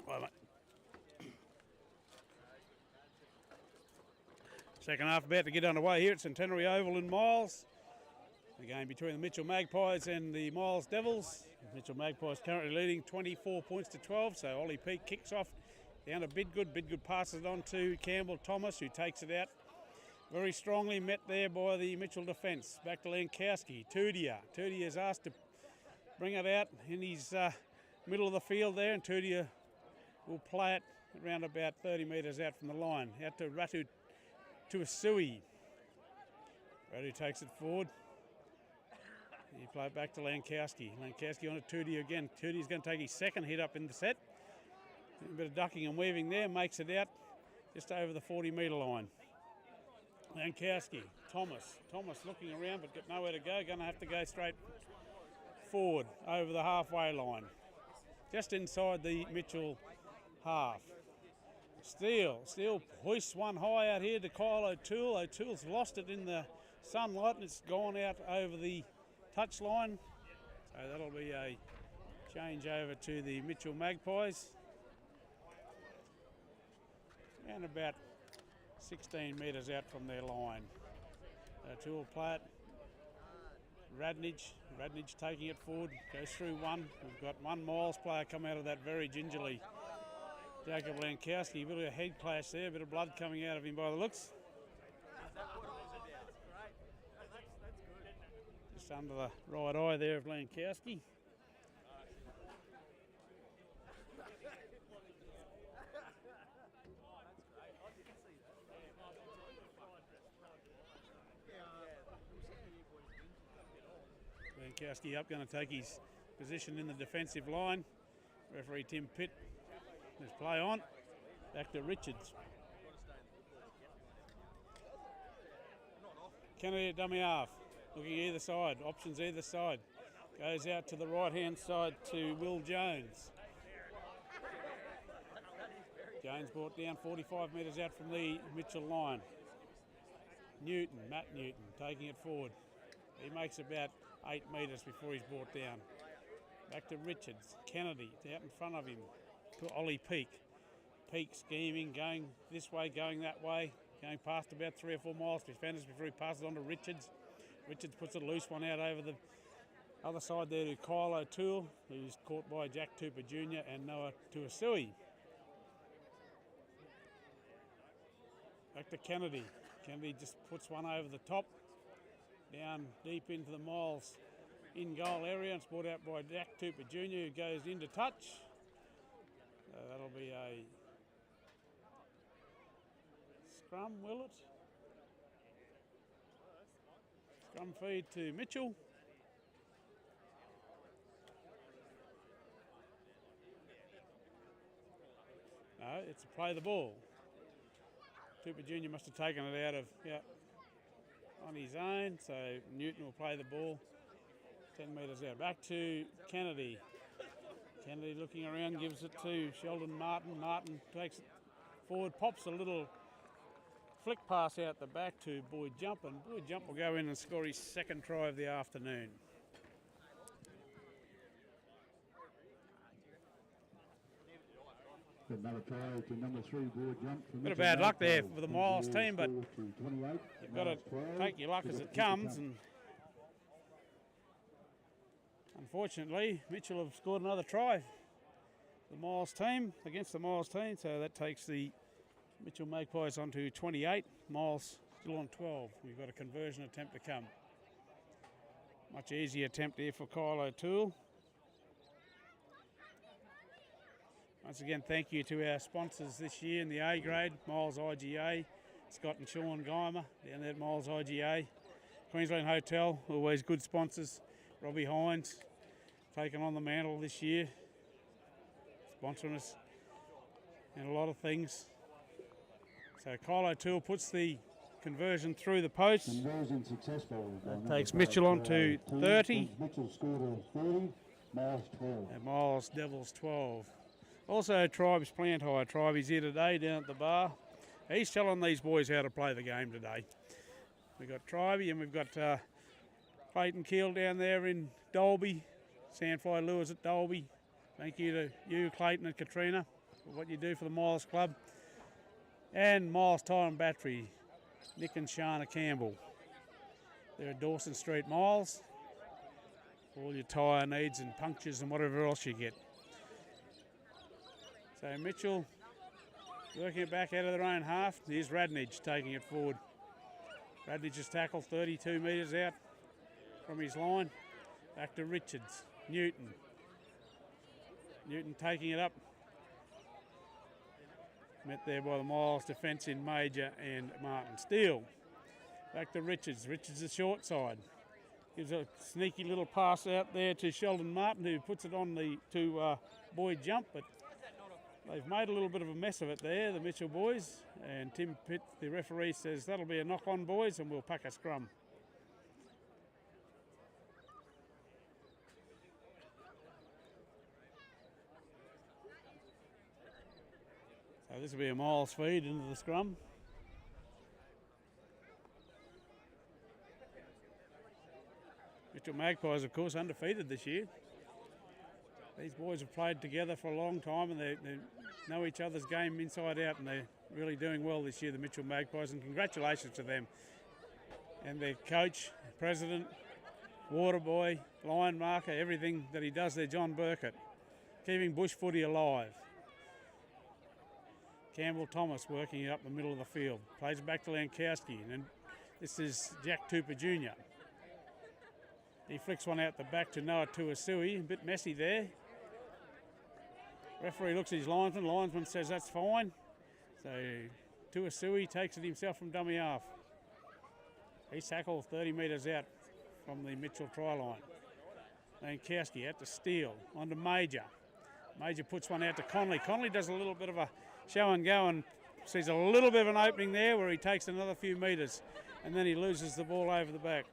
Bye, mate. Second half about to get underway here at Centenary Oval in Miles. The game between the Mitchell Magpies and the Miles Devils. Mitchell Magpies currently leading 24 points to 12, so Ollie Peake kicks off down to Bidgood. Bidgood passes it on to Campbell Thomas, who takes it out very strongly, met there by the Mitchell defence. Back to Lankowski. Tudia. Tudia is asked to bring it out in his middle of the field there, and Tudia will play it around about 30 metres out from the line. Out to Ratu Tuasui. Ratu takes it forward. He play it back to Lankowski. Lankowski on to Tudia again. Tudia's going to take his second hit up in the set. A bit of ducking and weaving there, makes it out just over the 40-metre line. Lankowski, Thomas looking around but got nowhere to go. Going to have to go straight forward over the halfway line. Just inside the Mitchell half. Steele hoists one high out here to Kyle O'Toole. O'Toole's lost it in the sunlight and it's gone out over the touch line. So that'll be a change over to the Mitchell Magpies. And about 16 metres out from their line. O'Toole play it. Radnage taking it forward, goes through one. We've got one Miles player come out of that very gingerly. Jacob Lankowski, a bit of a head clash there, a bit of blood coming out of him by the looks. Just under the right eye there of Lankowski. Lankowski up, going to take his position in the defensive line. Referee Tim Pitt, let's play on. Back to Richards. Kennedy at dummy half, looking either side, options either side. Goes out to the right-hand side to Will Jones. Jones brought down 45 metres out from the Mitchell line. Matt Newton, taking it forward. He makes about 8 metres before he's brought down. Back to Richards. Kennedy out in front of him to Ollie Peake. Peake scheming, going this way, going that way, going past about 3 or 4 Miles defenders before he passes on to Richards. Richards puts a loose one out over the other side there to Kyle O'Toole, who's caught by Jack Tupper Jr. and Noah Tuasui. Back to Kennedy. Kennedy just puts one over the top, down deep into the Miles in goal area. It's brought out by Jack Tupper Jr. who goes into touch. That'll be a scrum, will it? Scrum feed to Mitchell. No, it's a play the ball. Tupper Jr. must have taken it out of, on his own, so Newton will play the ball 10 metres out. Back to Kennedy. Kennedy looking around, gives it to Sheldon Martin. Martin takes it forward, pops a little flick pass out the back to Boyd Jump, and Boyd Jump will go in and score his second try of the afternoon. Another try to number 3, Boyd Jump. Bit of bad luck there for the Miles team, but you've got to take your luck as it comes. And unfortunately, Mitchell have scored another try. The Miles team against the Miles team, so that takes the Mitchell Magpies on to 28. Miles still on 12. We've got a conversion attempt to come. Much easier attempt here for Kyle O'Toole. Once again, thank you to our sponsors this year in the A grade, Miles IGA, Scott and Sean Geimer down there at Miles IGA. Queensland Hotel, always good sponsors. Robbie Hines taking on the mantle this year, sponsoring us in a lot of things. So Kyle O'Toole puts the conversion through the post. Conversion successful. That takes Mitchell on to 30. Mitchell scored a 30, Miles 12. And Miles Devils 12. Also, Tribes Plant Hire. Tribes here today down at the bar. He's telling these boys how to play the game today. We've got Tribey and we've got Clayton Keel down there in Dolby. Sandfly Lures at Dolby. Thank you to you, Clayton and Katrina. for what you do for the Miles Club. And Miles Tyre and Battery, Nick and Shana Campbell. They're at Dawson Street, Miles. All your tyre needs and punctures and whatever else you get. So Mitchell working it back out of their own half. Here's Radnage taking it forward. Radnage's tackle 32 metres out from his line. Back to Richards. Newton taking it up. Met there by the Miles defence in Major and Martin. Steele. Back to Richards. Richards the short side. Gives a sneaky little pass out there to Sheldon Martin, who puts it on to Boyd Jump, but they've made a little bit of a mess of it there, the Mitchell boys. And Tim Pitt, the referee, says that'll be a knock-on, boys, and we'll pack a scrum. So this will be a Miles feed into the scrum. Mitchell Magpies, of course, undefeated this year. These boys have played together for a long time and they know each other's game inside out, and they're really doing well this year, the Mitchell Magpies, and congratulations to them. And their coach, president, water boy, line marker, everything that he does there, John Burkett, keeping bush footy alive. Campbell Thomas working it up the middle of the field. Plays it back to Lankowski, and then this is Jack Tooper Jr. He flicks one out the back to Noah Tuasui, a bit messy there. Referee looks at his linesman. Linesman says that's fine. So Tuasui takes it himself from dummy half. He's tackled 30 metres out from the Mitchell try line. Lankowski out to Steele, on to Major. Major puts one out to Conley. Conley does a little bit of a show and go and sees a little bit of an opening there where he takes another few metres and then he loses the ball over the back.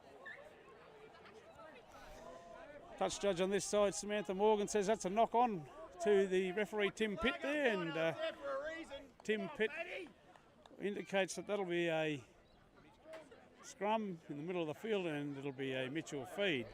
Touch judge on this side, Samantha Morgan, says that's a knock on to the referee Tim Pitt there, and Tim Pitt indicates that that'll be a scrum in the middle of the field and it'll be a Mitchell feed.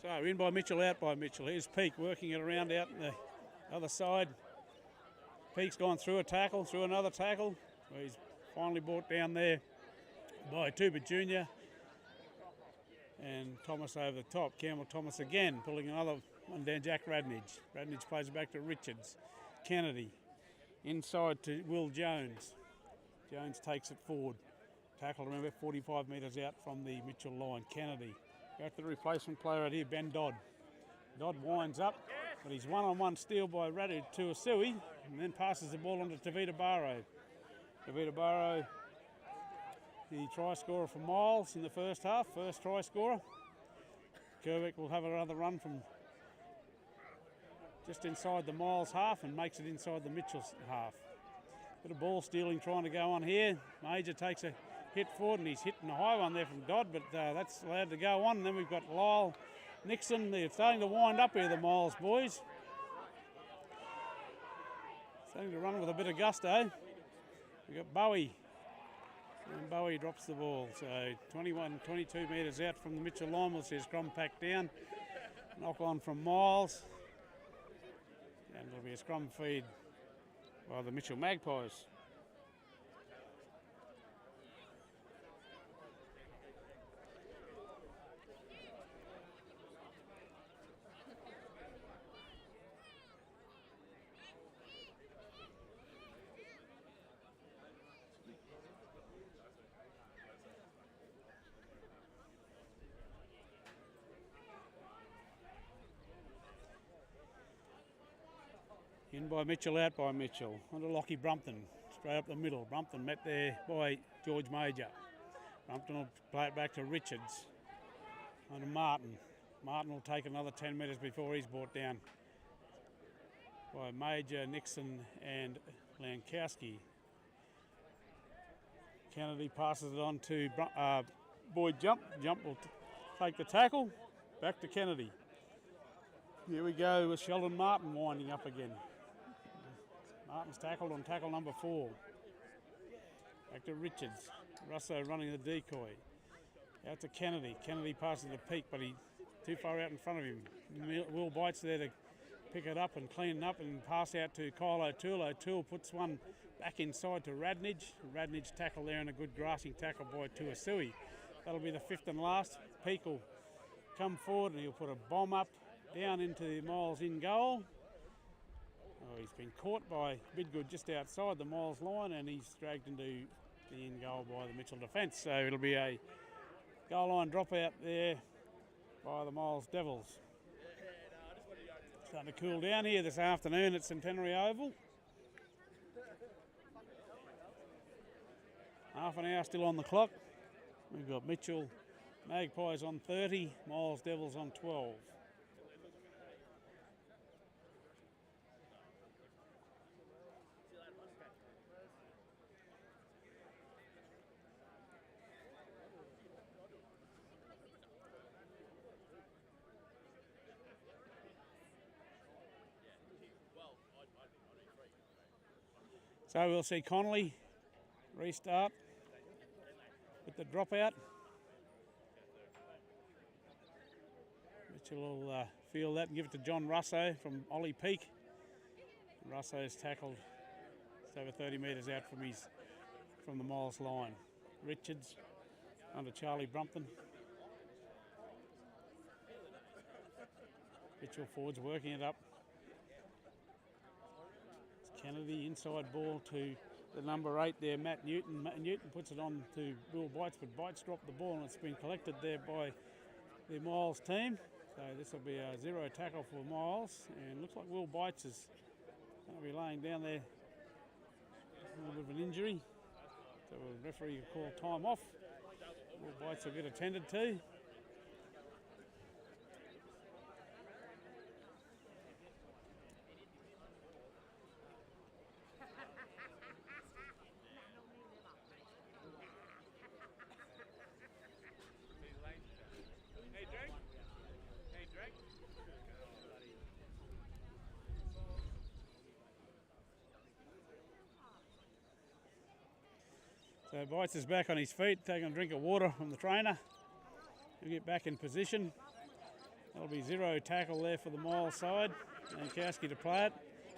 So in by Mitchell, out by Mitchell. Here's Peake working it around out on the other side. Peake's gone through a tackle, through another tackle. Well, he's finally brought down there by Tuber Jr. And Thomas over the top. Campbell Thomas again pulling another one down. Jack Radnage. Radnage plays it back to Richards. Kennedy inside to Will Jones. Jones takes it forward. Tackle, remember, 45 metres out from the Mitchell line. Kennedy. Back to the replacement player right here, Ben Dodd. Dodd winds up, but he's one-on-one steal by Radu Tuasui, and then passes the ball on to Tavita Barrow. Tavita Barrow, the try scorer for Miles in the first half, first try scorer. Kerwick will have another run from just inside the Miles half and makes it inside the Mitchell's half. Bit of ball stealing trying to go on here. Major takes a hit forward and he's hitting a high one there from Dodd, but that's allowed to go on. And then we've got Lyle Nixon. They're starting to wind up here, the Miles boys. Starting to run with a bit of gusto. We've got Bowie. And Bowie drops the ball. So 21, 22 metres out from the Mitchell line. We'll see a scrum pack down. Knock on from Miles. And it'll be a scrum feed by the Mitchell Magpies. In by Mitchell, out by Mitchell. Onto Lockie Brumpton, straight up the middle. Brumpton met there by George Major. Brumpton will play it back to Richards. Onto Martin. Martin will take another 10 metres before he's brought down by Major, Nixon and Lankowski. Kennedy passes it on to Boyd Jump. Jump will take the tackle. Back to Kennedy. Here we go with Sheldon Martin winding up again. Martin's tackled on tackle number 4. Back to Richards. Russo running the decoy. Out to Kennedy. Kennedy passes to Peak, but he's too far out in front of him. Will Bites there to pick it up and clean it up and pass out to Kyle O'Toole. O'Toole puts one back inside to Radnage. Radnage tackle there and a good grassing tackle by Tuasui. That'll be the 5th and last. Peak will come forward and he'll put a bomb up down into the Miles in goal. Oh, he's been caught by Bidgood just outside the Miles line and he's dragged into the in goal by the Mitchell defence. So it'll be a goal line dropout there by the Miles Devils. Starting to cool down here this afternoon at Centenary Oval. Half an hour still on the clock. We've got Mitchell Magpies on 30, Miles Devils on 12. So we'll see Connolly restart with the dropout. Mitchell will feel that and give it to John Russo from Ollie Peak. Russo's tackled just over 30 metres out from the Miles line. Richards under Charlie Brumpton. Mitchell forwards working it up. Kennedy, inside ball to the number 8 there, Matt Newton. Matt Newton puts it on to Will Bites, but Bites dropped the ball and it's been collected there by the Miles team. So this will be a 0 tackle for Miles, and looks like Will Bites is going to be laying down there. A little bit of an injury, so the referee will call time off. Will Bites will get attended to. So Bites is back on his feet, taking a drink of water from the trainer. He'll get back in position. That'll be 0 tackle there for the Miles side. Lankowski to play it.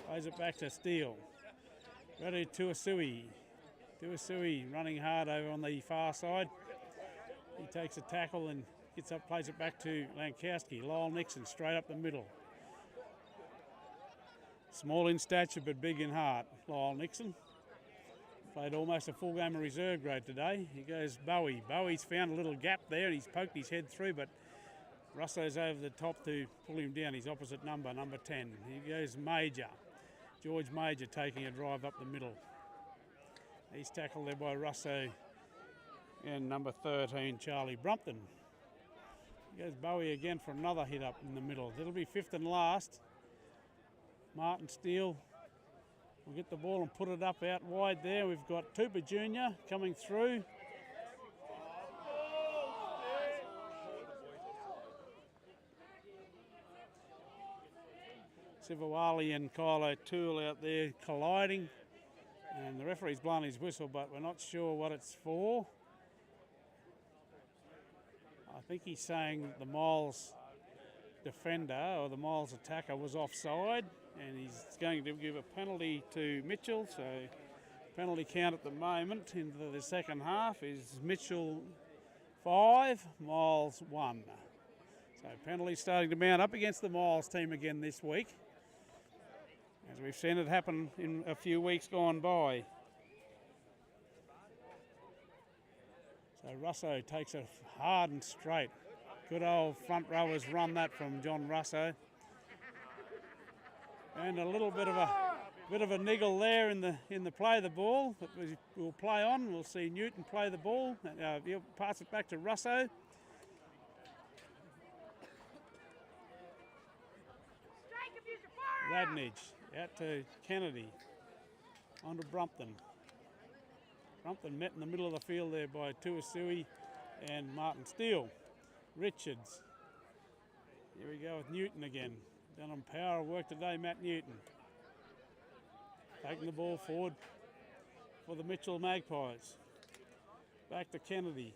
Plays it back to Steele. Ready to Tuasui. Tuasui running hard over on the far side. He takes a tackle and gets up, plays it back to Lankowski. Lyle Nixon straight up the middle. Small in stature but big in heart, Lyle Nixon. Played almost a full game of reserve grade today. He goes Bowie. Bowie's found a little gap there and he's poked his head through, but Russo's over the top to pull him down. His opposite number 10. He goes Major. George Major taking a drive up the middle. He's tackled there by Russo and number 13, Charlie Brumpton. He goes Bowie again for another hit up in the middle. It'll be 5th and last. Martin Steele will get the ball and put it up out wide there. We've got Tooper Jr. coming through. Sivawali and Kyle O'Toole out there colliding. And the referee's blown his whistle, but we're not sure what it's for. I think he's saying that the Miles defender or the Miles attacker was offside, and he's going to give a penalty to Mitchell. So penalty count at the moment into the second half is Mitchell 5, Miles 1. So penalty starting to mount up against the Miles team again this week, as we've seen it happen in a few weeks gone by. So Russo takes it hard and straight. Good old front rowers run that from John Russo. And a little bit of a niggle there in the play of the ball, but we'll play on. We'll see Newton play the ball. He'll pass it back to Russo. Radnage out to Kennedy. On to Brumpton. Brumpton met in the middle of the field there by Tuasui and Martin Steele. Richards. Here we go with Newton again. Done on power work today, Matt Newton. taking the ball forward for the Mitchell Magpies. Back to Kennedy.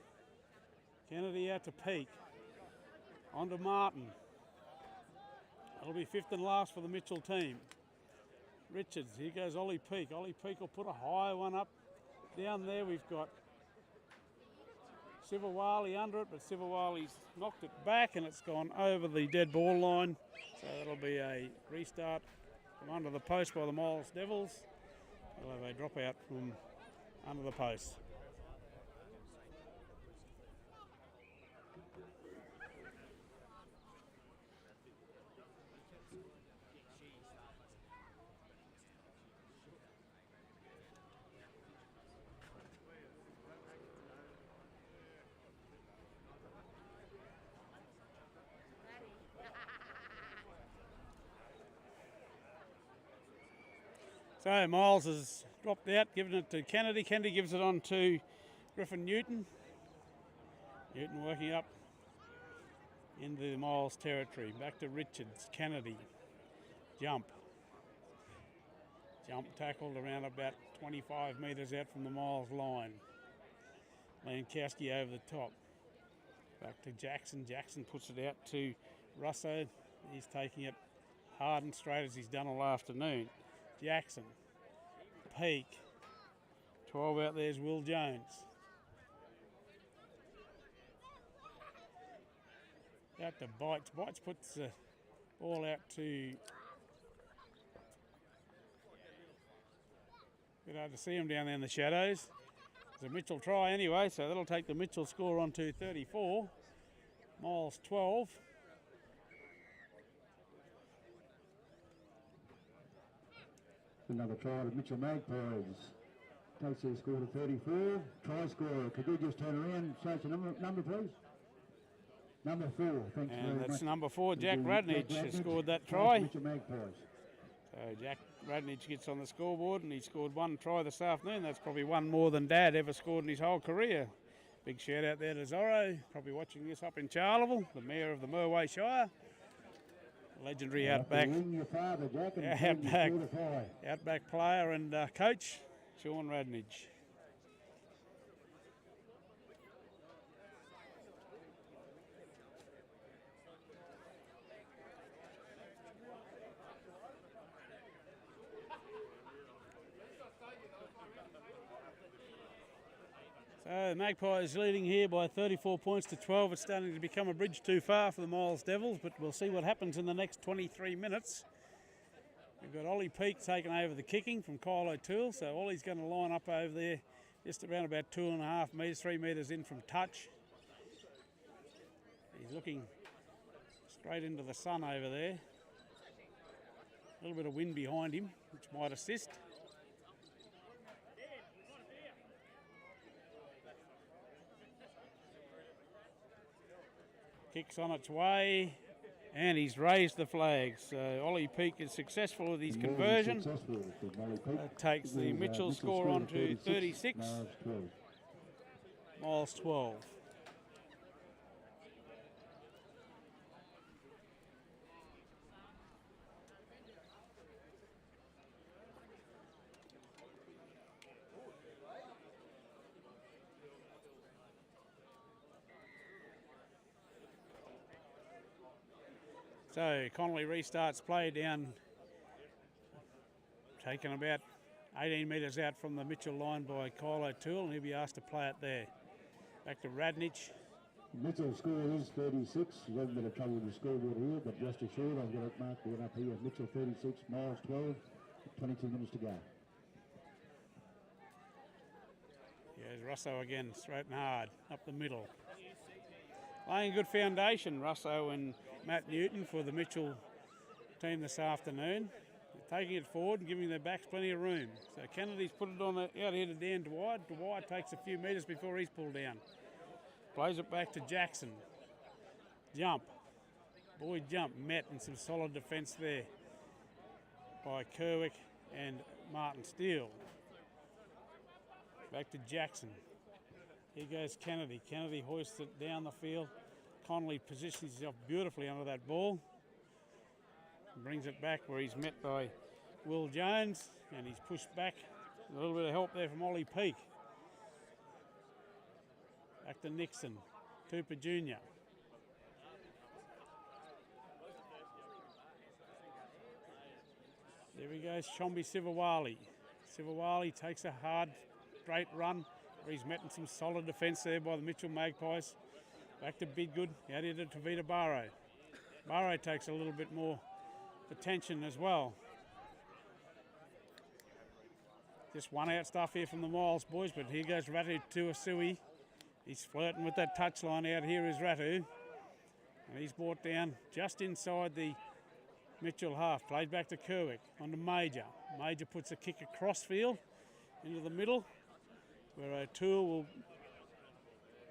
Kennedy out to Peak. On to Martin. That'll be fifth and last for the Mitchell team. Richards, here goes Ollie Peak. Ollie Peak will put a high one up. Down there we've got Sivawali under it, but Sivawali's knocked it back and it's gone over the dead ball line. So that'll be a restart from under the post by the Miles Devils. They'll have a dropout from under the post. So Miles has dropped out, given it to Kennedy. Kennedy gives it on to Griffin Newton. Newton working up into the Miles territory. Back to Richards. Kennedy. Jump. Jump tackled around about 25 metres out from the Miles line. Lankowski over the top. Back to Jackson. Jackson puts it out to Russo. He's taking it hard and straight as he's done all afternoon. Jackson, Peak, 12 out there's Will Jones. Out to Bites. Bites puts the ball out to... Bit hard to see him down there in the shadows. It's a Mitchell try anyway, so that'll take the Mitchell score on to 34. Miles 12. Another try to Mitchell Magpies. Takes their score to 34. Try scorer, could you just turn around and say the number please? Number 4, thanks very much. And that's number 4, Jack Radnich has scored that try. Mitchell Magpies. So Jack Radnich gets on the scoreboard and he scored one try this afternoon. That's probably one more than Dad ever scored in his whole career. Big shout out there to Zorro, probably watching this up in Charleville, the Mayor of the Merway Shire. Legendary outback player and coach, Sean Radnich. So Magpies leading here by 34 points to 12. It's starting to become a bridge too far for the Miles Devils, but we'll see what happens in the next 23 minutes. We've got Ollie Peak taking over the kicking from Kyle O'Toole, so Ollie's going to line up over there just around about 2.5 metres, 3 metres in from touch. He's looking straight into the sun over there. A little bit of wind behind him, which might assist. Kicks on its way, and he's raised the flag. So Ollie Peak is successful with his conversion. That takes the Mitchell score on to 36. Miles 12. So Connolly restarts play down, taken about 18 metres out from the Mitchell line by Kyle O'Toole, and he'll be asked to play it there. Back to Radnich. Mitchell's score is 36. He hasn't got a trouble with the scoreboard here, but rest assured I've got it marked one up here. Mitchell 36, Miles 12, 22 minutes to go. Here's Russo again, straight and hard, up the middle. Laying a good foundation, Russo and Matt Newton for the Mitchell team this afternoon. They're taking it forward and giving their backs plenty of room. So Kennedy's put it on out here to Dan Dwyer. Dwyer takes a few metres before he's pulled down. Plays it back to Jackson. Jump. Boyd jump. Met and some solid defence there by Kerwick and Martin Steele. Back to Jackson. Here goes Kennedy. Kennedy hoists it down the field. Connolly positions himself beautifully under that ball. And brings it back where he's met by Will Jones, and he's pushed back. A little bit of help there from Ollie Peake. Back to Nixon, Cooper Jr. There he goes, Chombi Sivawali. Sivawali takes a hard, straight run. He's met in some solid defence there by the Mitchell Magpies. Back to Bidgood, out here to Tavita Barrow. Barrow takes a little bit more attention as well. Just one out stuff here from the Miles boys, but here goes Ratu Tuasui. He's flirting with that touchline out here is Ratu. And he's brought down just inside the Mitchell half. Played back to Kerwick, on to Major. Major puts a kick across field into the middle, where O'Toole will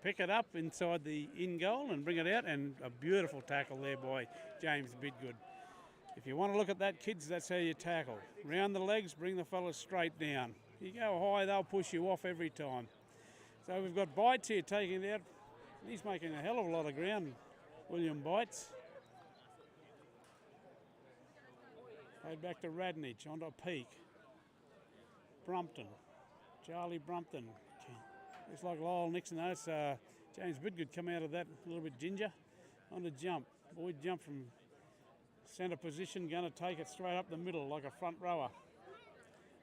pick it up inside the in goal and bring it out, and a beautiful tackle there by James Bidgood. If you want to look at that, kids, that's how you tackle. Round the legs, bring the fellas straight down. You go high, they'll push you off every time. So we've got Bites here taking it out. He's making a hell of a lot of ground, William Bites. Played back to Radnich, onto Peake. Brumpton, Charlie Brumpton. Looks like Lyle Nixon. That's James Bidgood come out of that a little bit ginger. On the jump. Boyd jump from centre position, going to take it straight up the middle like a front rower.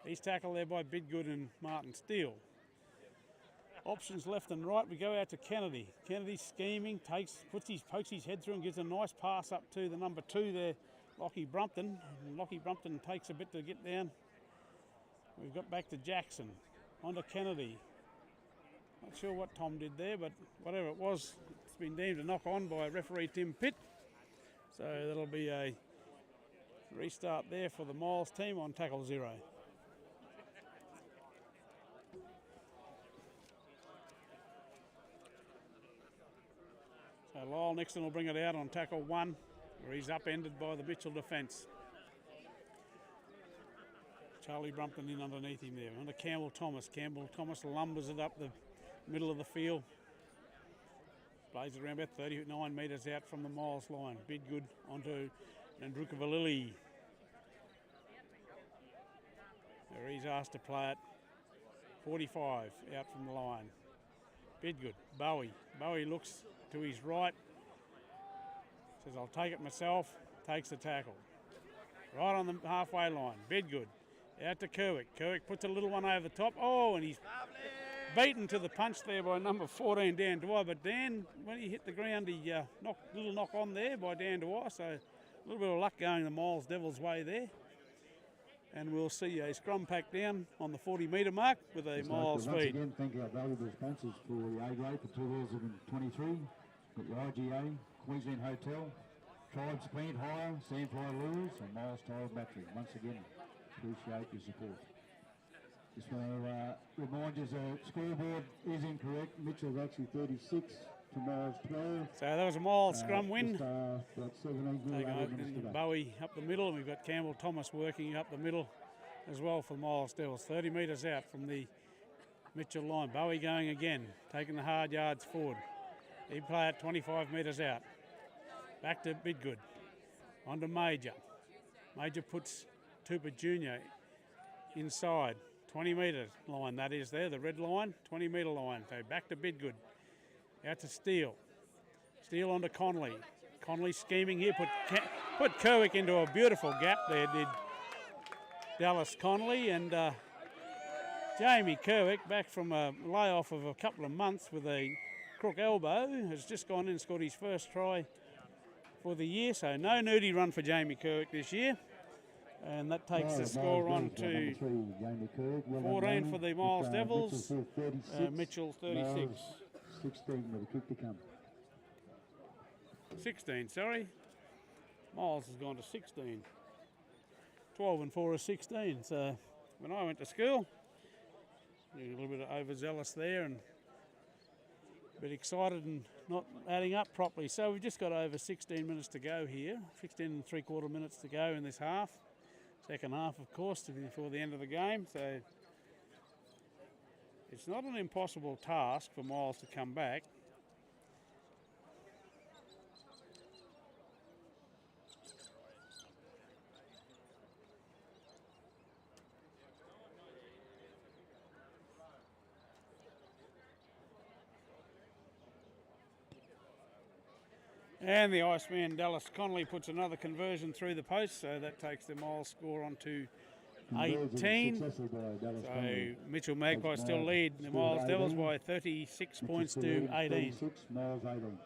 He's tackled there by Bidgood and Martin Steele. Options left and right. We go out to Kennedy. Kennedy scheming, pokes his head through and gives a nice pass up to the number 2 there, Lockie Brumpton. And Lockie Brumpton takes a bit to get down. We've got back to Jackson. On to Kennedy. Not sure what Tom did there, but whatever it was, it's been deemed a knock on by referee Tim Pitt. So that'll be a restart there for the Miles team on tackle 0. So Lyle Nixon will bring it out on tackle 1, where he's upended by the Mitchell defence. Charlie Brumpton in underneath him there. Under Campbell Thomas. Campbell Thomas lumbers it up the middle of the field. Plays it around about 39 metres out from the Miles line. Bidgood onto Nandruka Valili. There he's asked to play it. 45 out from the line. Bidgood, Bowie. Bowie looks to his right. Says, I'll take it myself. Takes the tackle. Right on the halfway line. Bidgood. Out to Kerwick. Kerwick puts a little one over the top. Oh, and he's beaten to the punch there by number 14, Dan Dwyer. But Dan, when he hit the ground, he little knock on there by Dan Dwyer. So a little bit of luck going the Miles Devils' way there. And we'll see a scrum pack down on the 40-metre mark with a Miles once feed. again, thank our valuable sponsors for the A-grade for 2023. Got the IGA, Queensland Hotel, Tribes Plant Hire, Sandfly Lures, and Miles Tile Battery. Once again, appreciate your support. Just want to remind you the scoreboard is incorrect. Mitchell's actually 36 to Miles 12. So that was a Miles scrum win. Just, about 17 minutes to go. Bowie up the middle, and we've got Campbell Thomas working up the middle as well for Miles Devils. 30 metres out from the Mitchell line. Bowie going again, taking the hard yards forward. He play it 25 metres out. Back to Bidgood. On to Major. Major puts Tupper Jr. inside. 20 metre line, that is there, the red line, 20 metre line. So back to Bidgood. Out to Steele. Steele on to Conley. Conley scheming here, put Kerwick into a beautiful gap there, did Dallas Conley. And Jamie Kerwick, back from a layoff of a couple of months with a crook elbow, has just gone in and scored his first try for the year. So no nudie run for Jamie Kerwick this year. And that takes the score on to 14 for the Miles Devils. Mitchell 36. 16 with a kick to come. 16, sorry. Miles has gone to 16. 12 and 4 is 16. So when I went to school, a little bit of overzealous there and a bit excited and not adding up properly. So we've just got over 16 minutes to go here. 16 and 3/4 minutes to go in this half. Second half, of course, before the end of the game. So it's not an impossible task for Miles to come back. And the Iceman Dallas Connolly puts another conversion through the post, so that takes the Miles score on to 18. Successful by Dallas So Connolly. Mitchell Magpies still lead the Scored Miles Devils 18. by 36 Mitchell points still to leading 18. 36, Miles 18.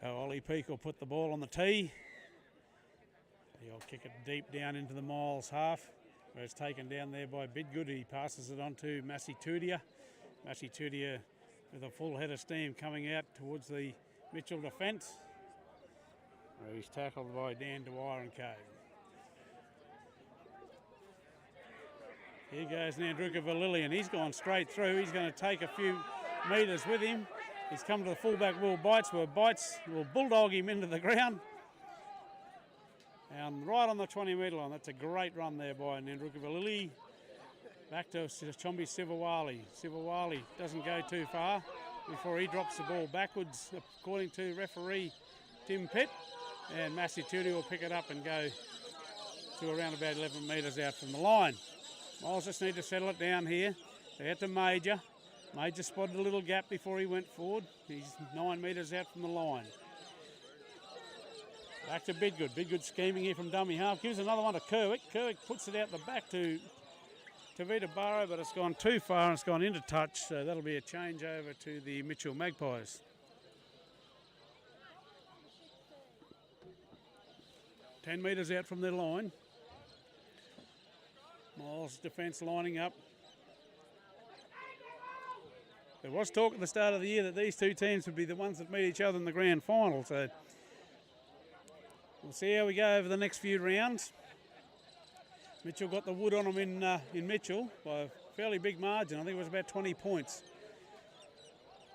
So Ollie Peake will put the ball on the tee. He'll kick it deep down into the Miles half, where it's taken down there by Bidgood. He passes it on to Massey Tudia. Massey Tudia with a full head of steam coming out towards the Mitchell defence, where he's tackled by Dan Dwyer and Cave. Here goes Nandruka Valillian. He's gone straight through. He's going to take a few metres with him. He's come to the fullback Will Bites, where Bites will bulldog him into the ground. And right on the 20-metre line. That's a great run there by Nandruka Valilli. Back to Chombi Sivawali. Sivawali doesn't go too far before he drops the ball backwards, according to referee Tim Pitt. And Massey Tudia will pick it up and go to around about 11 metres out from the line. Miles just need to settle it down here. They're at the Major. Major spotted a little gap before he went forward. He's 9 metres out from the line. Back to Bidgood. Bidgood scheming here from dummy half. Gives another one to Kerwick. Kerwick puts it out the back to Tavita Barrow, but it's gone too far and it's gone into touch. So that'll be a change over to the Mitchell Magpies. Ten metres out from their line. Miles defence lining up. There was talk at the start of the year that these two teams would be the ones that meet each other in the grand final. So we'll see how we go over the next few rounds. Mitchell got the wood on them in Mitchell by a fairly big margin. I think it was about 20 points.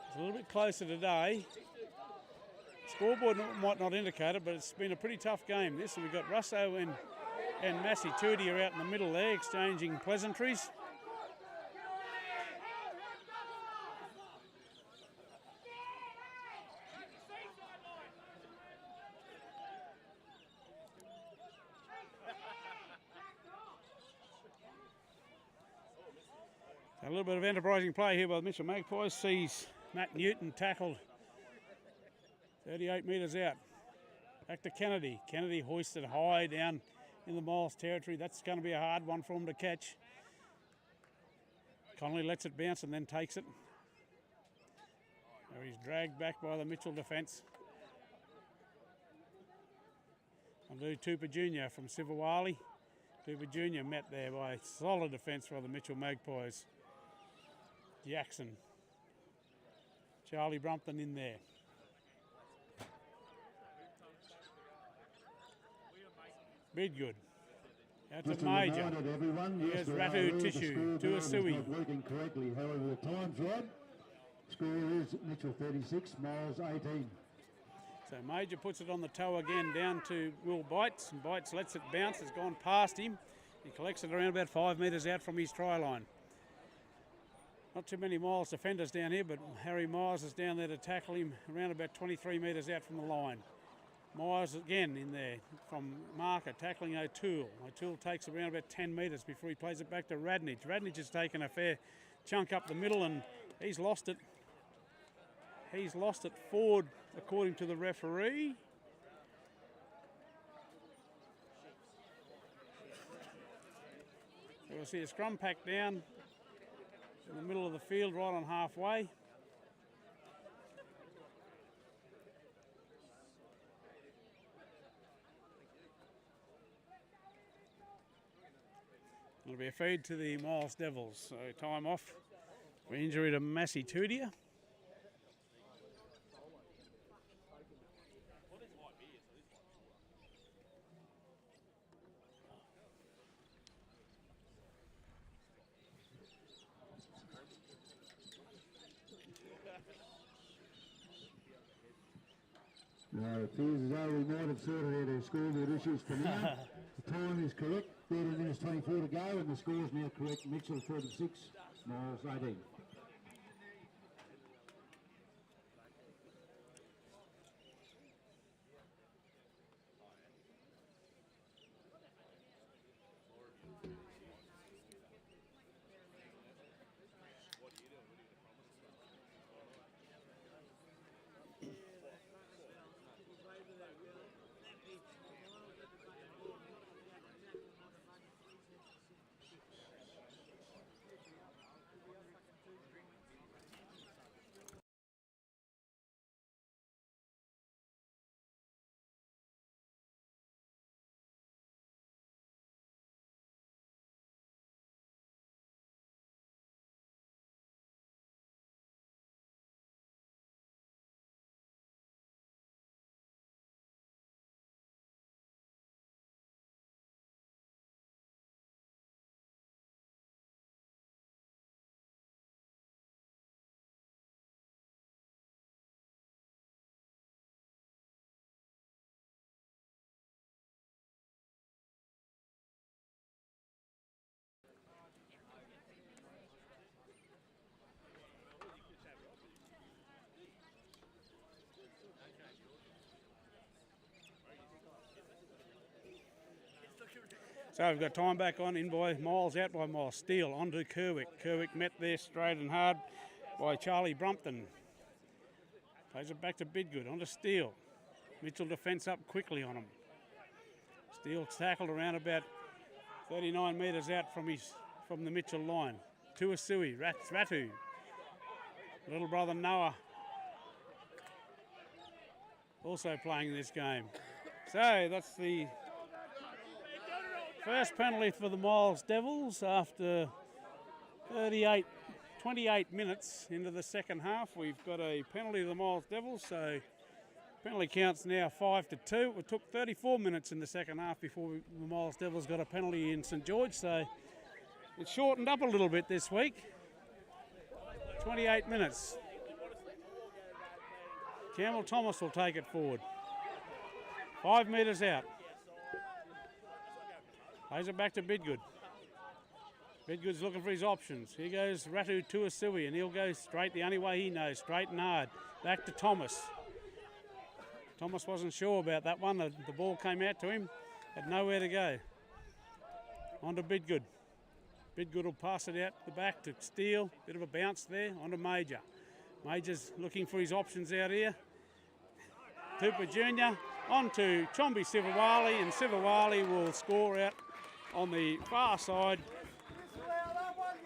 It's a little bit closer today. Scoreboard might not indicate it, but it's been a pretty tough game this. And we've got Russo and Massey Tudia out in the middle there exchanging pleasantries. A little bit of enterprising play here by the Mitchell Magpies. Sees Matt Newton tackled 38 metres out. Back to Kennedy. Kennedy hoisted high down in the Miles territory. That's going to be a hard one for him to catch. Connolly lets it bounce and then takes it. Now he's dragged back by the Mitchell defence. I'll do Tupper Jr. from Sivawali. Tupper Jr. met there by solid defence by the Mitchell Magpies. Jackson. Charlie Brumpton in there. Bidgood. Out to Major. Here's Ratu Tissue to Asui. Not working correctly, however, the time's right. Score is Mitchell 36, Miles 18. So Major puts it on the toe again down to Will Bites, and Bites lets it bounce. It's gone past him. He collects it around about 5 metres out from his try line. Not too many Miles defenders down here, but Harry Myers is down there to tackle him around about 23 metres out from the line. Myers again in there from marker, tackling O'Toole. O'Toole takes around about 10 metres before he plays it back to Radnich. Radnich has taken a fair chunk up the middle and he's lost it. He's lost it forward, according to the referee. So we'll see a scrum pack down in the middle of the field, right on halfway. It'll be a feed to the Miles Devils. So time off for injury to Massey Tudia. It appears as though we might have sorted out our scoreboard issues for now. The time is correct, 13 minutes 24 to go, and the score is now correct. Mitchell 36, Miles 18. So we've got time back on, in by Miles, out by Miles. Steele onto Kerwick. Kerwick met there straight and hard by Charlie Brumpton. Plays it back to Bidgood, onto Steele. Mitchell defence up quickly on him. Steele tackled around about 39 metres out from the Mitchell line. Tuasui, Ratu. Little brother Noah also playing this game. So that's the first penalty for the Miles Devils after 28 minutes into the second half. We've got a penalty to the Miles Devils, so penalty count's now 5-2. It took 34 minutes in the second half before the Miles Devils got a penalty in St George, so it's shortened up a little bit this week. 28 minutes. Campbell Thomas will take it forward. 5 metres out. Plays it back to Bidgood. Bidgood's looking for his options. Here goes Ratu Tuasui, and he'll go straight the only way he knows, straight and hard. Back to Thomas. Thomas wasn't sure about that one. The ball came out to him, had nowhere to go. On to Bidgood. Bidgood will pass it out the back to Steele. Bit of a bounce there, on to Major. Major's looking for his options out here. Tupper Jr. on to Chombi Sivawali, and Sivawali will score out on the far side.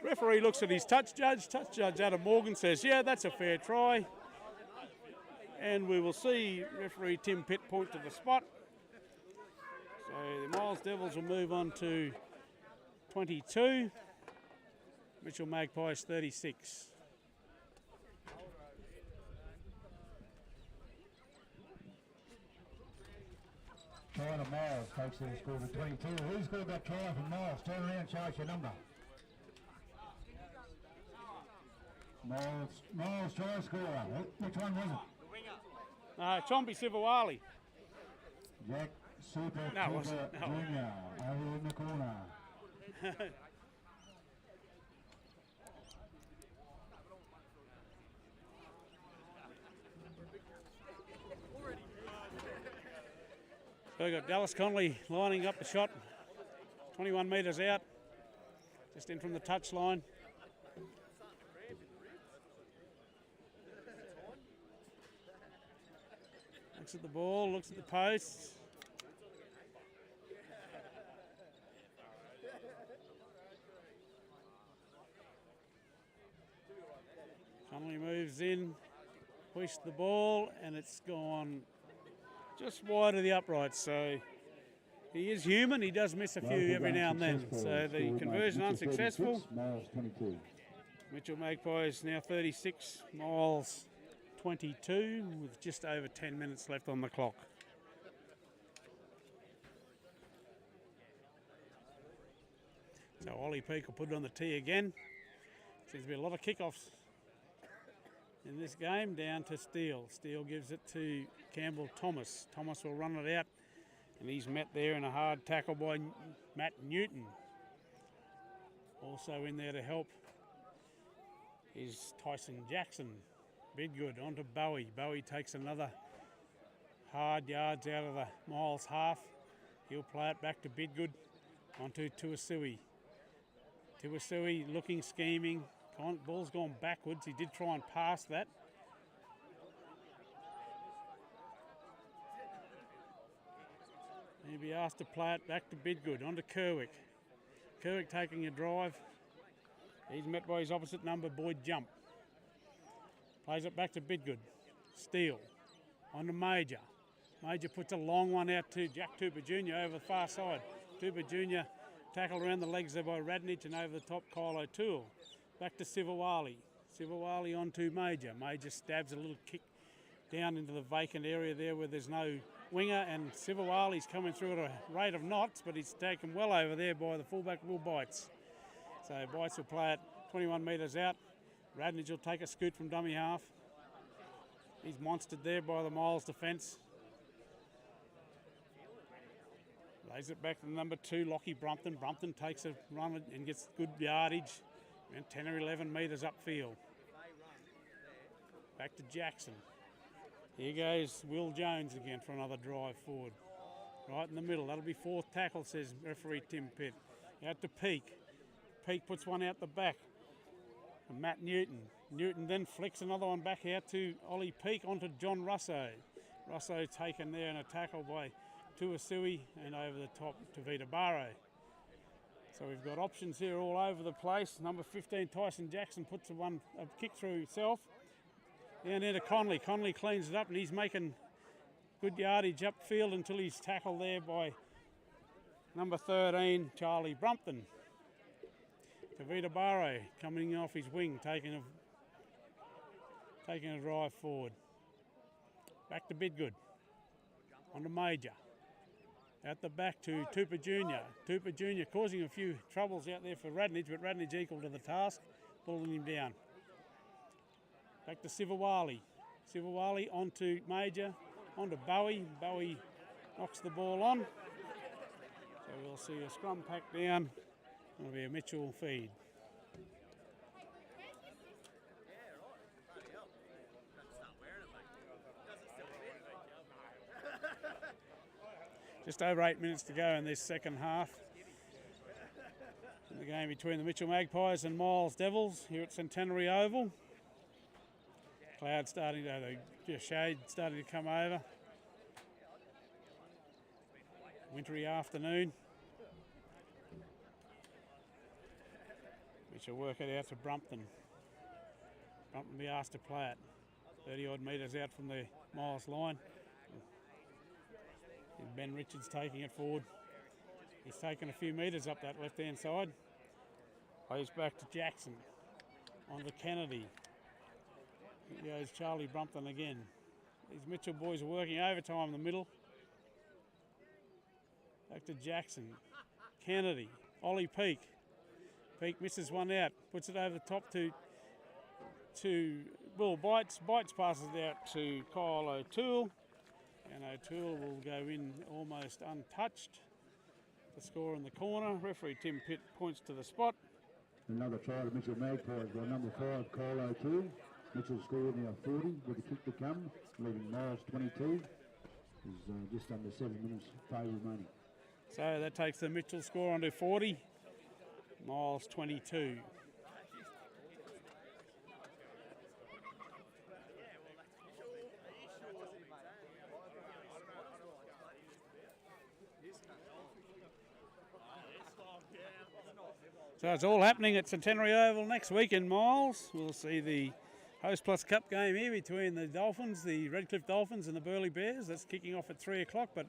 Referee looks at his touch judge. Touch judge Adam Morgan says, yeah, that's a fair try. And we will see referee Tim Pitt point to the spot. So the Miles Devils will move on to 22. Mitchell Magpies 36. Try to Miles takes the score to 22. Who's got that try from Miles? Turn around, show us your number. Miles try scorer. Which one was it? Chombi Sivawali. Jack Super No, it Cooper wasn't. No. Jr. over in the corner. So we've got Dallas Connolly lining up the shot, 21 metres out, just in from the touch line. Looks at the ball, looks at the posts. Connolly moves in, pushed the ball, and it's gone just wide of the uprights. So he is human, he does miss a few every now and then. So the conversion unsuccessful. Miles 22. Mitchell Magpies now 36, Miles 22, with just over 10 minutes left on the clock. So Ollie Peake will put it on the tee again. Seems to be a lot of kickoffs in this game. Down to Steele. Steele gives it to Campbell Thomas. Thomas will run it out, and he's met there in a hard tackle by Matt Newton. Also in there to help is Tyson Jackson. Bidgood onto Bowie. Bowie takes another hard yards out of the Miles half. He'll play it back to Bidgood onto Tuasui. Tuasui looking, scheming. Ball's gone backwards. He did try and pass that. He'll be asked to play it back to Bidgood onto Kerwick. Kerwick taking a drive. He's met by his opposite number, Boyd Jump. Plays it back to Bidgood. Steele on to Major. Major puts a long one out to Jack Tupper Jr. over the far side. Tupper Jr. tackled around the legs there by Radnich, and over the top Kyle O'Toole. Back to Sivawali. Sivawali on to Major. Major stabs a little kick down into the vacant area there where there's no winger, and Sivawali's coming through at a rate of knots, but he's taken well over there by the fullback Will Bites. So Bites will play it 21 metres out. Radnich will take a scoot from dummy half. He's monstered there by the Miles defence. Lays it back to number 2, Lockie Brumpton. Brumpton takes a run and gets good yardage. Around 10 or 11 metres upfield. Back to Jackson. Here goes Will Jones again for another drive forward. right in the middle. That'll be fourth tackle, says referee Tim Pitt. Out to Peak. Peak puts one out the back. And Matt Newton. Newton then flicks another one back out to Ollie Peak onto John Russo. Russo taken there in a tackle by Tuasui and over the top to Vita Barrow. So we've got options here all over the place. Number 15, Tyson Jackson, puts a kick through himself. Down there to Conley. Conley cleans it up and he's making good yardage upfield until he's tackled there by number 13, Charlie Brumpton. Vita Barrow coming off his wing, taking a drive forward. Back to Bidgood. On to Major. Out the back to Tupper Jr. Tupper Jr. causing a few troubles out there for Radnage, but Radnage equal to the task, pulling him down. Back to Sivawali. Sivawali onto Major, onto Bowie. Bowie knocks the ball on. So we'll see a scrum pack down. It'll be a Mitchell feed. Just over 8 minutes to go in this second half. In the game between the Mitchell Magpies and Miles Devils here at Centenary Oval. Cloud starting to, the shade starting to come over. Wintry afternoon. Mitchell work it out to Brumpton. Brumpton be asked to play it. 30 odd metres out from the Miles line. And Ben Richards taking it forward. He's taken a few metres up that left-hand side. Plays back to Jackson. On to Kennedy. Here goes Charlie Brumpton again. These Mitchell boys are working overtime in the middle. Back to Jackson. Kennedy. Ollie Peak. Peak misses one out. Puts it over the top to Will Bites. Bites passes it out to Kyle O'Toole. And O'Toole will go in almost untouched. The score in the corner. Referee Tim Pitt points to the spot. Another try to Mitchell Magpies by number 5, Kyle O'Toole. Mitchell scored now 40 with a kick to come, leaving Miles 22. There's just under 7 minutes play remaining. So that takes the Mitchell score on to 40. Miles 22. So it's all happening at Centenary Oval next week in Miles. We'll see the Host Plus Cup game here between the Dolphins, the Redcliffe Dolphins and the Burleigh Bears. That's kicking off at 3 o'clock, but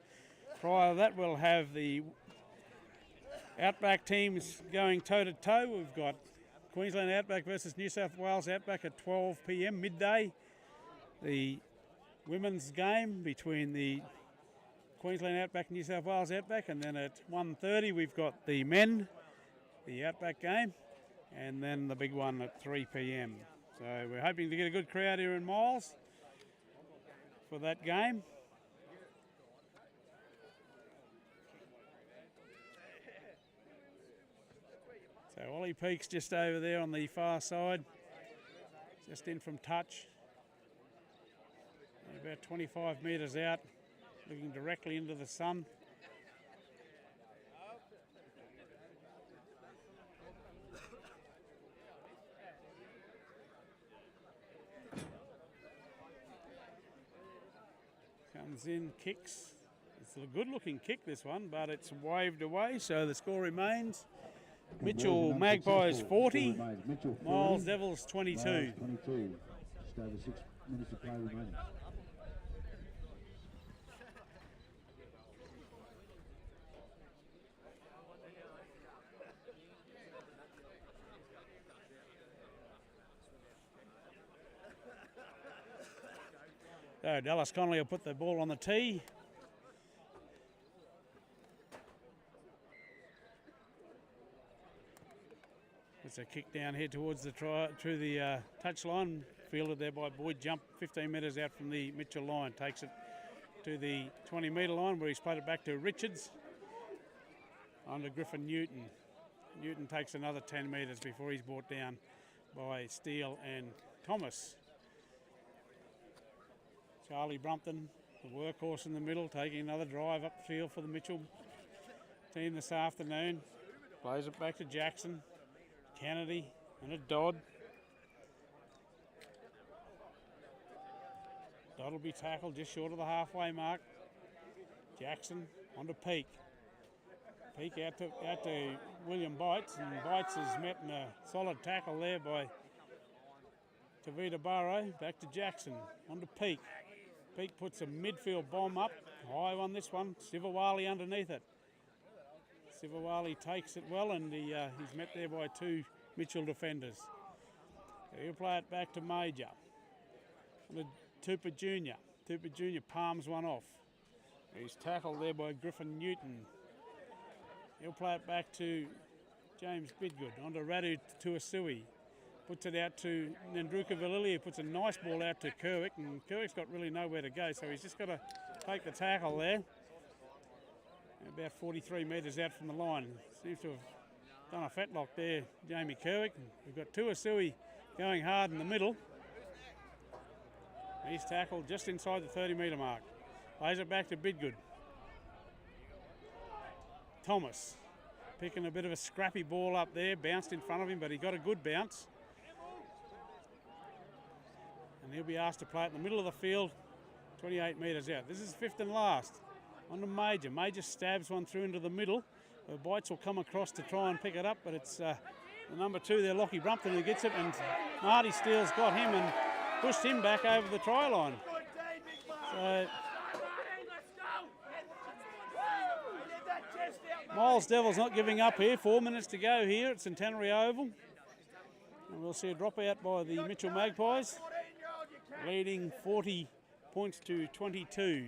prior to that we'll have the Outback teams going toe-to-toe. We've got Queensland Outback versus New South Wales Outback at 12 p.m. midday. The women's game between the Queensland Outback and New South Wales Outback, and then at 1:30 we've got the men, the Outback game, and then the big one at 3 p.m. So we're hoping to get a good crowd here in Miles for that game. So Ollie Peak's just over there on the far side, just in from touch. About 25 metres out, looking directly into the sun. Comes in, kicks. It's a good looking kick, this one, but it's waved away, so the score remains Mitchell Magpies 40, Miles Devils 22. 22, just over 6 minutes of play remaining. So Dallas Connolly will put the ball on the tee. It's a kick down here towards the touch line, fielded there by Boyd Jump, 15 metres out from the Mitchell line. Takes it to the 20-metre line where he's played it back to Richards. Under Griffin Newton. Newton takes another 10 metres before he's brought down by Steele and Thomas. Charlie Brumpton the workhorse in the middle, taking another drive up the field for the Mitchell team this afternoon. Plays it back to Jackson, Kennedy, and a Dodd. Dodd will be tackled just short of the halfway mark. Jackson onto Peak. Peak out to William Bites, and Bites is met in a solid tackle there by Tavita Barrow. Back to Jackson, onto Peak. Peak puts a midfield bomb up, high on this one. Sivawali underneath it. Sivawali takes it well, and he's met there by two Mitchell defenders. He'll play it back to Major. And Tupper Jr. Tupper Jr. palms one off. He's tackled there by Griffin Newton. He'll play it back to James Bidgood, onto Radu Tuasui. Puts it out to Nandruka Valili, who puts a nice ball out to Kerwick, and Kerwick's got really nowhere to go, so he's just got to take the tackle there. About 43 metres out from the line. Seems to have done a fetlock there, Jamie Kerwick. We've got Tuasui going hard in the middle. He's tackled just inside the 30-metre mark. Plays it back to Bidgood. Thomas picking a bit of a scrappy ball up there, bounced in front of him, but he got a good bounce. And he'll be asked to play it in the middle of the field, 28 metres out. This is fifth and last. On to Major. Major stabs one through into the middle. The Bites will come across to try and pick it up, but it's the number 2 there, Lockie Brumpton, who gets it, and Marty Steele's got him and pushed him back over the try line. So Miles Devils not giving up here. 4 minutes to go here at Centenary Oval. And we'll see a dropout by the Mitchell Magpies, leading 40 points to 22.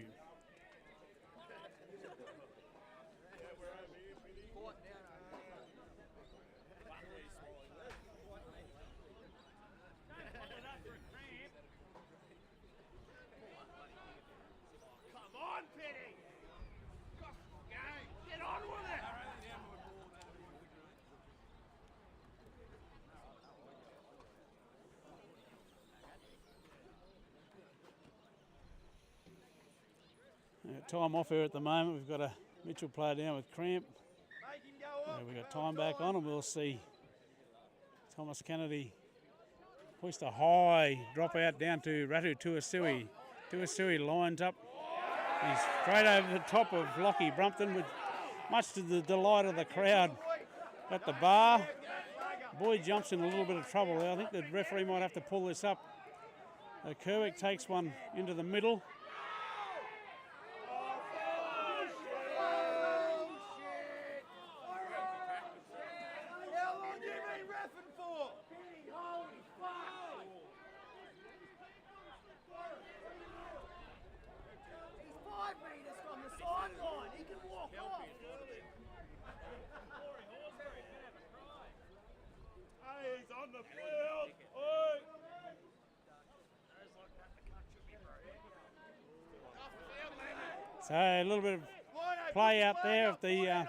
Time off here at the moment. We've got a Mitchell player down with cramp. We've got time back on, and we'll see Thomas Kennedy pushed a high drop out down to Ratu Tuasui. Tuasui lines up. He's straight over the top of Lockie Brumpton, with much to the delight of the crowd at the bar. Boy jumps in a little bit of trouble there. I think the referee might have to pull this up. Kerwick takes one into the middle. So a little bit of play out there of the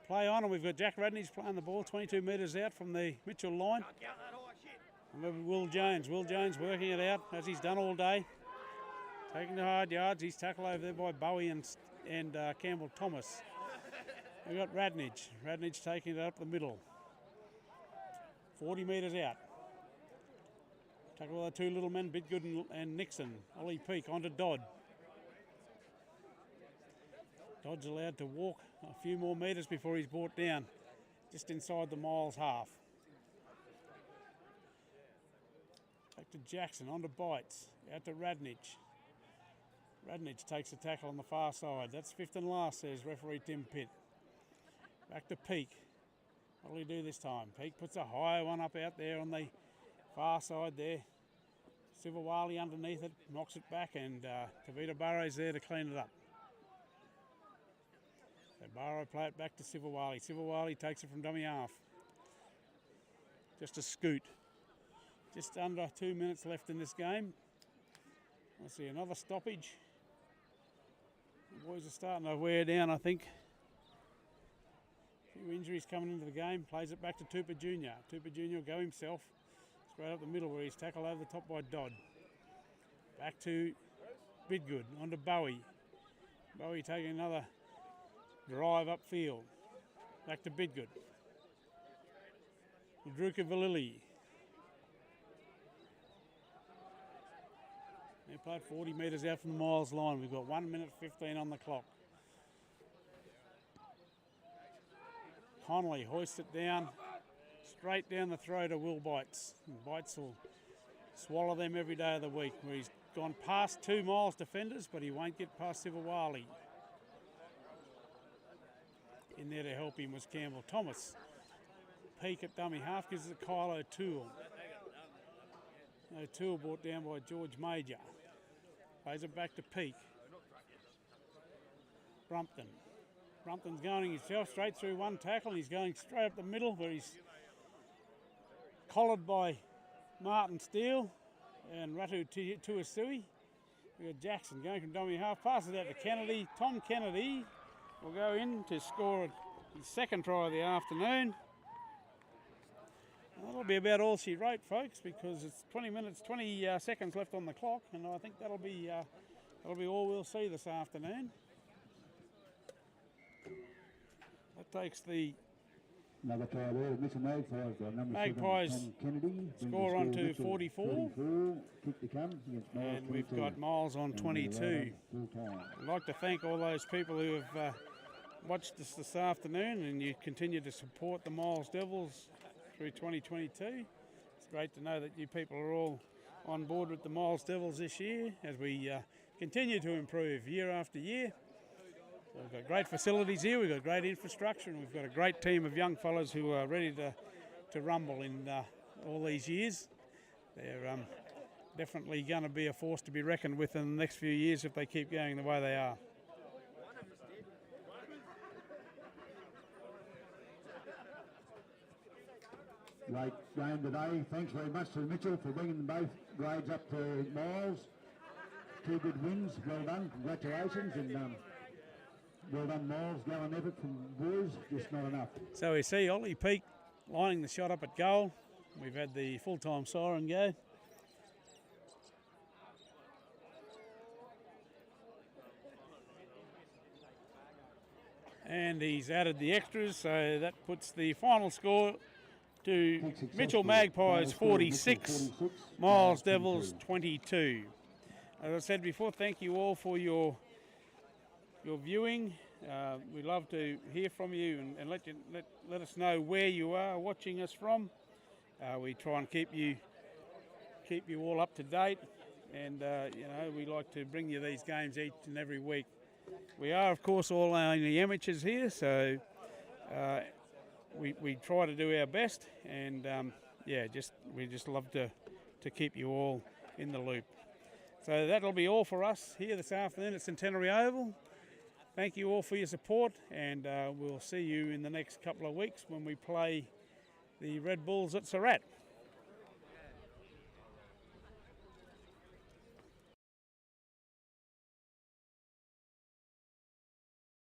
play on, and we've got Jack Radney's playing the ball 22 metres out from the Mitchell line. And Will Jones working it out as he's done all day, taking the hard yards. He's tackled over there by Bowie and Campbell Thomas. We've got Radnage taking it up the middle, 40 metres out. Tackle by the two little men, Bidgood and Nixon. Ollie Peak onto Dodd. Dodd's allowed to walk a few more metres before he's brought down, just inside the Miles half. Back to Jackson, onto Bites, out to Radnage. Radnage takes a tackle on the far side. That's fifth and last, says referee Tim Pitt. Back to Peak. What will he do this time? Peak puts a higher one up out there on the far side there. Sivawali underneath it, knocks it back, and Tavita Barrow's there to clean it up. So Barrow play it back to Sivawali. Sivawali takes it from dummy half. Just a scoot. Just under 2 minutes left in this game. We'll see another stoppage. The boys are starting to wear down, I think. A few injuries coming into the game. Plays it back to Tupper Jr. Tupper Jr. will go himself straight up the middle, where he's tackled over the top by Dodd. Back to Bidgood onto Bowie. Bowie taking another drive upfield. Back to Bidgood. Druka Valili. They played 40 metres out from the miles line. We've got 1 minute 15 on the clock. Connolly hoists it down, straight down the throat of Will Bites. And Bites will swallow them every day of the week. Where he's gone past 2 miles defenders, but he won't get past Sivawali. In there to help him was Campbell Thomas. Peak at dummy half gives it to Kyle O'Toole. O'Toole brought down by George Major. Plays it back to Peak. Brumpton. Brumpton's going himself straight through one tackle and he's going straight up the middle where he's collared by Martin Steele and Ratu Tuasui. We've got Jackson going from dummy half, passes out to Kennedy. Tom Kennedy will go in to score his second try of the afternoon. That'll be about all she wrote, folks, because it's 20 seconds left on the clock, and I think that'll be all we'll see this afternoon. That takes the Another try there, Mitchell Magpies, number Magpies 7, Tom Kennedy. score on to 44. Kick to come against Miles And we've 22. got Miles on 22. I'd like to thank all those people who have watched us this afternoon, and you continue to support the Miles Devils through 2022. It's great to know that you people are all on board with the Miles Devils this year as we continue to improve year after year. So we've got great facilities here, we've got great infrastructure, and we've got a great team of young fellows who are ready to rumble in all these years. They're definitely going to be a force to be reckoned with in the next few years if they keep going the way they are. Great game today. Thanks very much to Mitchell for bringing both grades up to Miles. 2 good wins. Well done. Congratulations. And well done, Miles. Gallant effort from boys. Just not enough. So we see Ollie Peak lining the shot up at goal. We've had the full-time siren go. And he's added the extras, so that puts the final score to Mitchell Magpies 46, Miles Devils 22. As I said before, thank you all for your viewing. We love to hear from you and let us know where you are watching us from. We try and keep you all up to date, and we like to bring you these games each and every week. We are, of course, all only amateurs here, so we try to do our best, and we just love to keep you all in the loop. So that'll be all for us here this afternoon at Centenary Oval. Thank you all for your support, and we'll see you in the next couple of weeks when we play the Red Bulls at Surat.